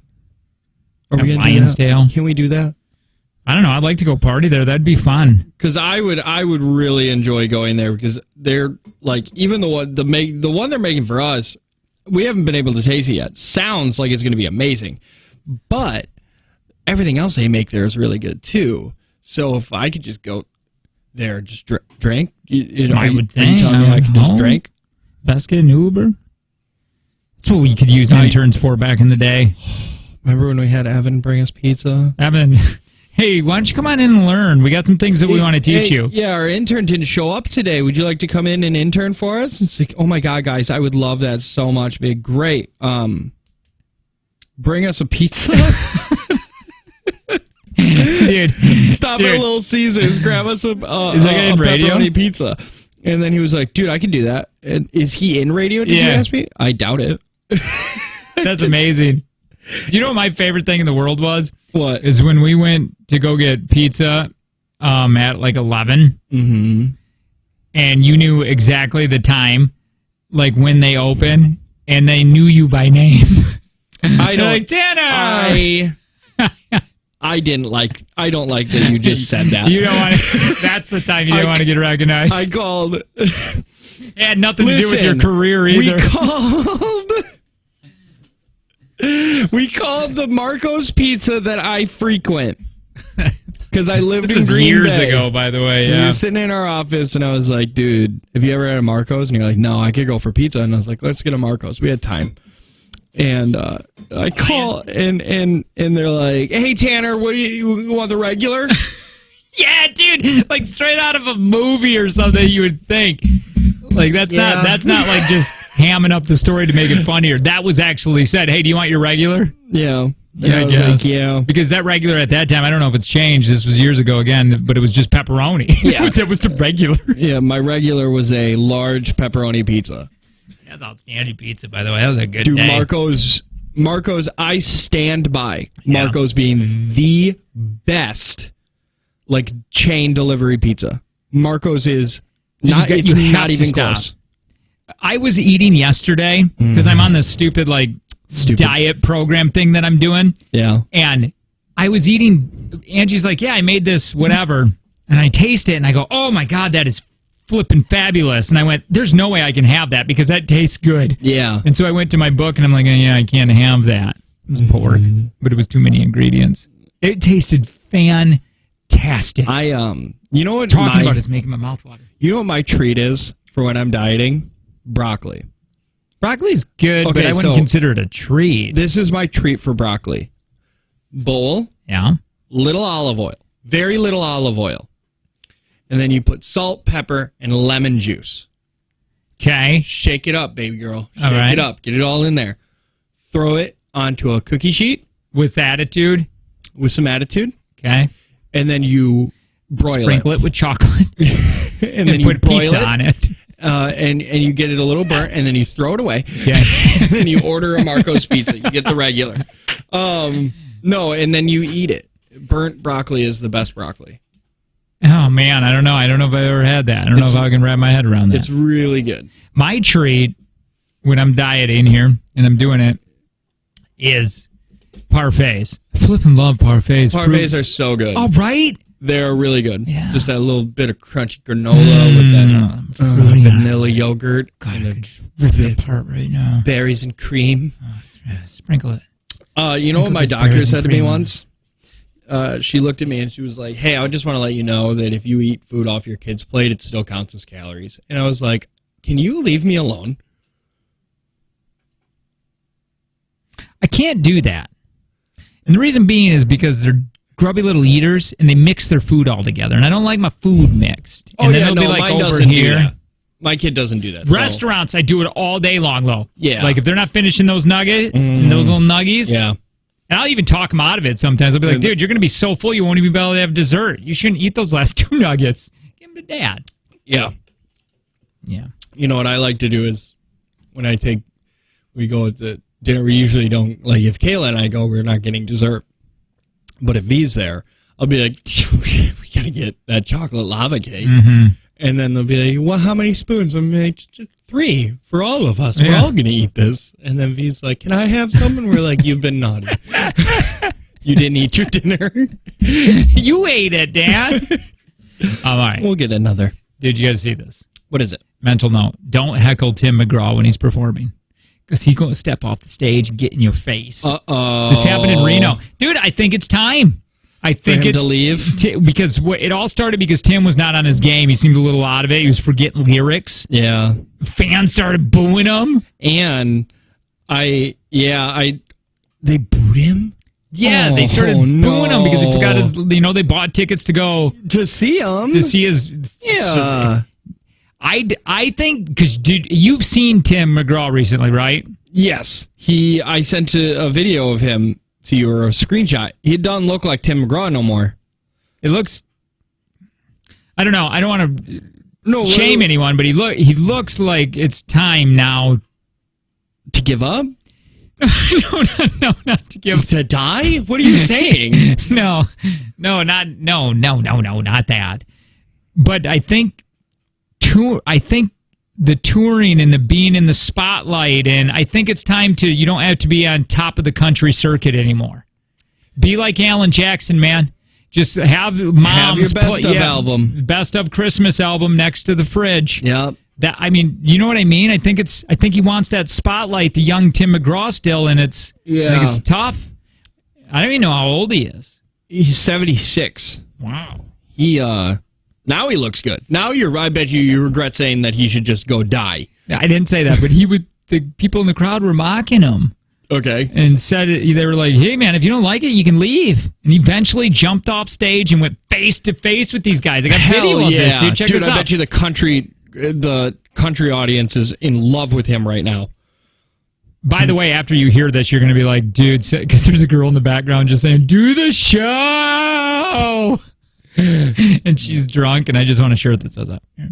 Are we gonna Lion's do that? Tail? Can we do that? I don't know. I'd like to go party there. That'd be fun. Because I would really enjoy going there because they're like even the one they're making for us, we haven't been able to taste it yet. Sounds like it's going to be amazing, but everything else they make there is really good too. So if I could just go there, just drink, I would think. Are you telling me I could just drink? Best get an Uber. That's what we could use interns for back in the day. Remember when we had Evan bring us pizza? Evan. Hey, why don't you come on in and learn? We got some things that we want to teach you. Yeah, our intern didn't show up today. Would you like to come in and intern for us? It's like, oh my God, guys, I would love that so much. It'd be great. Bring us a pizza. Dude. Stop at Little Caesars, grab us a pepperoni pizza. And then he was like, dude, I can do that. And is he in radio? Did you ask me? I doubt it. That's amazing. Do you know what my favorite thing in the world was? What? Is when we went to go get pizza at like 11. Mm-hmm. And you knew exactly the time, like when they open, and they knew you by name. I don't like, Tanner! I don't like that you just said that. You don't want to, that's the time you don't want to get recognized. I called. It had nothing to do with your career either. We called the Marco's Pizza that I frequent because I lived in Green years Bay. ago, by the way. We were sitting in our office, and I was like, "Dude, have you ever had a Marco's?" And you're like, "No, I could go for pizza." And I was like, "Let's get a Marco's." We had time, and I call, and they're like, "Hey, Tanner, what do you want the regular?" Yeah, dude, like straight out of a movie or something. You would think. Like that's not like just hamming up the story to make it funnier. That was actually said. Hey, do you want your regular? Yeah. Yeah, I was like, yeah. Because that regular at that time, I don't know if it's changed. This was years ago again, but it was just pepperoni. Yeah. That was the regular. Yeah, my regular was a large pepperoni pizza. That's outstanding pizza, by the way. That was a good day. Dude, Marco's, I stand by Marco's being the best like chain delivery pizza. Marco's is it's not even close. I was eating yesterday because I'm on this stupid diet program thing that I'm doing. Yeah. And I was eating. Angie's like, yeah, I made this whatever. And I taste it and I go, oh my God, that is flipping fabulous. And I went, there's no way I can have that because that tastes good. Yeah. And so I went to my book and I'm like, yeah, I can't have that. It was pork, but it was too many ingredients. It tasted fantastic. You know what? Talking about is making my mouth water. You know what my treat is for when I'm dieting? Broccoli. Broccoli's good, but I wouldn't consider it a treat. This is my treat for broccoli. Bowl. Yeah. Little olive oil. Very little olive oil. And then you put salt, pepper, and lemon juice. Okay. Shake it up, baby girl. Shake it up. Get it all in there. Throw it onto a cookie sheet. With attitude? With some attitude. Okay. And then you sprinkle it with chocolate. and then you put pizza on it. And you get it a little burnt, and then you throw it away. Okay. And then you order a Marco's pizza. You get the regular. No, and then you eat it. Burnt broccoli is the best broccoli. Oh, man. I don't know. I don't know if I've ever had that. I don't know if I can wrap my head around that. It's really good. My treat when I'm dieting here, and I'm doing it, is parfaits. I flipping love parfaits. Parfaits are so good. Oh, right? They're really good. Yeah. Just that little bit of crunchy granola with that vanilla yogurt. God, and I could just rip it apart right now. berries and cream. Yeah, sprinkle it. You know what my doctor berries said and to me cream. once? She looked at me and she was like, hey, I just want to let you know that if you eat food off your kid's plate, it still counts as calories. And I was like, can you leave me alone? I can't do that. And the reason being is because they're grubby little eaters and they mix their food all together. And I don't like my food mixed. And then they'll be like mine over doesn't do here. that. My kid doesn't do that. so- Restaurants, I do it all day long, though. Yeah. Like if they're not finishing those nuggets, those little nuggies. Yeah. And I'll even talk them out of it sometimes. I'll be like, dude, you're going to be so full you won't even be able to have dessert. You shouldn't eat those last 2 nuggets. Give them to Dad. Yeah. Yeah. You know what I like to do is when we go to dinner, we usually don't, like if Kayla and I go, we're not getting dessert. But if V's there, I'll be like, we got to get that chocolate lava cake. Mm-hmm. And then they'll be like, well, how many spoons? I'm like, 3 for all of us. We're Yeah. all going to eat this. And then V's like, can I have some? And we're like, you've been naughty. You didn't eat your dinner. You ate it, Dad. All right. We'll get another. Dude, you got to see this. What is it? Mental note. Don't heckle Tim McGraw when he's performing. Because he's going to step off the stage and get in your face. Uh-oh. This happened in Reno. Dude, I think it's time. I think For him it's to leave? because it all started because Tim was not on his game. He seemed a little out of it. He was forgetting lyrics. Yeah. Fans started booing him. And they booed him? Yeah, they started booing him because he forgot his. They bought tickets to go To see him? to see his. Yeah. I think because you've seen Tim McGraw recently, right? Yes. I sent a video of him to you, or a screenshot. He doesn't look like Tim McGraw no more. It looks. I don't know. I don't want to No, shame anyone, but he looks like it's time now to give up? no, not to give. To die? What are you saying? No, not that. But I think the touring and the being in the spotlight, and I think it's time to. You don't have to be on top of the country circuit anymore. Be like Alan Jackson, man. Just have moms Have your best of album. best of Christmas album next to the fridge. Yep. You know what I mean? I think he wants that spotlight, the young Tim McGraw still, and I think it's tough. I don't even know how old he is. He's 76. Wow. Now he looks good. Now I bet you regret saying that he should just go die. I didn't say that, but the people in the crowd were mocking him. Okay. And they were like, hey, man, if you don't like it, you can leave. And he eventually jumped off stage and went face to face with these guys. I got video of this, dude. Check this out. I bet you the country audience is in love with him right now. By the way, after you hear this, you're going to be like, dude, because there's a girl in the background just saying, do the show. And she's drunk, and I just want a shirt that says that. Here.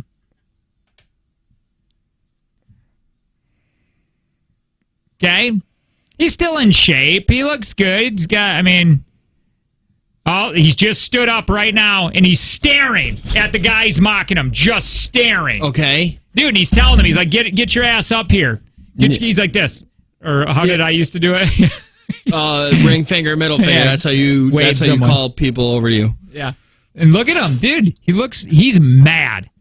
Okay. He's still in shape. He looks good. He's just stood up right now, and he's staring at the guys mocking him. Just staring. Okay. Dude, and he's telling them, he's like, get your ass up here. He's like this. Or how did I used to do it? Ring finger, middle finger. Yeah. That's how you call people over to you. Yeah. And look at him, dude. He's mad.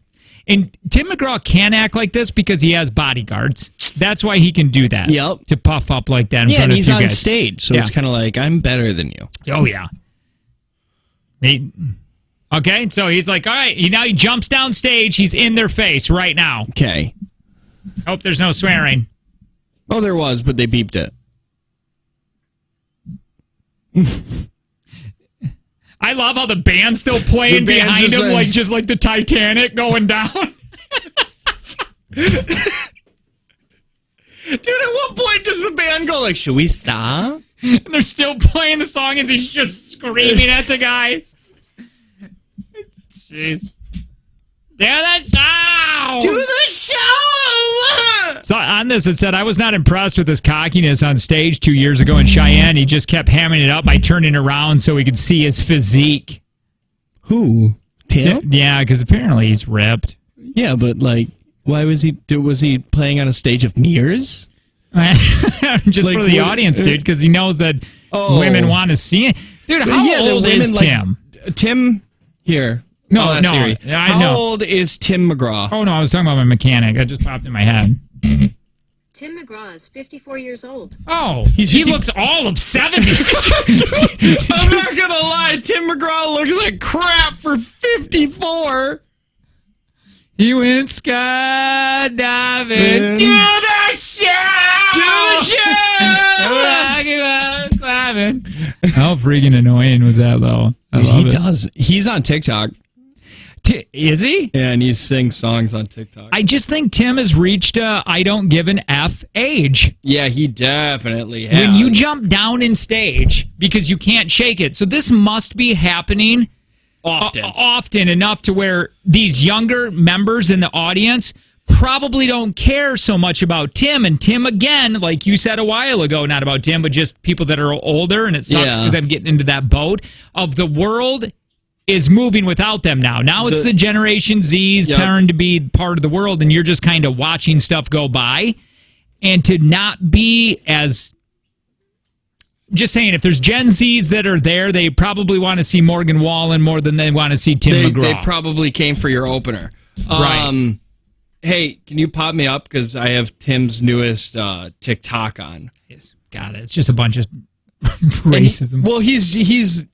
And Tim McGraw can act like this because he has bodyguards. That's why he can do that. Yep. To puff up like that in front and of he's two on guys. stage, so it's kind of like, I'm better than you. Oh, yeah. Okay, so he's like, all right. Now he jumps down stage. He's in their face right now. Okay. Hope there's no swearing. Oh, there was, but they beeped it. I love how the band's still playing behind him, just like the Titanic going down. Dude, at what point does the band go like, should we stop? And they're still playing the song as he's just screaming at the guys. Jeez. Do the show! Do the show! So on this, it said, I was not impressed with his cockiness on stage 2 years ago in Cheyenne. He just kept hamming it up by turning around so he could see his physique. Who? Tim? Yeah, because apparently he's ripped. Yeah, but why was he playing on a stage of mirrors? Just for the audience, dude, because he knows that women want to see it. Dude, how old is Tim? Tim, Here. No, I'll ask no, Siri. I How know. old is Tim McGraw? Oh, no, I was talking about my mechanic. That just popped in my head. Tim McGraw is 54 years old. Oh, He's he 50 looks all of 70. I'm not gonna lie, Tim McGraw looks like crap for 54. He went skydiving. Man. Do the show! Do the show! Rocky Mountain climbing. How freaking annoying was that, though? I Dude, love he it. does. He's on TikTok. Is he? Yeah, and he sings songs on TikTok. I just think Tim has reached a I don't give an F age. Yeah, he definitely has. When you jump down in stage because you can't shake it. So this must be happening often enough to where these younger members in the audience probably don't care so much about Tim. And Tim, again, like you said a while ago, not about Tim, but just people that are older. And it sucks because I'm getting into that boat of the world is moving without them now. Now it's the Generation Z's turn to be part of the world, and you're just kind of watching stuff go by. And to not be as... Just saying, if there's Gen Zs that are there, they probably want to see Morgan Wallen more than they want to see Tim McGraw. They probably came for your opener. Right. Hey, can you pop me up? Because I have Tim's newest TikTok on. Yes. Got it. It's just a bunch of racism. He's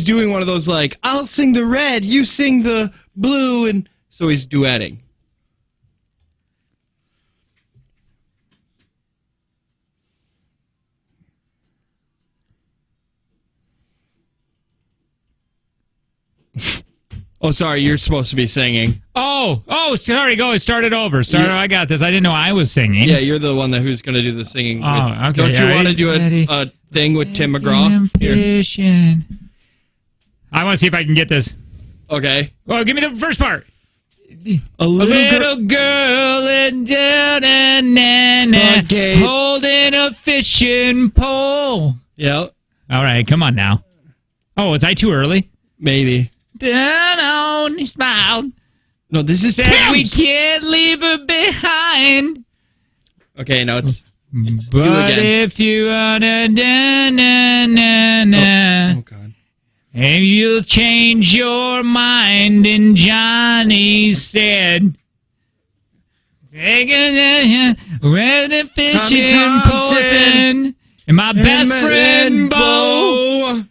doing one of those like, I'll sing the red, you sing the blue, and so he's duetting. Oh, sorry, you're supposed to be singing. Oh, sorry, go. Start it over. Sorry, I got this. I didn't know I was singing. Yeah, you're the one who's going to do the singing. Oh, okay. Don't you want to do Ready? a thing with Tim McGraw? Here. Fishing. I want to see if I can get this. Okay. Oh, give me the first part. A A little girl. girl and Floodgate. holding a fishing pole. Yeah, All right, come on now. Oh, was I too early? maybe. Down on he smiled. No, this is Said Tim's. we can't leave her behind. Okay, now it's you But again. if you wanna na Oh, God. and you'll change your mind, and Johnny said, take a where the fishing Thompson. pole and my best friend Bo.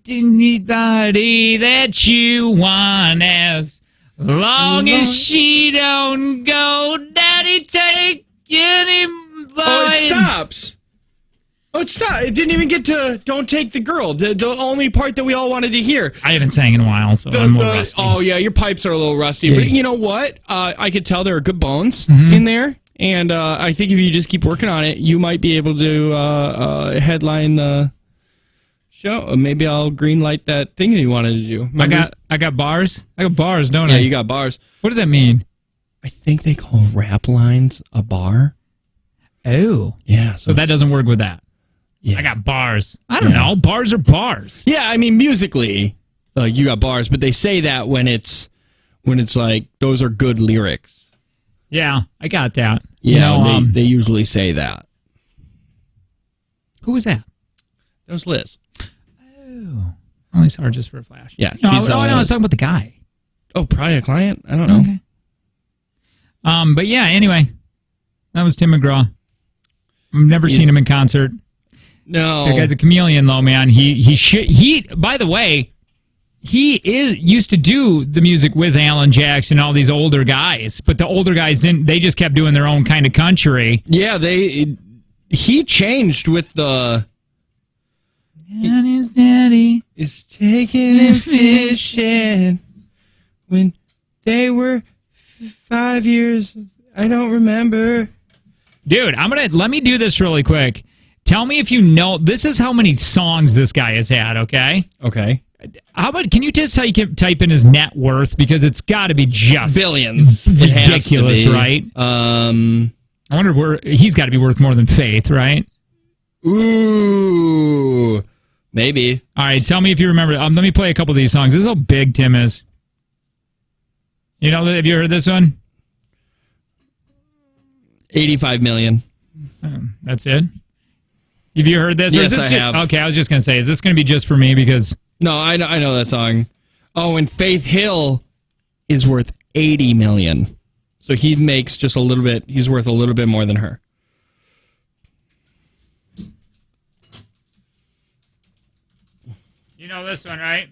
Anybody that you want, as long as she don't go, Daddy, take anybody. Oh, it stops. Oh, it stopped. It didn't even get to "Don't Take the Girl," the only part that we all wanted to hear. I haven't sang in a while, so I'm a little rusty. Oh yeah, your pipes are a little rusty, Yeah. but you know what? I could tell there are good bones Mm-hmm. in there, and I think if you just keep working on it, you might be able to headline the show. Maybe I'll greenlight that thing that you wanted to do. Remember? I got bars. I got bars, don't I? Yeah, you got bars. What does that mean? I think they call rap lines a bar. Oh, Yeah, so that doesn't work with that. Yeah. I got bars. I don't know. Bars are bars. Yeah, I mean musically, you got bars, but they say that when it's like those are good lyrics. Yeah, I got that. Yeah, You know, they usually say that. who was that? That was Liz. Oh, I only saw her just for a flash. Yeah, No, she's, I was talking about the guy. Oh, probably a client. I don't know. Okay. But yeah. Anyway, that was Tim McGraw. I've never seen him in concert. No, That guy's a chameleon, though, man. He. By the way, he used to do the music with Alan Jackson and all these older guys, but the older guys didn't. They just kept doing their own kind of country. Yeah, he changed with the. And his daddy Is taking him fishing when they were 5 years. I don't remember. Dude, let me do this really quick. Tell me if you know. This is how many songs this guy has had. Okay. Okay. How about, can you just type in his net worth, because it's got to be just Billions. It has to ridiculous, be. right? I wonder where he's got to be worth more than Faith, right? Ooh. Maybe. All right, tell me if you remember. Let me play a couple of these songs. This is how big Tim is. You know, have you heard this one? 85 million. That's it. Have you heard this? Yes, is this I have. Okay, I was just going to say, is this going to be just for me? Because No, I know that song. Oh, and Faith Hill is worth $80 million. So he makes just a little bit. He's worth a little bit more than her. you know this one, right?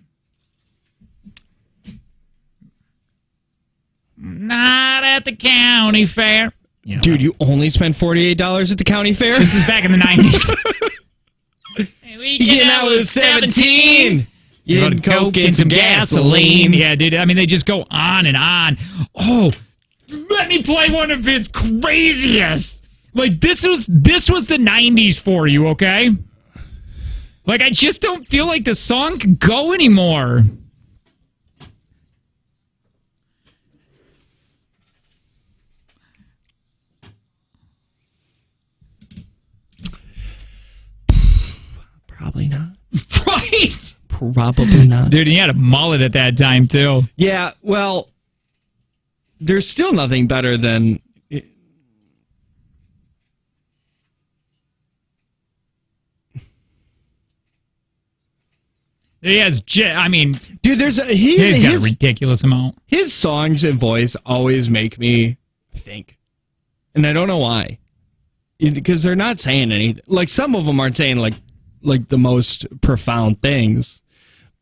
Not at the county fair. You know Dude, you only spent $48 at the county fair? this is back in the 90s. Weekend I was 17. You had Coke and some gasoline. Yeah, dude. I mean, they just go on and on. Oh, let me play one of his craziest. Like this was the 90s for you, okay? Like I just don't feel like the song can go anymore. Probably not. Right. Probably not. Dude, he had a mullet at that time, too. Yeah, well, there's still nothing better than... He has, I mean, Dude, there's he's got a ridiculous amount. His songs and voice always make me think. And I don't know why. Because they're not saying anything. Like, some of them aren't saying, like the most profound things.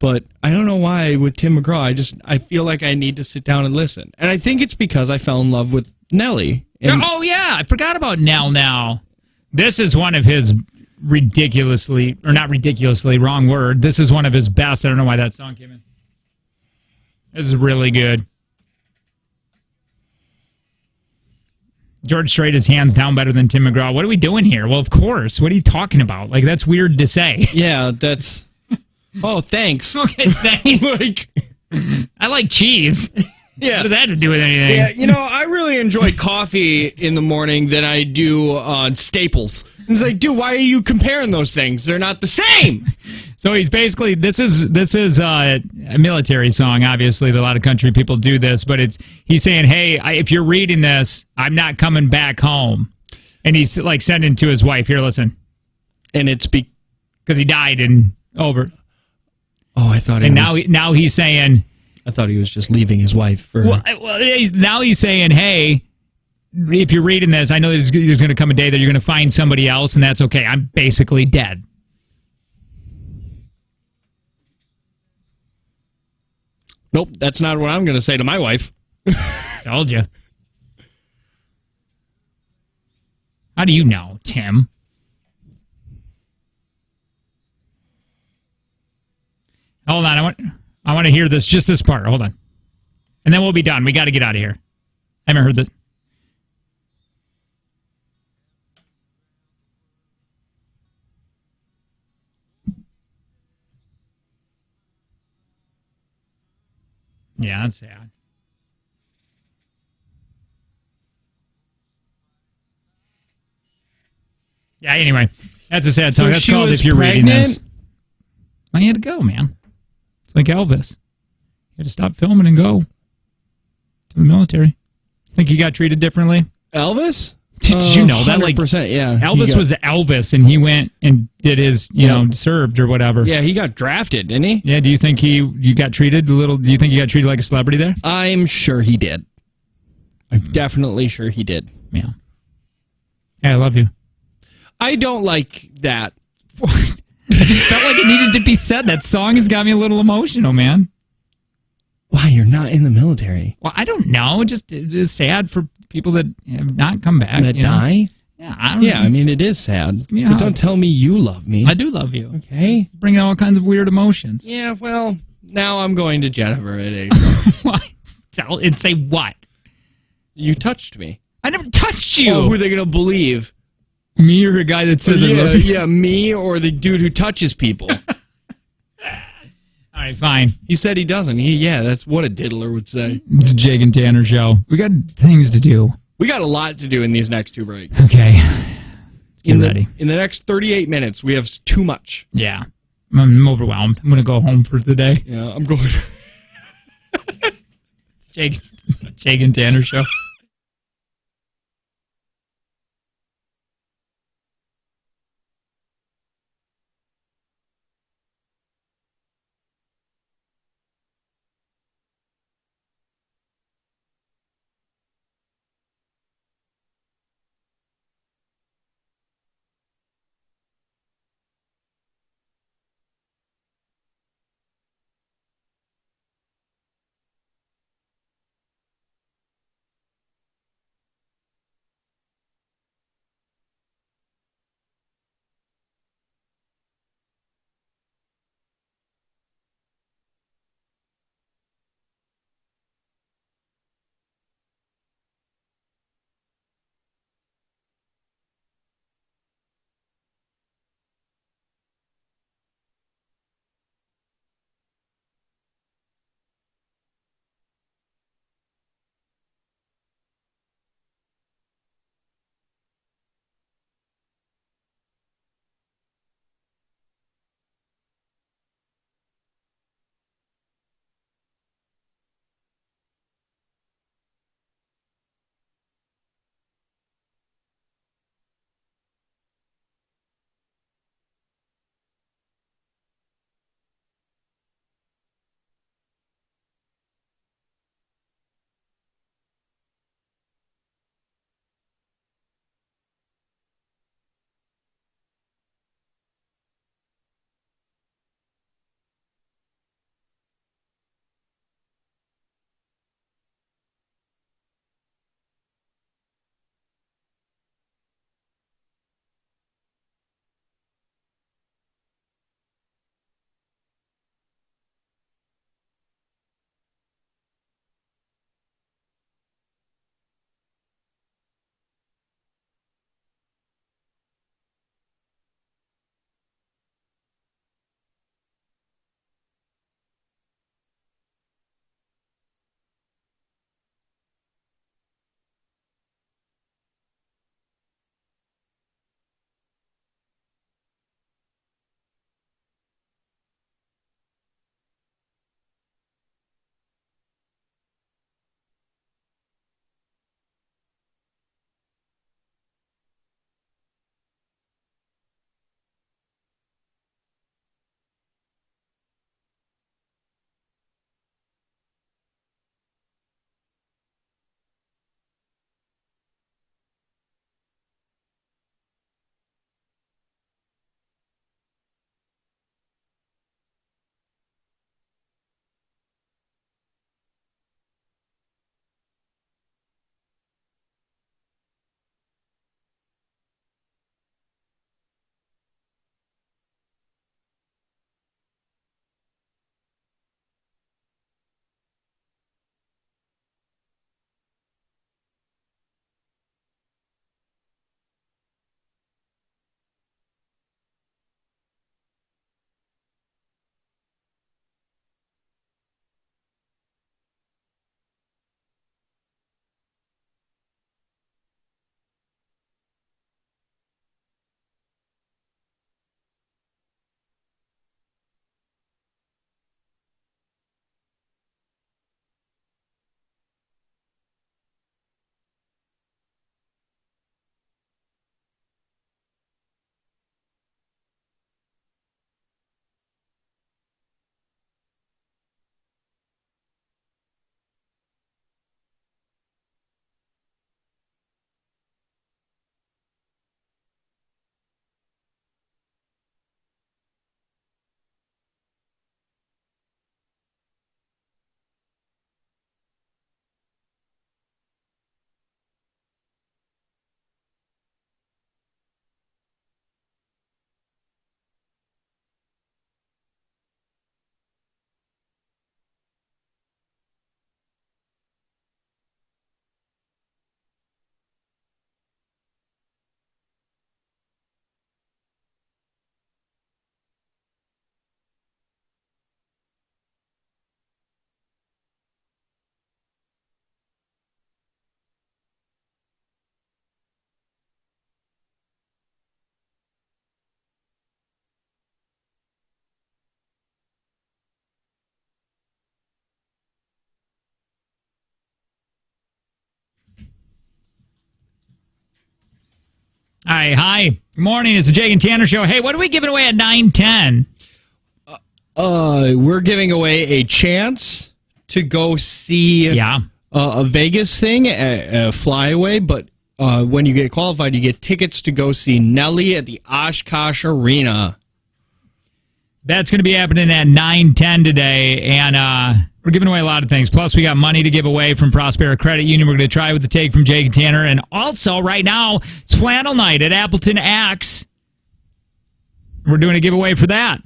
But I don't know why with Tim McGraw. I feel like I need to sit down and listen. And I think it's because I fell in love with Nelly. And Oh, yeah. I forgot about Nell now. This is one of his ridiculously, or not ridiculously, wrong word. This is one of his best. I don't know why that song came in. This is really good. George Strait is hands down better than Tim McGraw. What are we doing here? Well, of course. What are you talking about? Like, that's weird to say. yeah, that's... Oh, thanks. Okay, thanks. Like... I like cheese. Yeah. What does that have to do with anything? Yeah, I really enjoy coffee in the morning than I do on Staples. It's like, dude, why are you comparing those things? They're not the same. So he's basically this is a military song. Obviously, a lot of country people do this, but he's saying, hey, if you're reading this, I'm not coming back home, and he's like sending to his wife. Here, listen, And it's because he died and over. Oh, I thought. Now he's saying. I thought he was just leaving his wife for. Well, now he's saying, hey, if you're reading this, I know there's going to come a day that you're going to find somebody else, and that's okay. I'm basically dead. Nope, that's not what I'm going to say to my wife. Told you. How do you know, Tim? Hold on, I want to hear just this part. Hold on. And then we'll be done. We got to get out of here. I haven't heard that. Yeah, that's sad. Yeah, anyway. That's a sad song. So That's she called was If You're Reading pregnant? This. I had to go, man. It's like Elvis. You had to stop filming and go to the military. Think he got treated differently? Elvis? Did you know that? Like, 100%, yeah. Elvis was Elvis, and he went and did his, served or whatever. Yeah, he got drafted, didn't he? Yeah. Do you think you got treated a little? Do you think he got treated like a celebrity there? I'm sure he did. I'm definitely sure he did. Yeah. Hey, I love you. I don't like that. What? I just felt like it needed to be said. That song has got me a little emotional, man. Why, you're not in the military? Well, I don't know. It is sad for people that have not come back. That die? Yeah, I don't know. I mean, it is sad. Yeah. But don't tell me you love me. I do love you. Okay. It's bringing all kinds of weird emotions. Yeah, well, now I'm going to Jennifer at 8. What? And say what? You touched me. I never touched you. Oh, who are they going to believe? Me or a guy that says I love you? Yeah, me or the dude who touches people. All right, fine. He said he doesn't. That's what a diddler would say. It's a Jake and Tanner show. We got things to do. We got a lot to do in these next 2 breaks. Okay. Let's get ready. In the next 38 minutes, we have too much. Yeah. I'm overwhelmed. I'm going to go home for the day. Yeah, I'm going. Jake and Tanner show. Hi. Good morning. It's the Jake and Tanner Show. Hey, what are we giving away at 9:10? We're giving away a chance to go see a Vegas thing, a flyaway, but when you get qualified, you get tickets to go see Nelly at the Oshkosh Arena. That's going to be happening at 9:10 today, and we're giving away a lot of things. Plus, we got money to give away from Prospera Credit Union. We're going to try with the take from Jake and Tanner, and also right now it's Flannel Night at Appleton Axe. We're doing a giveaway for that.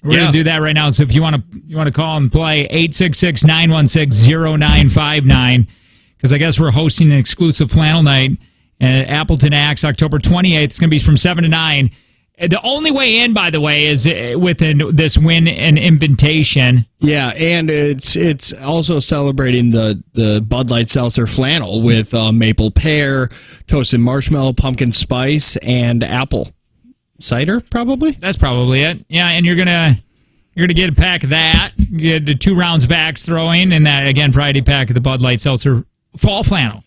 We're going to do that right now. So if you want to call and play 866-916-0959, because I guess we're hosting an exclusive Flannel Night at Appleton Axe October 28th. It's going to be from 7 to 9. The only way in, by the way, is with this win and invitation. Yeah, and it's also celebrating the Bud Light Seltzer flannel with maple pear, toasted marshmallow, pumpkin spice, and apple cider. Probably that's probably it. Yeah, and you're gonna get a pack of that. You get the 2 rounds of axe throwing, and that again Friday pack of the Bud Light Seltzer fall flannel.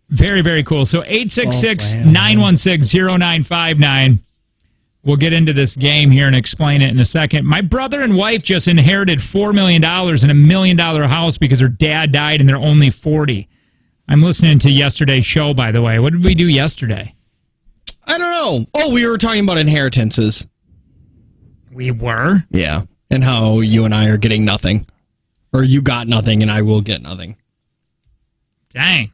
Very, very cool. So 866-916-0959. We'll get into this game here and explain it in a second. My brother and wife just inherited $4 million in a $1 million house because her dad died and they're only 40. I'm listening to yesterday's show, by the way. What did we do yesterday? I don't know. Oh, we were talking about inheritances. We were? Yeah. And how you and I are getting nothing. Or you got nothing and I will get nothing. Dang.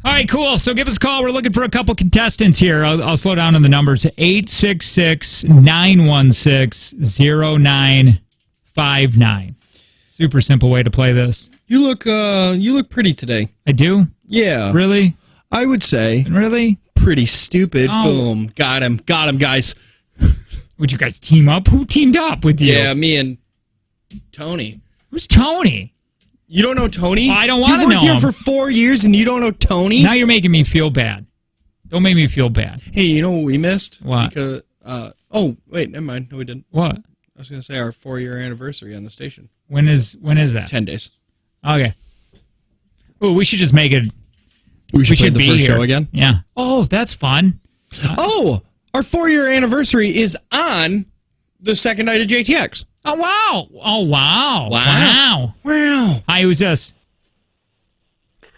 All right, cool. So give us a call. We're looking for a couple contestants here. I'll slow down on the numbers. 866-916-0959. Super simple way to play this. You look pretty today. I do? Yeah. Really? I would say. Really? Pretty stupid. Oh. Boom. Got him, guys. Would you guys team up? Who teamed up with you? Yeah, me and Tony. Who's Tony? You don't know Tony? I don't want to know You've worked him. here for 4 years and you don't know Tony? Now you're making me feel bad. Don't make me feel bad. Hey, you know what we missed? What? Because, oh, wait, never mind. No, we didn't. What? I was going to say our 4-year anniversary on the station. When is that? 10 days. Okay. Ooh, we should just make it. We should play the be first here. show again? Yeah. Oh, that's fun. Our 4-year anniversary is on the second night of JTX. Oh, wow. Oh, wow. Wow. Hi, who's this?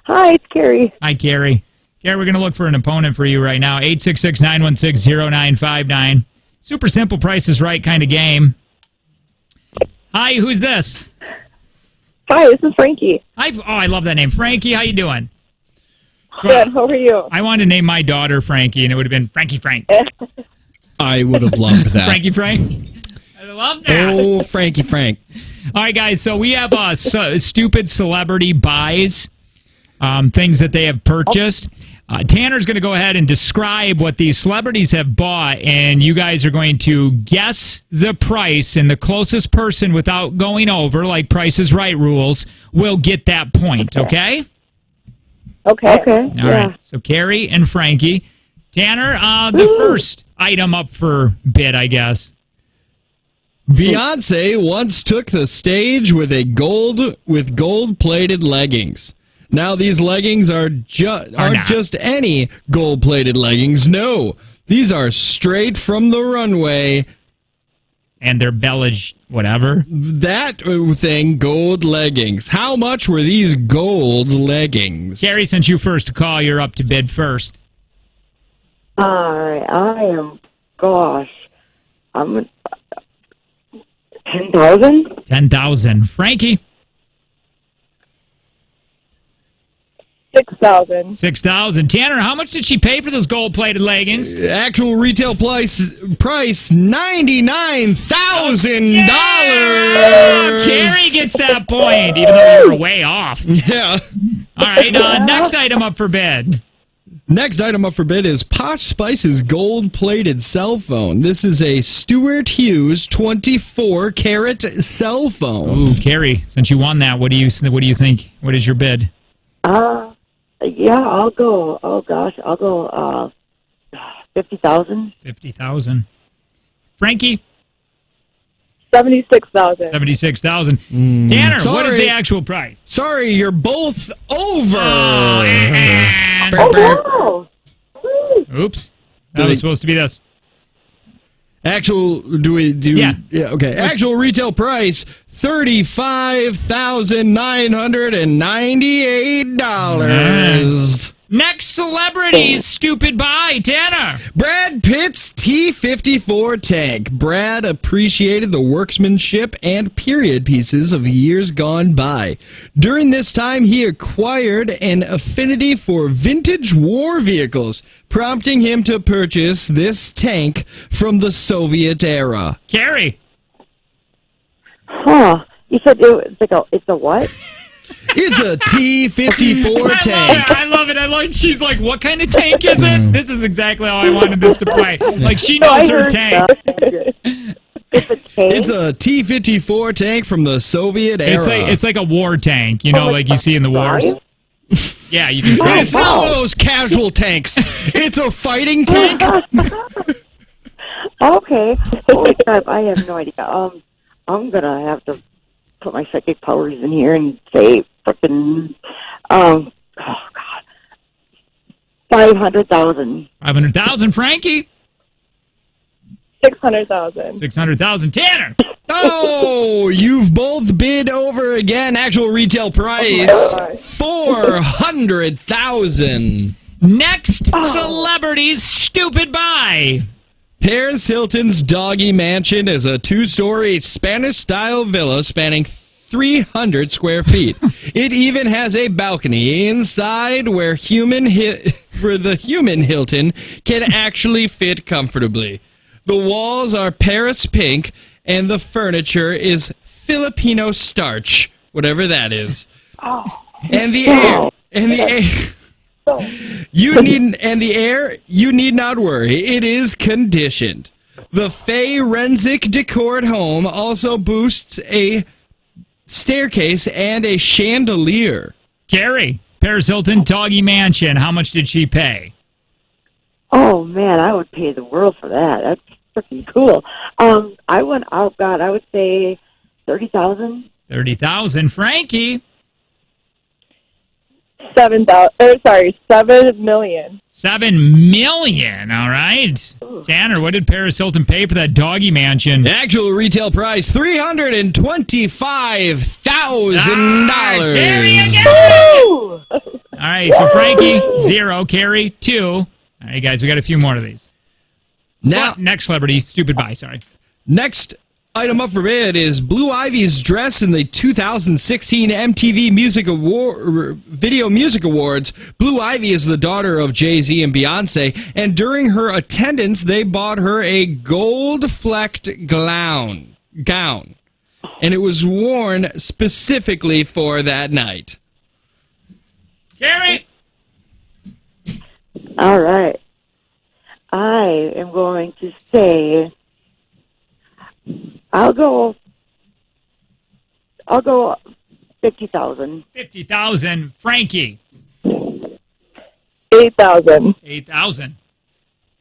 Hi, it's Carrie. Hi, Carrie. Carrie, we're going to look for an opponent for you right now. 866-916-0959. Super simple, Price is Right kind of game. Hi, who's this? Hi, this is Frankie. I love that name. Frankie, how you doing? Good, how are you? I wanted to name my daughter Frankie, and it would have been Frankie Frank. I would have loved that. Frankie Frank? I love that. Oh, Frankie Frank. All right, guys, so we have stupid celebrity buys, things that they have purchased. Tanner's going to go ahead and describe what these celebrities have bought, and you guys are going to guess the price, and the closest person without going over, like Price is Right rules, will get that point, okay? Okay. All right, so Carrie and Frankie. Tanner, the first item up for bid, I guess. Beyonce once took the stage with gold-plated leggings. Now these leggings aren't just any gold-plated leggings. No, these are straight from the runway. And they're Bellage, whatever. That thing, gold leggings. How much were these gold leggings? Carrie, since you first to call, you're up to bid first. All right, I'm 10,000? 10,000. Frankie? 6,000. 6,000. Tanner, how much did she pay for those gold-plated leggings? Actual retail price $99,000. Yeah! Carrie gets that point, even though you were way off. Yeah. All right, next item up for bid. Next item up for bid is Posh Spice's gold-plated cell phone. This is a Stuart Hughes 24-karat cell phone. Ooh, Carrie, since you won that, what do you think? What is your bid? Yeah, I'll go. Oh gosh, I'll go 50,000. 50,000. Frankie? $76,000. 76,000. Tanner, what Sorry. is the actual price? Sorry, you're both over. Oh, wow. Oops. That was supposed to be this. Actual, do we do? Yeah. Okay. Actual retail price $35,998. Next celebrity's stupid buy, Tanner. Brad Pitt's T-54 tank. Brad appreciated the workmanship and period pieces of years gone by. During this time, he acquired an affinity for vintage war vehicles, prompting him to purchase this tank from the Soviet era. Carrie. Huh. You said it's a what? It's a T-54 tank. I love it. She's like, what kind of tank is it? This is exactly how I wanted this to play. Like, she knows her tank. It's a tank. It's a T-54 tank from the Soviet era. It's like a war tank, like you see in the wars. Yeah, you can drive. It's not one of those casual tanks. It's a fighting tank. Okay. Holy crap, I have no idea. I'm gonna have to put my psychic powers in here and say frickin' oh god, 500,000. 500,000, Frankie. 600,000. 600,000, Tanner. Oh, you've both bid over again. Actual retail price, 400,000. Next celebrity's stupid buy. Paris Hilton's Doggy Mansion is a 2-story Spanish-style villa spanning 300 square feet. It even has a balcony inside where the human Hilton can actually fit comfortably. The walls are Paris pink, and the furniture is Filipino starch, whatever that is. And the air. You need not worry. It is conditioned. The Fay Renzick decored home also boasts a staircase and a chandelier. Carrie, Paris Hilton, Doggy Mansion. How much did she pay? Oh man, I would pay the world for that. That's freaking cool. I would say 30,000. 30,000, Frankie. 7 million. 7 million. All right. Tanner, what did Paris Hilton pay for that Doggy Mansion? Actual retail price $325,000. Carrie again. All right, so Frankie 0, Carrie 2. All right, guys, we got a few more of these. Now, Next celebrity, stupid buy. Sorry. next item up for bid is Blue Ivy's dress in the 2016 MTV Video Music Awards. Blue Ivy is the daughter of Jay-Z and Beyonce, and during her attendance, they bought her a gold-flecked gown, and it was worn specifically for that night. Gary! All right. I am going to say I'll go 50,000. 50,000. Frankie. 8,000. 8,000.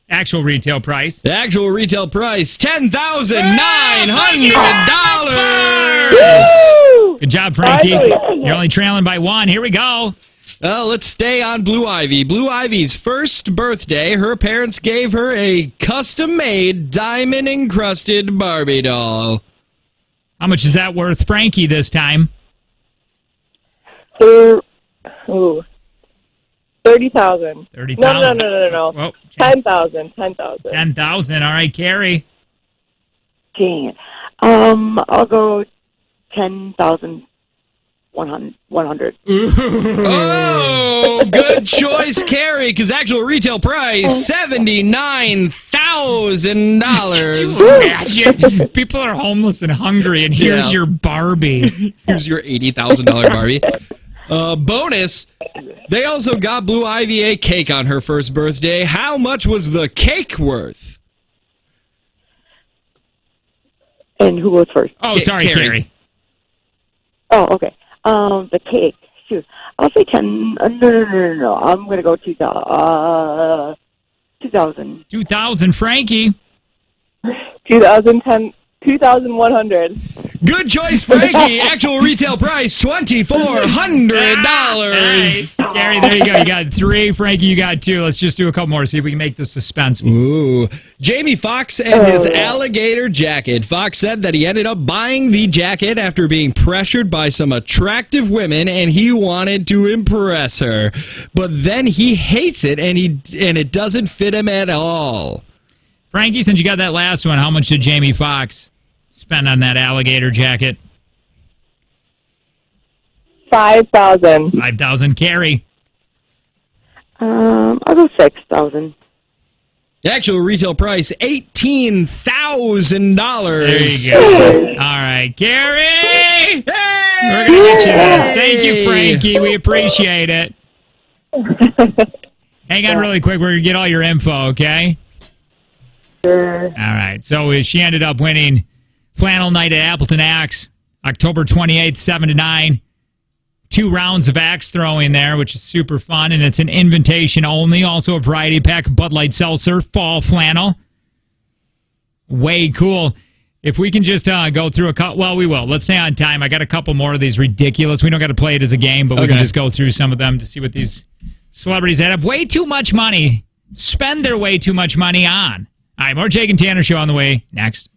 Actual retail price. The actual retail price, $10,900. Good job, Frankie. You're only trailing by 1. Here we go. Let's stay on Blue Ivy. Blue Ivy's first birthday, her parents gave her a custom-made, diamond-encrusted Barbie doll. How much is that worth, Frankie, this time? 30,000. 30,000. No. Well, 10,000. 10,000. All right, Carrie. Dang it. I'll go 10,100. Oh, good choice, Carrie, because actual retail price, $79,000. Could you imagine? People are homeless and hungry, and here's your Barbie. Here's your $80,000 Barbie. Bonus, they also got Blue Ivy a cake on her first birthday. How much was the cake worth? And who goes first? Oh, sorry, Carrie. Oh, okay. The cake. Shoot. I'll say 10. No. I'm going to go 2,000. 2,000, Frankie. 2,000, $2,100. Good choice, Frankie. Actual retail price $2,400. Gary, there you go. You got 3. Frankie, you got 2. Let's just do a couple more. See if we can make the suspense. Ooh. Jamie Foxx and his alligator jacket. Fox said that he ended up buying the jacket after being pressured by some attractive women, and he wanted to impress her. But then he hates it, and it doesn't fit him at all. Frankie, since you got that last one, how much did Jamie Foxx spend on that alligator jacket? $5,000. 5,000. Carrie. I'll go 6,000. Actual retail price $18,000. There you go. All right, Carrie. Hey! We're gonna get you this. Thank you, Frankie. We appreciate it. Hang on, really quick. We're gonna get all your info, okay? Sure. All right. So she ended up winning Flannel Night at Appleton Axe, October 28th, 7 to 9. 2 rounds of axe throwing there, which is super fun, and it's an invitation only. Also a variety pack, Bud Light Seltzer, Fall Flannel. Way cool. If we can just go through a couple, well, we will. Let's stay on time. I got a couple more of these ridiculous. We don't got to play it as a game, but we can just go through some of them to see what these celebrities that have way too much money spend their way too much money on. All right, more Jake and Tanner show on the way next.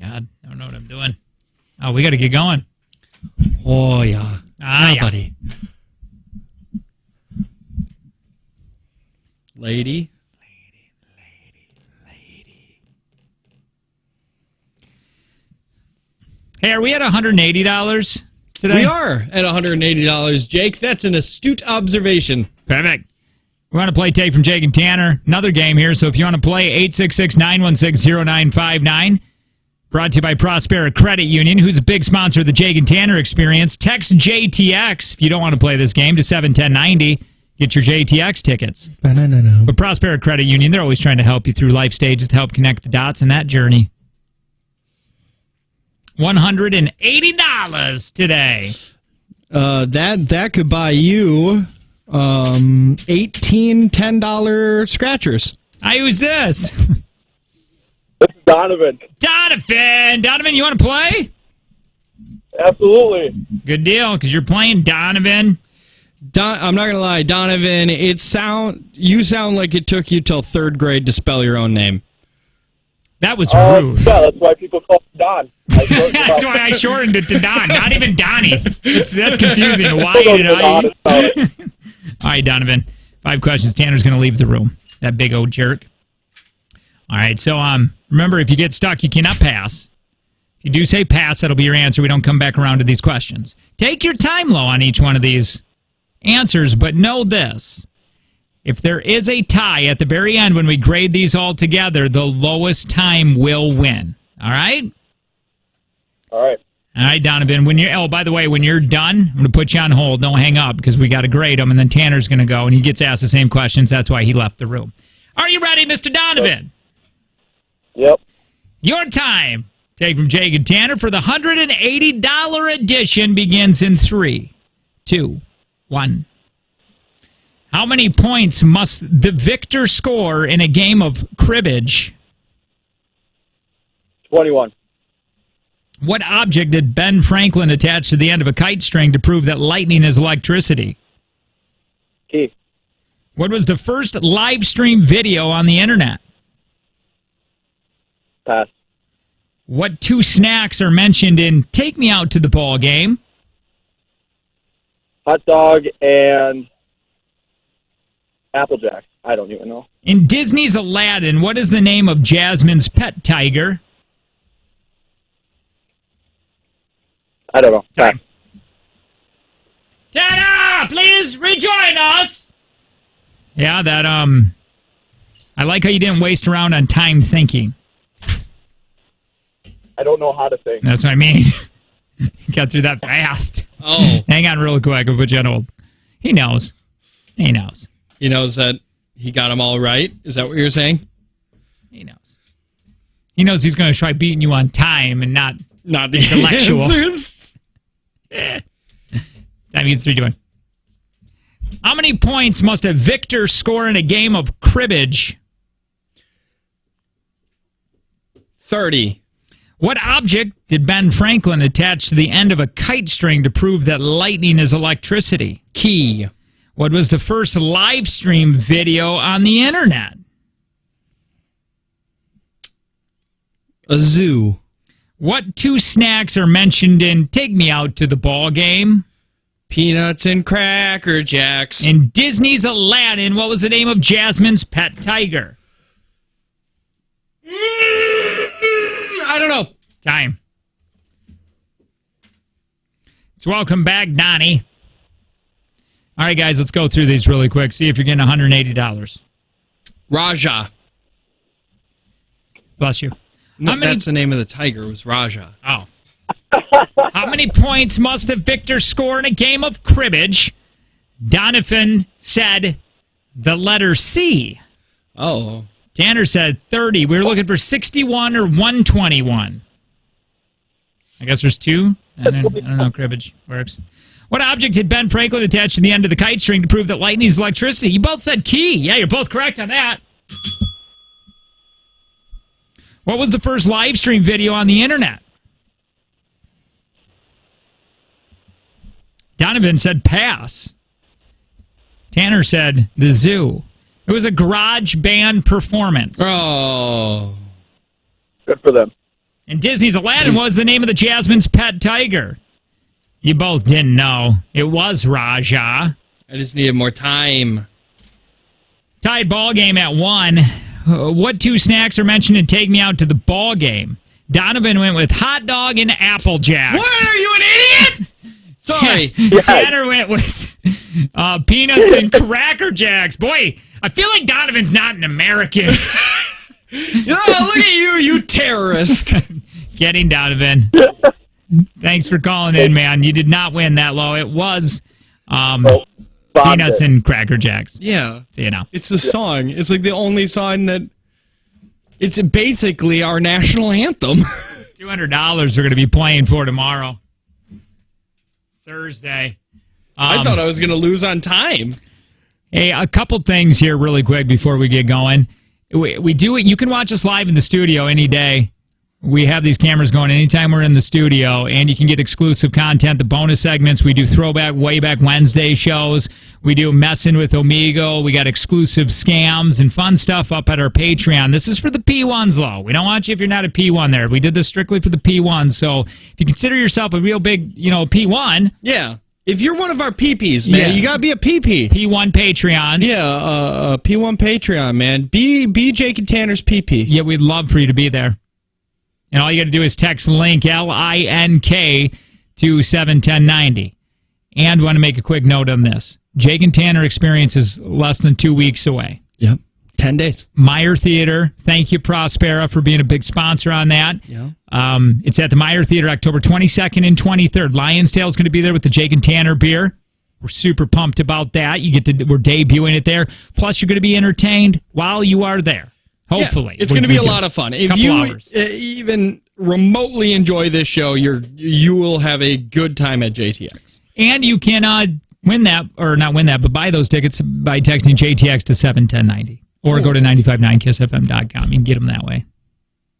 God, I don't know what I'm doing. Oh, we got to get going. Oh, yeah. Yeah. Buddy. Lady. Hey, are we at $180 today? We are at $180, Jake. That's an astute observation. Perfect. We want to play Take from Jake and Tanner. Another game here, so if you want to play, 866-916-0959. Brought to you by Prospera Credit Union, who's a big sponsor of the Jake and Tanner experience. Text JTX if you don't want to play this game to 71090. Get your JTX tickets. But Prospera Credit Union, they're always trying to help you through life stages to help connect the dots in that journey. $180 today. That could buy you 18 $10 scratchers. Who's this? This is Donovan. Donovan, you want to play? Absolutely. Good deal, because you're playing Donovan. I'm not gonna lie, Donovan. You sound like it took you till 3rd grade to spell your own name. That was rude. Yeah, that's why people call me Don. That's why I shortened it to Don, not even Donnie. That's confusing. Why did I? All right, Donovan. 5 questions. Tanner's going to leave the room. That big old jerk. All right, so remember, if you get stuck, you cannot pass. If you do say pass, that'll be your answer. We don't come back around to these questions. Take your time low on each one of these answers, but know this. If there is a tie at the very end when we grade these all together, the lowest time will win. All right? All right. All right, Donovan. By the way, when you're done, I'm going to put you on hold. Don't hang up because we got to grade them, and then Tanner's going to go, and he gets asked the same questions. That's why he left the room. Are you ready, Mr. Donovan? Yep. Your time. Take from Jake and Tanner for the $180 edition begins in 3, 2, 1. How many points must the victor score in a game of cribbage? 21. What object did Ben Franklin attach to the end of a kite string to prove that lightning is electricity? Key. What was the first live stream video on the internet? Pass. What 2 snacks are mentioned in Take Me Out to the Ball Game? Hot dog and Applejack. I don't even know. In Disney's Aladdin, what is the name of Jasmine's pet tiger? I don't know. Pass. Tanner, please rejoin us. Yeah, that I like how you didn't waste around on time thinking. I don't know how to think. That's what I mean. Got through that fast. Oh. Hang on real quick. I'll put you on hold. He knows. He knows. He knows that he got them all right. Is that what you're saying? He knows. He knows he's going to try beating you on time and not the intellectual. answers. Time means 3, 2, 1. How many points must a victor score in a game of cribbage? 30. What object did Ben Franklin attach to the end of a kite string to prove that lightning is electricity? Key. What was the first live stream video on the internet? A zoo. What 2 snacks are mentioned in Take Me Out to the Ball Game? Peanuts and Cracker Jacks. In Disney's Aladdin, what was the name of Jasmine's pet tiger? I don't know. Time. So welcome back, Donnie. All right, guys, let's go through these really quick. See if you're getting $180. Raja. Bless you. No, that's the name of the tiger. It was Raja. Oh. How many points must the victor score in a game of cribbage? Donovan said the letter C. Oh. Tanner said 30. We were looking for 61 or 121. I guess there's 2. I don't know. Cribbage works. What object did Ben Franklin attach to the end of the kite string to prove that lightning is electricity? You both said key. Yeah, you're both correct on that. What was the first live stream video on the internet? Donovan said pass. Tanner said the zoo. It was a garage band performance. Oh. Good for them. And Disney's Aladdin was the name of the Jasmine's pet tiger. You both didn't know. It was Raja. I just needed more time. Tied ball game at 1. What 2 snacks are mentioned in Take Me Out to the Ball Game? Donovan went with hot dog and Apple Jacks. What? Are you an idiot? Sorry. Tanner went with peanuts and Cracker Jacks. Boy, I feel like Donovan's not an American. Oh, look at you, you terrorist. Getting Donovan. Thanks for calling in, man. You did not win that low. It was peanuts and Cracker Jacks. Yeah. So, you know. It's the song. It's like the only song that... It's basically our national anthem. $200 we're going to be playing for tomorrow. Thursday. I thought I was going to lose on time. Hey, a couple things here really quick before we get going. We do it. You can watch us live in the studio any day. We have these cameras going anytime we're in the studio, and you can get exclusive content, the bonus segments. We do throwback, way back Wednesday shows. We do Messing with Omegle. We got exclusive scams and fun stuff up at our Patreon. This is for the P1s, though. We don't want you if you're not a P1 there. We did this strictly for the P1s. So if you consider yourself a real big, P1. Yeah. If you're one of our PPs, man, you got to be a PP. P1 Patreons. Yeah, P1 Patreon, man. Be Jake and Tanner's PP. Yeah, we'd love for you to be there. And all you got to do is text LINK, L-I-N-K, to 71090. And want to make a quick note on this. Jake and Tanner experience is less than 2 weeks away. Yep. 10 days. Meyer Theater. Thank you, Prospera, for being a big sponsor on that. Yeah. It's at the Meyer Theater October 22nd and 23rd. Lion's Tail is going to be there with the Jake and Tanner beer. We're super pumped about that. We're debuting it there. Plus, you're going to be entertained while you are there. Hopefully. Yeah, it's going to be a lot of fun. If you even remotely enjoy this show, you will have a good time at JTX. And you can win that, or not win that, but buy those tickets by texting JTX to 71090. Or go to 959kissfm.com. You can get them that way.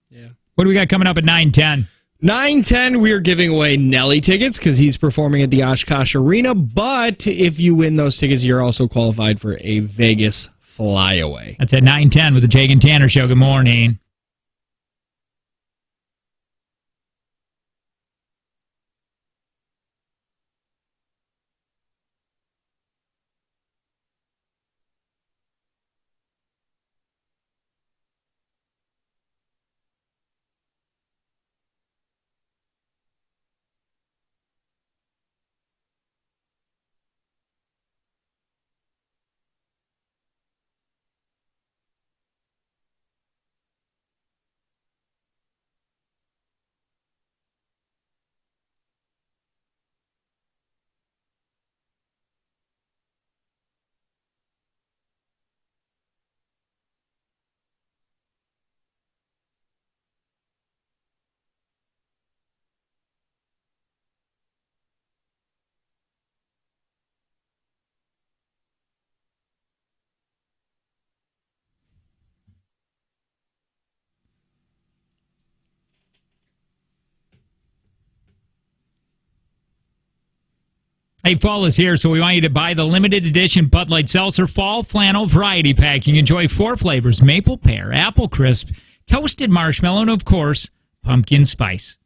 Yeah. What do we got coming up at 9:10? 9:10, we are giving away Nelly tickets because he's performing at the Oshkosh Arena. But if you win those tickets, you're also qualified for a Vegas flyaway. That's at 9:10 with the Jake and Tanner Show. Good morning. Hey, fall is here, so we want you to buy the limited edition Bud Light Seltzer Fall Flannel Variety Pack. You can enjoy 4 flavors: maple pear, apple crisp, toasted marshmallow, and, of course, pumpkin spice.